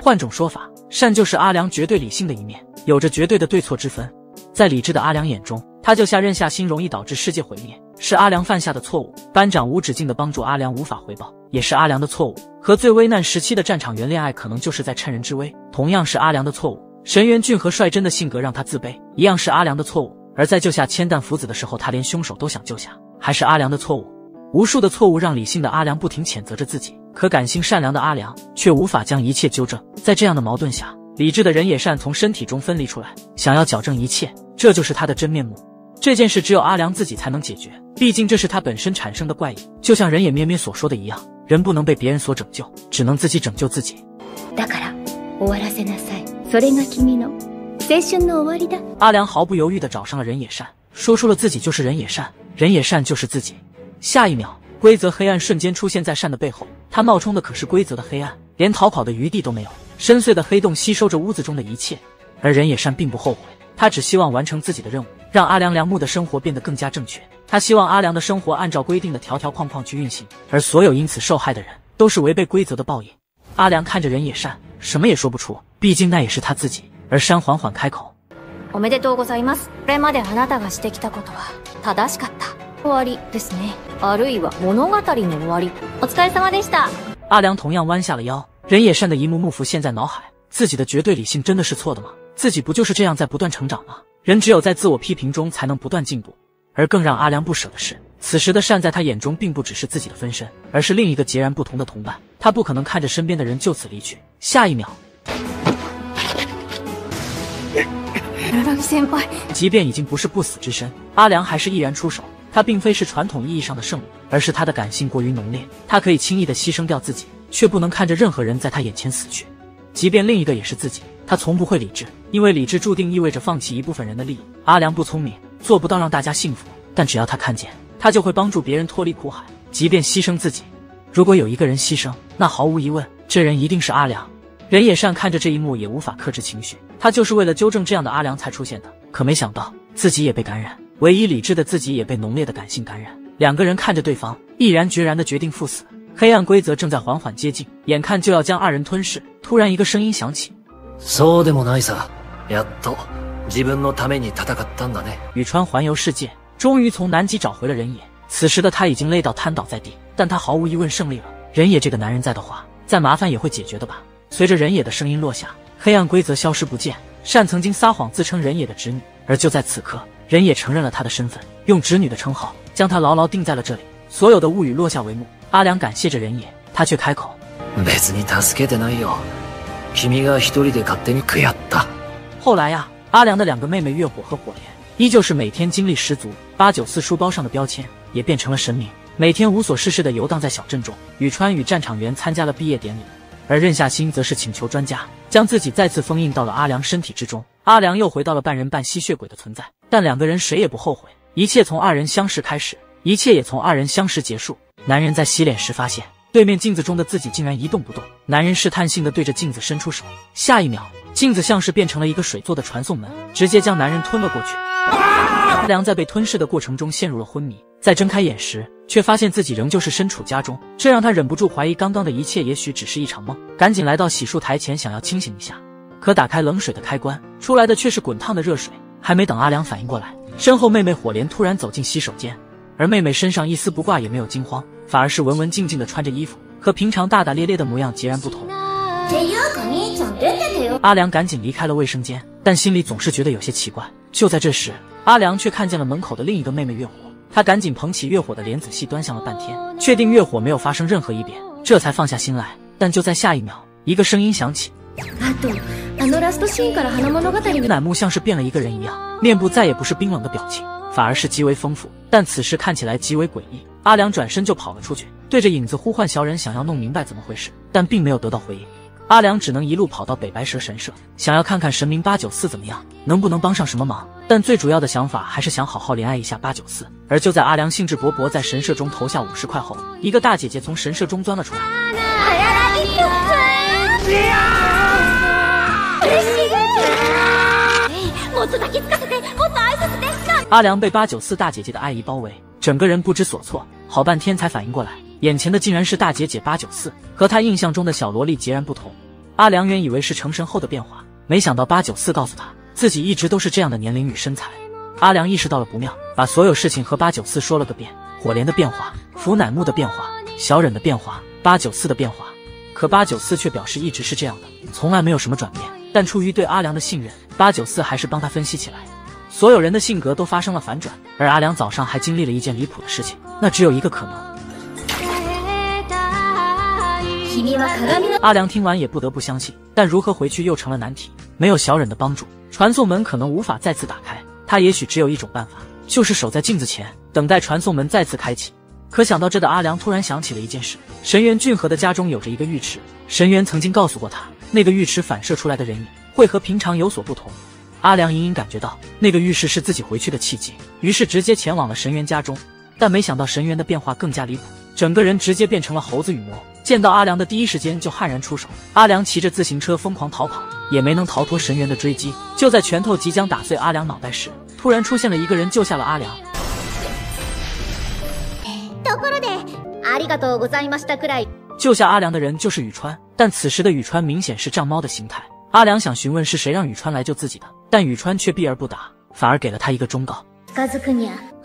换种说法，善就是阿良绝对理性的一面，有着绝对的对错之分。在理智的阿良眼中，他救下任夏星容易导致世界毁灭，是阿良犯下的错误。班长无止境的帮助阿良无法回报，也是阿良的错误。和最危难时期的战场原恋爱，可能就是在趁人之危，同样是阿良的错误。神原俊和率真的性格让他自卑，一样是阿良的错误。而在救下千担福子的时候，他连凶手都想救下，还是阿良的错误。无数的错误让理性的阿良不停谴责着自己，可感性善良的阿良却无法将一切纠正。在这样的矛盾下，理智的人野善从身体中分离出来，想要矫正一切，这就是他的真面目。这件事只有阿良自己才能解决，毕竟这是他本身产生的怪异。就像人野咩咩所说的一样，人不能被别人所拯救，只能自己拯救自己。阿良毫不犹豫地找上了人野善，说出了自己就是人野善，人野善就是自己。下一秒，规则黑暗瞬间出现在善的背后，他冒充的可是规则的黑暗，连逃跑的余地都没有。深邃的黑洞吸收着屋子中的一切，而人野善并不后悔，他只希望完成自己的任务，让阿良良木的生活变得更加正确。他希望阿良的生活按照规定的条条框框去运行，而所有因此受害的人都是违背规则的报应。阿良看着人野善，什么也说不出，毕竟那也是他自己。而山缓缓开口：おめでとうございます。これまであなたがしてきたことは正しかった。終わりですね。あるいは物語の終わり。お疲れ様でした。阿良同样弯下了腰，人野善的一幕幕浮现在脑海，自己的绝对理性真的是错的吗？自己不就是这样在不断成长吗？人只有在自我批评中才能不断进步。而更让阿良不舍的是，此时的善在他眼中并不只是自己的分身，而是另一个截然不同的同伴。他不可能看着身边的人就此离去。下一秒，即便已经不是不死之身，阿良还是毅然出手。他并非是传统意义上的圣母，而是他的感性过于浓烈，他可以轻易地牺牲掉自己，却不能看着任何人在他眼前死去。即便另一个也是自己，他从不会理智，因为理智注定意味着放弃一部分人的利益。阿良不聪明，做不到让大家幸福，但只要他看见，他就会帮助别人脱离苦海，即便牺牲自己。如果有一个人牺牲，那毫无疑问，这人一定是阿良。人野善看着这一幕也无法克制情绪，他就是为了纠正这样的阿良才出现的，可没想到自己也被感染，唯一理智的自己也被浓烈的感性感染。两个人看着对方，毅然决然地决定赴死。黑暗规则正在缓缓接近，眼看就要将二人吞噬，突然一个声音响起：そうでもないさ。やっと自分のために戦ったんだね。宇川环游世界，终于从南极找回了人野。此时的他已经累到瘫倒在地，但他毫无疑问胜利了。人野这个男人在的话，再麻烦也会解决的吧。随着人野的声音落下，黑暗规则消失不见。善曾经撒谎自称人野的侄女，而就在此刻，人野承认了他的身份，用侄女的称号将他牢牢定在了这里。所有的物语落下帷幕，阿良感谢着人野，他却开口：別に助けてないよ。君が一人で勝手に食い合った。后来呀，阿良的两个妹妹月火和火莲依旧是每天精力十足，894书包上的标签也变成了神明，每天无所事事的游荡在小镇中。宇川与战场员参加了毕业典礼，而任夏星则是请求专家将自己再次封印到了阿良身体之中。阿良又回到了半人半吸血鬼的存在，但两个人谁也不后悔。一切从二人相识开始，一切也从二人相识结束。男人在洗脸时发现对面镜子中的自己竟然一动不动，男人试探性地对着镜子伸出手，下一秒镜子像是变成了一个水做的传送门，直接将男人吞了过去。阿良在被吞噬的过程中陷入了昏迷，在睁开眼时却发现自己仍旧是身处家中，这让他忍不住怀疑刚刚的一切也许只是一场梦，赶紧来到洗漱台前想要清醒一下。可打开冷水的开关，出来的却是滚烫的热水。还没等阿良反应过来，身后妹妹火莲突然走进洗手间，而妹妹身上一丝不挂也没有惊慌，反而是文文静静的穿着衣服，和平常大大咧咧的模样截然不同。阿良赶紧离开了卫生间，但心里总是觉得有些奇怪。就在这时，阿良却看见了门口的另一个妹妹月火，他赶紧捧起月火的脸仔细端详了半天，确定月火没有发生任何异变，这才放下心来。但就在下一秒，一个声音响起，乃木像是变了一个人一样，面部再也不是冰冷的表情，反而是极为丰富，但此时看起来极为诡异。阿良转身就跑了出去，对着影子呼唤小忍，想要弄明白怎么回事，但并没有得到回应。阿良只能一路跑到北白蛇神社，想要看看神明894怎么样，能不能帮上什么忙。但最主要的想法还是想好好怜爱一下894。而就在阿良兴致勃勃在神社中投下50块后，一个大姐姐从神社中钻了出来。阿良被894大姐姐的爱意包围，整个人不知所措，好半天才反应过来，眼前的竟然是大姐姐894，和他印象中的小萝莉截然不同。阿良原以为是成神后的变化，没想到894告诉他，自己一直都是这样的年龄与身材。阿良意识到了不妙，把所有事情和894说了个遍，火莲的变化，福乃木的变化，小忍的变化，894的变化。可894却表示一直是这样的，从来没有什么转变。但出于对阿良的信任，894还是帮他分析起来。所有人的性格都发生了反转，而阿良早上还经历了一件离谱的事情，那只有一个可能。阿良听完也不得不相信，但如何回去又成了难题。没有小忍的帮助，传送门可能无法再次打开，他也许只有一种办法，就是守在镜子前，等待传送门再次开启。可想到这的阿良突然想起了一件事，神原俊和的家中有着一个浴池，神原曾经告诉过他，那个浴池反射出来的人影会和平常有所不同。阿良隐隐感觉到那个浴室是自己回去的契机，于是直接前往了神原家中。但没想到神原的变化更加离谱，整个人直接变成了猴子羽魔，见到阿良的第一时间就悍然出手。阿良骑着自行车疯狂逃跑，也没能逃脱神原的追击。就在拳头即将打碎阿良脑袋时，突然出现了一个人救下了阿良。救下阿良的人就是宇川，但此时的宇川明显是藏猫的形态。阿良想询问是谁让宇川来救自己的，但宇川却避而不答，反而给了他一个忠告。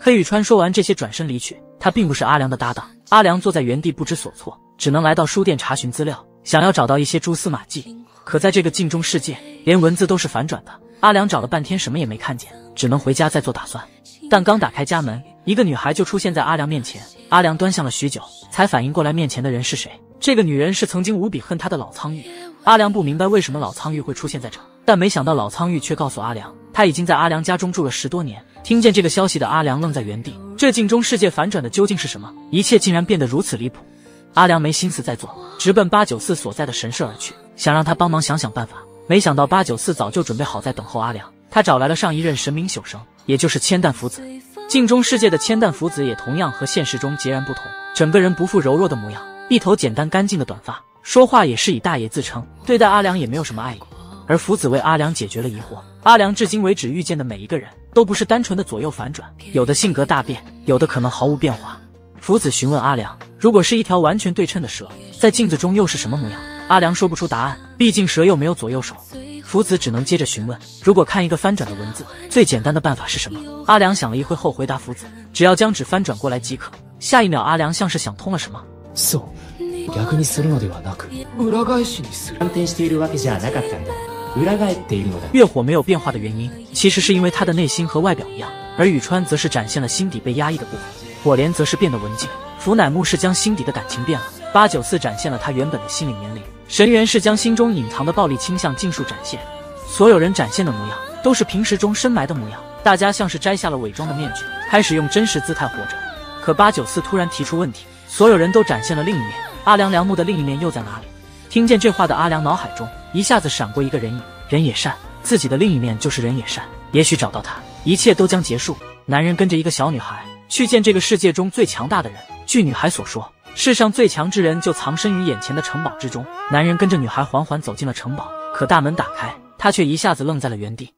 黑宇川说完这些转身离去，他并不是阿良的搭档。阿良坐在原地不知所措，只能来到书店查询资料，想要找到一些蛛丝马迹。可在这个镜中世界，连文字都是反转的，阿良找了半天什么也没看见，只能回家再做打算。但刚打开家门，一个女孩就出现在阿良面前。阿良端详了许久，才反应过来面前的人是谁。这个女人是曾经无比恨他的老苍玉。阿良不明白为什么老苍玉会出现在这，但没想到老苍玉却告诉阿良，他已经在阿良家中住了10多年。听见这个消息的阿良愣在原地，这镜中世界反转的究竟是什么？一切竟然变得如此离谱。阿良没心思再做，直奔894所在的神社而去，想让他帮忙想想办法。没想到894早就准备好在等候阿良，他找来了上一任神明宿生，也就是千担福子。镜中世界的千担福子也同样和现实中截然不同，整个人不复柔弱的模样，一头简单干净的短发，说话也是以大爷自称，对待阿良也没有什么爱意。而福子为阿良解决了疑惑，阿良至今为止遇见的每一个人都不是单纯的左右反转，有的性格大变，有的可能毫无变化。福子询问阿良，如果是一条完全对称的蛇，在镜子中又是什么模样？阿良说不出答案，毕竟蛇又没有左右手。福子只能接着询问，如果看一个翻转的文字，最简单的办法是什么？阿良想了一会后回答福子，只要将纸翻转过来即可。下一秒阿良像是想通了什么，逆にするのではなく裏返しにする。反転しているわけじゃなかったんだ。裏返っているのだ。月火没有变化的原因，其实是因为他的内心和外表一样，而宇川则是展现了心底被压抑的部分，火莲则是变得文静，福乃木是将心底的感情变了，894展现了他原本的心理年龄，神原是将心中隐藏的暴力倾向尽数展现。所有人展现的模样都是平时中深埋的模样，大家像是摘下了伪装的面具，开始用真实姿态活着。可894突然提出问题，所有人都展现了另一面，阿良良木的另一面又在哪里？听见这话的阿良脑海中一下子闪过一个人影，人野善，自己的另一面就是人野善，也许找到他，一切都将结束。男人跟着一个小女孩去见这个世界中最强大的人，据女孩所说，世上最强之人就藏身于眼前的城堡之中。男人跟着女孩缓缓走进了城堡，可大门打开，他却一下子愣在了原地。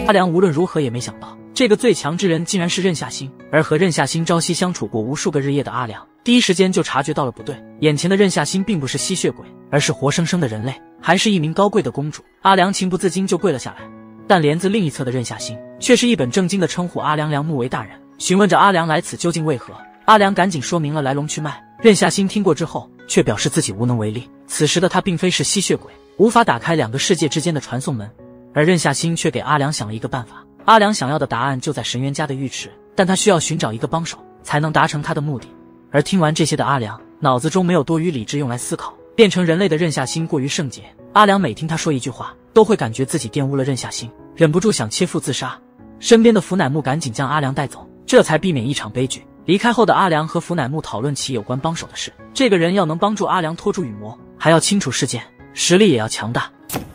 阿良无论如何也没想到，这个最强之人竟然是任夏星，而和任夏星朝夕相处过无数个日夜的阿良，第一时间就察觉到了不对。眼前的任夏星并不是吸血鬼，而是活生生的人类，还是一名高贵的公主。阿良情不自禁就跪了下来，但帘子另一侧的任夏星却是一本正经地称呼阿良良木为大人，询问着阿良来此究竟为何。阿良赶紧说明了来龙去脉。任夏欣听过之后，却表示自己无能为力。此时的他并非是吸血鬼，无法打开两个世界之间的传送门，而任夏欣却给阿良想了一个办法。阿良想要的答案就在神渊家的浴池，但他需要寻找一个帮手，才能达成他的目的。而听完这些的阿良，脑子中没有多余理智用来思考，变成人类的任夏欣过于圣洁。阿良每听他说一句话，都会感觉自己玷污了任夏欣，忍不住想切腹自杀。身边的福乃木赶紧将阿良带走，这才避免一场悲剧。离开后的阿良和福乃木讨论起有关帮手的事。这个人要能帮助阿良拖住羽魔，还要清楚事件，实力也要强大。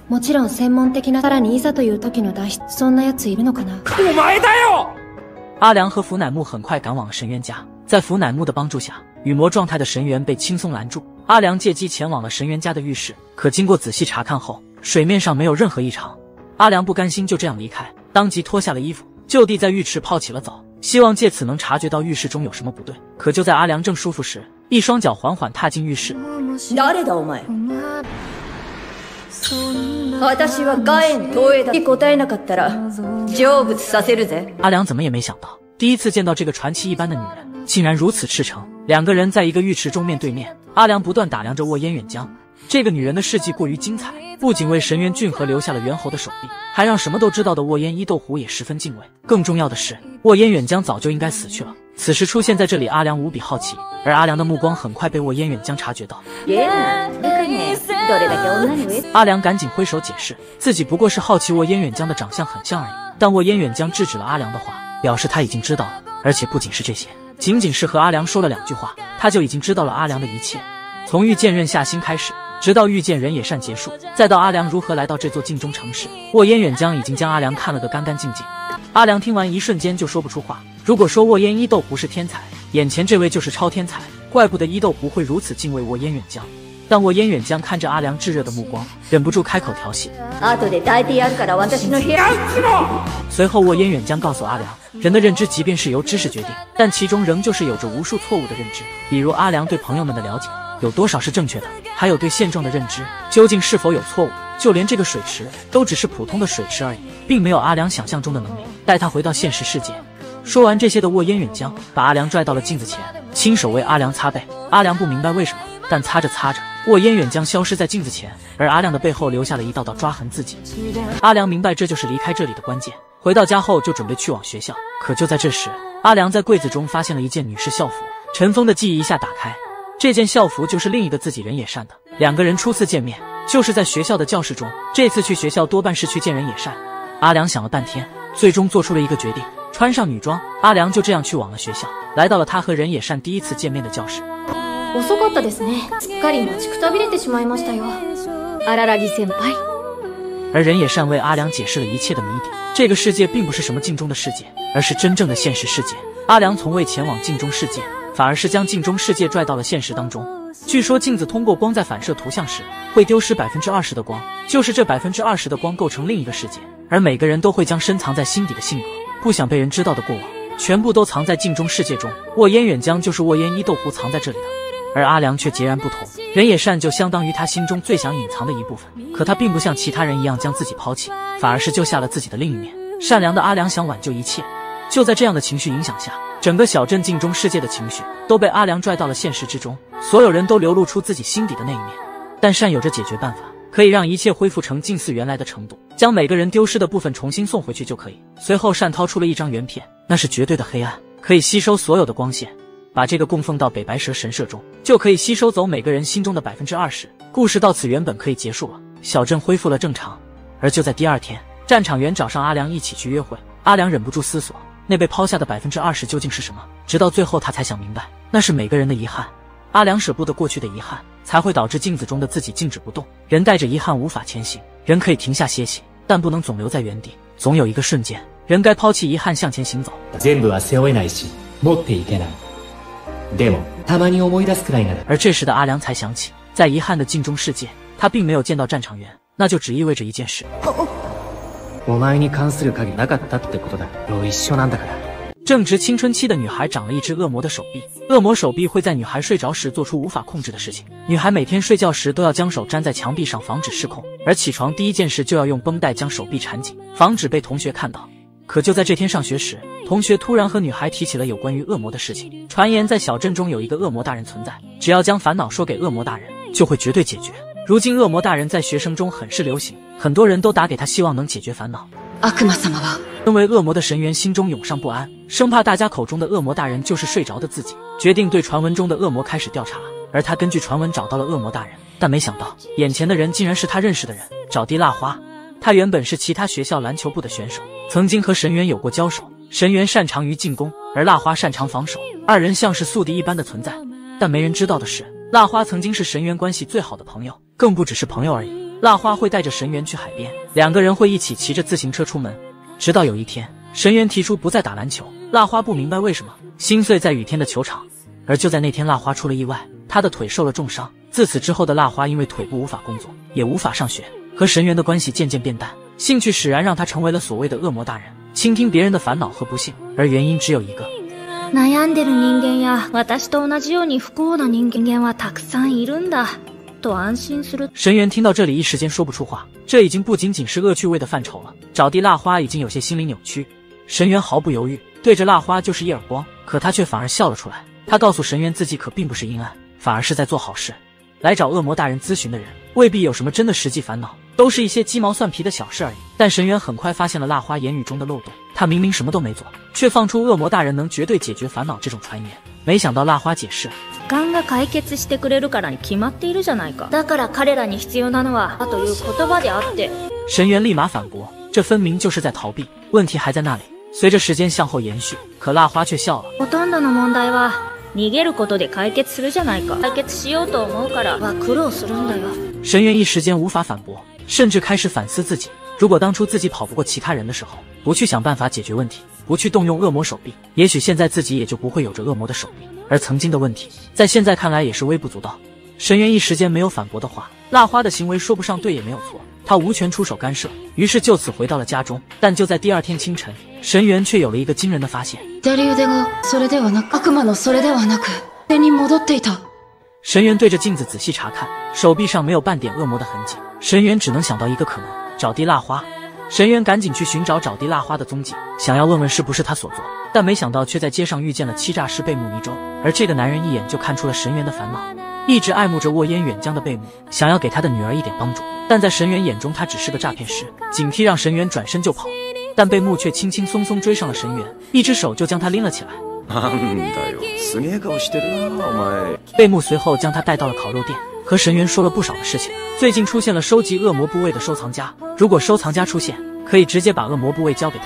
もちろん専門的なさらにいざという時の脱出、そんなやついるのかな？お前だよ！阿良和福乃木很快赶往了神渊家，在福乃木的帮助下，羽魔状态的神猿被轻松拦住。阿良借机前往了神渊家的浴室，可经过仔细查看后，水面上没有任何异常。阿良不甘心就这样离开，当即脱下了衣服，就地在浴池泡起了澡，希望借此能察觉到浴室中有什么不对。可就在阿良正舒服时，一双脚缓缓踏进浴室。誰だお前？私はガエン東映だ。答えなかったら成仏させるぜ。阿良怎么也没想到，第一次见到这个传奇一般的女人，竟然如此赤诚。两个人在一个浴池中面对面，阿良不断打量着沃烟远江。这个女人的事迹过于精彩，不仅为神渊骏河留下了猿猴的手臂，还让什么都知道的沃烟伊豆湖也十分敬畏。更重要的是，沃烟远江早就应该死去了，此时出现在这里，阿良无比好奇。而阿良的目光很快被沃烟远江察觉到。阿良赶紧挥手解释，自己不过是好奇沃烟远江的长相很像而已。但沃烟远江制止了阿良的话，表示他已经知道了，而且不仅是这些，仅仅是和阿良说了2句话，他就已经知道了阿良的一切。从遇见任夏欣开始，直到遇见人野善结束，再到阿良如何来到这座镜中城市，沃烟远江已经将阿良看了个干干净净。阿良听完一瞬间就说不出话。如果说沃烟伊豆湖是天才，眼前这位就是超天才，怪不得伊豆湖会如此敬畏沃烟远江。但沃烟远江看着阿良炙热的目光，忍不住开口调戏。随后沃烟远江告诉阿良，人的认知即便是由知识决定，但其中仍旧是有着无数错误的认知，比如阿良对朋友们的了解有多少是正确的，还有对现状的认知究竟是否有错误。就连这个水池都只是普通的水池而已，并没有阿良想象中的能力带他回到现实世界。说完这些的沃烟远江把阿良拽到了镜子前，亲手为阿良擦背。阿良不明白为什么，但擦着擦着，沃烟远江消失在镜子前，而阿良的背后留下了一道道抓痕字迹。阿良明白这就是离开这里的关键，回到家后就准备去往学校。可就在这时，阿良在柜子中发现了一件女士校服，尘封的记忆一下打开，这件校服就是另一个自己人野善的。两个人初次见面就是在学校的教室中，这次去学校多半是去见人野善。阿良想了半天，最终做出了一个决定，穿上女装，阿良就这样去往了学校，来到了他和人野善第一次见面的教室。遅かったですね。すっかり待ちくたびれてしまいましたよ。荒木先輩。而人野善为阿良解释了一切的谜底，这个世界并不是什么镜中的世界，而是真正的现实世界。阿良从未前往镜中世界，反而是将镜中世界拽到了现实当中。据说镜子通过光在反射图像时，会丢失 20% 的光，就是这 20% 的光构成另一个世界，而每个人都会将深藏在心底的性格，不想被人知道的过往，全部都藏在镜中世界中。沃烟远江就是沃烟伊豆湖藏在这里的，而阿良却截然不同。人野善就相当于他心中最想隐藏的一部分，可他并不像其他人一样将自己抛弃，反而是救下了自己的另一面。善良的阿良想挽救一切。就在这样的情绪影响下，整个小镇镜中世界的情绪都被阿良拽到了现实之中，所有人都流露出自己心底的那一面。但善有着解决办法，可以让一切恢复成近似原来的程度，将每个人丢失的部分重新送回去就可以。随后善掏出了一张圆片，那是绝对的黑暗，可以吸收所有的光线，把这个供奉到北白蛇神社中，就可以吸收走每个人心中的 20%。 故事到此原本可以结束了，小镇恢复了正常。而就在第二天，战场员找上阿良一起去约会，阿良忍不住思索，那被抛下的 20% 究竟是什么？直到最后他才想明白，那是每个人的遗憾。阿良舍不得过去的遗憾，才会导致镜子中的自己静止不动。人带着遗憾无法前行，人可以停下歇息，但不能总留在原地。总有一个瞬间，人该抛弃遗憾向前行走。全部は背負えないし、持っていけない。でも、たまに思い出すくらいなら。而这时的阿良才想起，在遗憾的镜中世界，他并没有见到战场员，那就只意味着一件事。お前に関する鍵なかったってことだ。もう一緒なんだから。正值青春期的女孩长了一只恶魔的手臂，恶魔手臂会在女孩睡着时做出无法控制的事情。女孩每天睡觉时都要将手粘在墙壁上防止失控，而起床第一件事就要用绷带将手臂缠紧，防止被同学看到。可就在这天上学时，同学突然和女孩提起了有关于恶魔的事情。传言在小镇中有一个恶魔大人存在，只要将烦恼说给恶魔大人，就会绝对解决。如今恶魔大人在学生中很是流行，很多人都打给他，希望能解决烦恼。身为恶魔的神原心中涌上不安，生怕大家口中的恶魔大人就是睡着的自己，决定对传闻中的恶魔开始调查。而他根据传闻找到了恶魔大人，但没想到眼前的人竟然是他认识的人——沼地蜡花。他原本是其他学校篮球部的选手，曾经和神原有过交手。神原擅长于进攻，而蜡花擅长防守，二人像是宿敌一般的存在。但没人知道的是，蜡花曾经是神原关系最好的朋友，更不只是朋友而已。蜡花会带着神原去海边，两个人会一起骑着自行车出门。直到有一天，神原提出不再打篮球，蜡花不明白为什么，心碎在雨天的球场。而就在那天，蜡花出了意外，他的腿受了重伤。自此之后的蜡花因为腿部无法工作，也无法上学，和神原的关系渐渐变淡，兴趣使然让他成为了所谓的恶魔大人，倾听别人的烦恼和不幸，而原因只有一个。悩んでる人間や私と同じように不幸な人間はたくさんいるんだと安心する。神原听到这里一时间说不出话，这已经不仅仅是恶趣味的范畴了。沼地蜡花已经有些心理扭曲。神原毫不犹豫对着蜡花就是一耳光，可他却反而笑了出来。他告诉神原自己可并不是阴暗，反而是在做好事。来找恶魔大人咨询的人未必有什么真的实际烦恼，都是一些鸡毛蒜皮的小事而已。但神原很快发现了蜡花言语中的漏洞，他明明什么都没做，却放出恶魔大人能绝对解决烦恼这种传言。没想到蜡花解释，時間が解決してくれるからに決まっているじゃないか。だから彼らに必要なのはという言葉であって。神原立马反驳，这分明就是在逃避，问題还在那里。随着时间向后延续，可蜡花却笑了。ほとんどの問題は逃げることで解決するじゃないか。解決しようと思うからは苦労するんだよ。神原一时间无法反驳，甚至开始反思自己。如果当初自己跑不过其他人的时候，不去想办法解决问题，不去动用恶魔手臂，也许现在自己也就不会有着恶魔的手臂。而曾经的问题，在现在看来也是微不足道。神原一时间没有反驳的话，蜡花的行为说不上对也没有错，他无权出手干涉，于是就此回到了家中。但就在第二天清晨，神原却有了一个惊人的发现。神原对着镜子仔细查看，手臂上没有半点恶魔的痕迹。神原只能想到一个可能，沼地蜡花。神原赶紧去寻找沼地蜡花的踪迹，想要问问是不是他所做，但没想到却在街上遇见了欺诈师贝木尼州。而这个男人一眼就看出了神原的烦恼，一直爱慕着沃烟远江的贝木，想要给他的女儿一点帮助，但在神原眼中他只是个诈骗师，警惕让神原转身就跑。但贝木却轻轻松松追上了神原，一只手就将他拎了起来。贝木随后将他带到了烤肉店，和神原说了不少的事情。最近出现了收集恶魔部位的收藏家，如果收藏家出现，可以直接把恶魔部位交给他。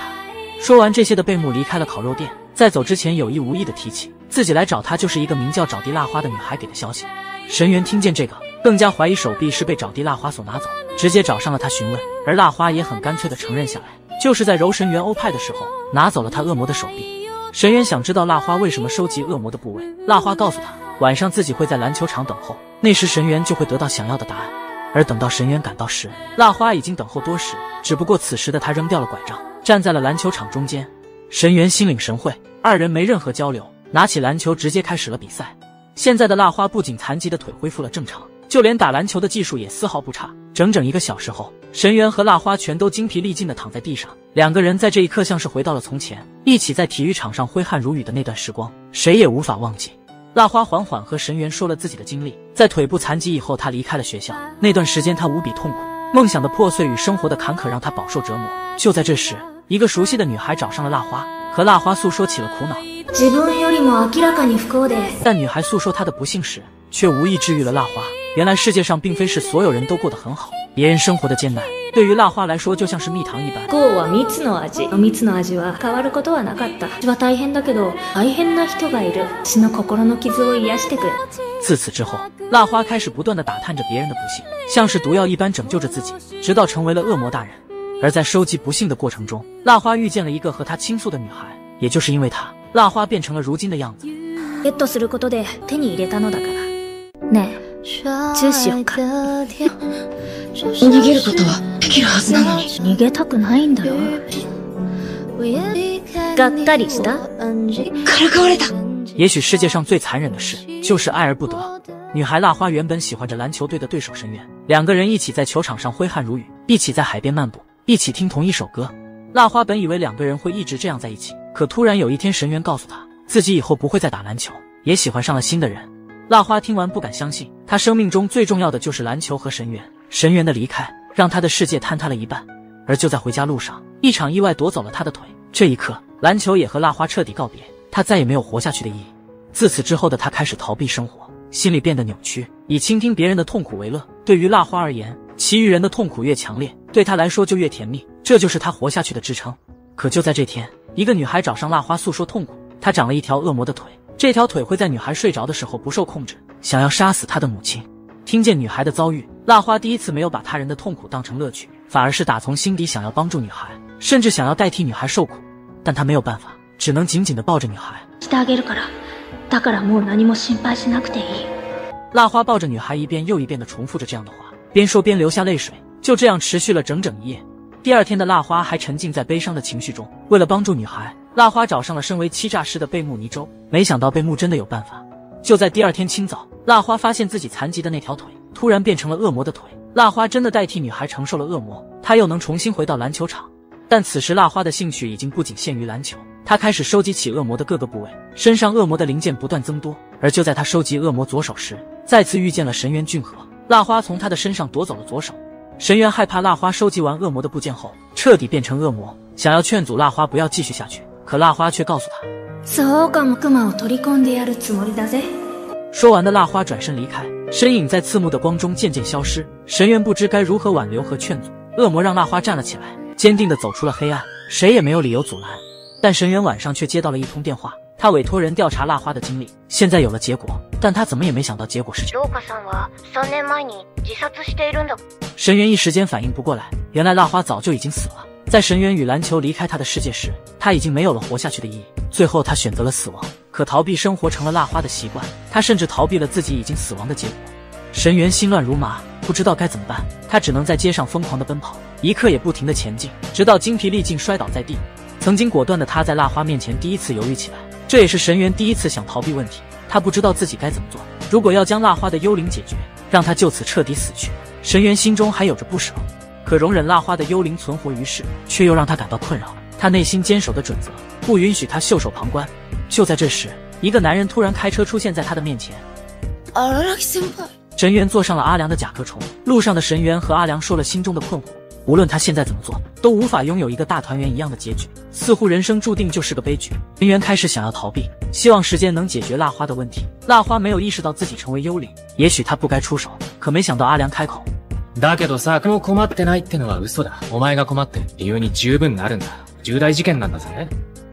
说完这些的贝木离开了烤肉店，在走之前有意无意的提起自己来找他就是一个名叫沼地蜡花的女孩给的消息。神原听见这个，更加怀疑手臂是被沼地蜡花所拿走，直接找上了他询问。而蜡花也很干脆的承认下来，就是在柔神原欧派的时候拿走了他恶魔的手臂。神原想知道蜡花为什么收集恶魔的部位，蜡花告诉他晚上自己会在篮球场等候，那时神原就会得到想要的答案。而等到神原赶到时，蜡花已经等候多时，只不过此时的他扔掉了拐杖，站在了篮球场中间。神原心领神会，二人没任何交流，拿起篮球直接开始了比赛。现在的蜡花不仅残疾的腿恢复了正常，就连打篮球的技术也丝毫不差。整整1个小时后，神原和蜡花全都精疲力尽地躺在地上，两个人在这一刻像是回到了从前，一起在体育场上挥汗如雨的那段时光，谁也无法忘记。蜡花缓缓和神原说了自己的经历，在腿部残疾以后，他离开了学校，那段时间他无比痛苦，梦想的破碎与生活的坎坷让他饱受折磨。就在这时，一个熟悉的女孩找上了蜡花，和蜡花诉说起了苦恼。但女孩诉说她的不幸时，却无意治愈了蜡花。原来世界上并非是所有人都过得很好，别人生活的艰难对于蜡花来说就像是蜜糖一般。蜜の味は変わることはなかった。は大変だけど大変な人がいる。私の心の傷を癒してくれ。自此之后，蜡花开始不断地打探着别人的不幸，像是毒药一般拯救着自己，直到成为了恶魔大人。而在收集不幸的过程中，蜡花遇见了一个和他倾诉的女孩，也就是因为她，蜡花变成了如今的样子。ゲットすることで手に入れたのだから。ねえ。チューしよっか。逃げることはできるはずなのに。逃げたくないんだよ。がっかりした？からかわれた。也许世界上最残忍的事就是爱而不得。女孩蜡花原本喜欢着篮球队的对手神原，两个人一起在球场上挥汗如雨，一起在海边漫步，一起听同一首歌。蜡花本以为两个人会一直这样在一起，可突然有一天神原告诉他，自己以后不会再打篮球，也喜欢上了新的人。蜡花听完不敢相信，他生命中最重要的就是篮球和神原。神原的离开让他的世界坍塌了一半，而就在回家路上，一场意外夺走了他的腿。这一刻，篮球也和蜡花彻底告别，他再也没有活下去的意义。自此之后的他开始逃避生活，心里变得扭曲，以倾听别人的痛苦为乐。对于蜡花而言，其余人的痛苦越强烈，对他来说就越甜蜜，这就是他活下去的支撑。可就在这天，一个女孩找上蜡花诉说痛苦，她长了一条恶魔的腿，这条腿会在女孩睡着的时候不受控制，想要杀死她的母亲。听见女孩的遭遇，蜡花第一次没有把他人的痛苦当成乐趣，反而是打从心底想要帮助女孩，甚至想要代替女孩受苦。但他没有办法，只能紧紧地抱着女孩。蜡花抱着女孩一遍又一遍地重复着这样的话，边说边流下泪水。就这样持续了整整一夜。第二天的蜡花还沉浸在悲伤的情绪中，为了帮助女孩，蜡花找上了身为欺诈师的贝木尼州。没想到贝木真的有办法。就在第二天清早，蜡花发现自己残疾的那条腿突然变成了恶魔的腿。蜡花真的代替女孩承受了恶魔，她又能重新回到篮球场。但此时蜡花的兴趣已经不仅限于篮球，她开始收集起恶魔的各个部位，身上恶魔的零件不断增多。而就在她收集恶魔左手时，再次遇见了神原俊和。蜡花从他的身上夺走了左手。神原害怕蜡花收集完恶魔的部件后彻底变成恶魔，想要劝阻蜡花不要继续下去，可蜡花却告诉他，说完的蜡花转身离开，身影在刺目的光中渐渐消失。神原不知该如何挽留和劝阻，恶魔让蜡花站了起来，坚定地走出了黑暗，谁也没有理由阻拦。但神原晚上却接到了一通电话，他委托人调查蜡花的经历，现在有了结果，但他怎么也没想到结果是这样。神原一时间反应不过来，原来蜡花早就已经死了。在神原与篮球离开他的世界时，他已经没有了活下去的意义。最后他选择了死亡，可逃避生活成了蜡花的习惯，他甚至逃避了自己已经死亡的结果。神原心乱如麻，不知道该怎么办，他只能在街上疯狂地奔跑，一刻也不停地前进，直到精疲力尽摔倒在地。曾经果断的他在蜡花面前第一次犹豫起来，这也是神原第一次想逃避问题。他不知道自己该怎么做，如果要将蜡花的幽灵解决，让他就此彻底死去，神原心中还有着不舍，可容忍蜡花的幽灵存活于世，却又让他感到困扰。他内心坚守的准则，不允许他袖手旁观。就在这时，一个男人突然开车出现在他的面前。神原坐上了阿良的甲壳虫，路上的神原和阿良说了心中的困惑，无论他现在怎么做，都无法拥有一个大团圆一样的结局，似乎人生注定就是个悲剧。神原开始想要逃避，希望时间能解决蜡花的问题。蜡花没有意识到自己成为幽灵，也许他不该出手，可没想到阿良开口。だけどさ、もう困ってないってのは嘘だ。お前が困ってる理由に十分あるんだ。重大事件なんだぜ。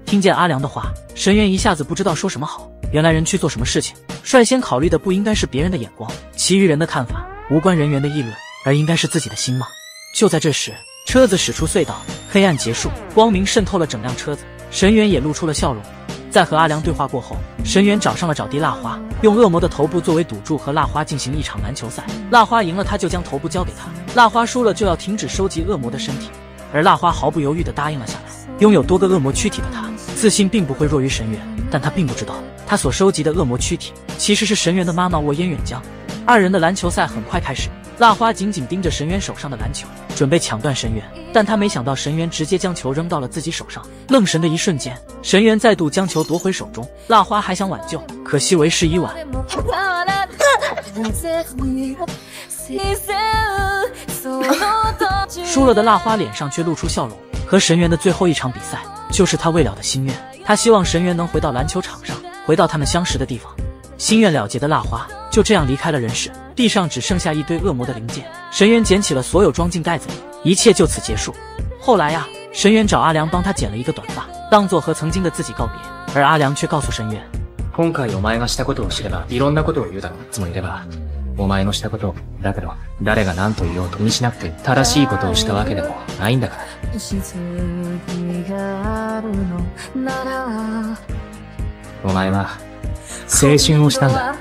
听见阿良的话，神原一下子不知道说什么好。原来人去做什么事情，率先考虑的不应该是别人的眼光，其余人的看法，无关人员的议论，而应该是自己的心吗？就在这时，车子驶出隧道，黑暗结束，光明渗透了整辆车子。神原也露出了笑容。在和阿良对话过后，神原找上了找地蜡花，用恶魔的头部作为赌注和蜡花进行一场篮球赛。蜡花赢了，他就将头部交给他；蜡花输了，就要停止收集恶魔的身体。而蜡花毫不犹豫地答应了下来。拥有多个恶魔躯体的他，自信并不会弱于神原，但他并不知道，他所收集的恶魔躯体其实是神原的妈妈沃烟远江。二人的篮球赛很快开始，蜡花紧紧盯着神原手上的篮球，准备抢断神原，但他没想到神原直接将球扔到了自己手上。愣神的一瞬间，神原再度将球夺回手中，蜡花还想挽救，可惜为时已晚。输了的蜡花脸上却露出笑容。和神原的最后一场比赛，就是他未了的心愿。他希望神原能回到篮球场上，回到他们相识的地方。心愿了结的蜡花就这样离开了人世，地上只剩下一堆恶魔的零件。神原捡起了所有装进袋子里，一切就此结束。后来呀，神原找阿良帮他剪了一个短发，当作和曾经的自己告别。而阿良却告诉神原，今回お前がしたことを知ればいろんなことを言うだろう。いつもいればお前のしたことだけど、誰が何と言おうと気にしなくて正しいことをしたわけでもないんだから。お前は青春をしたんだ。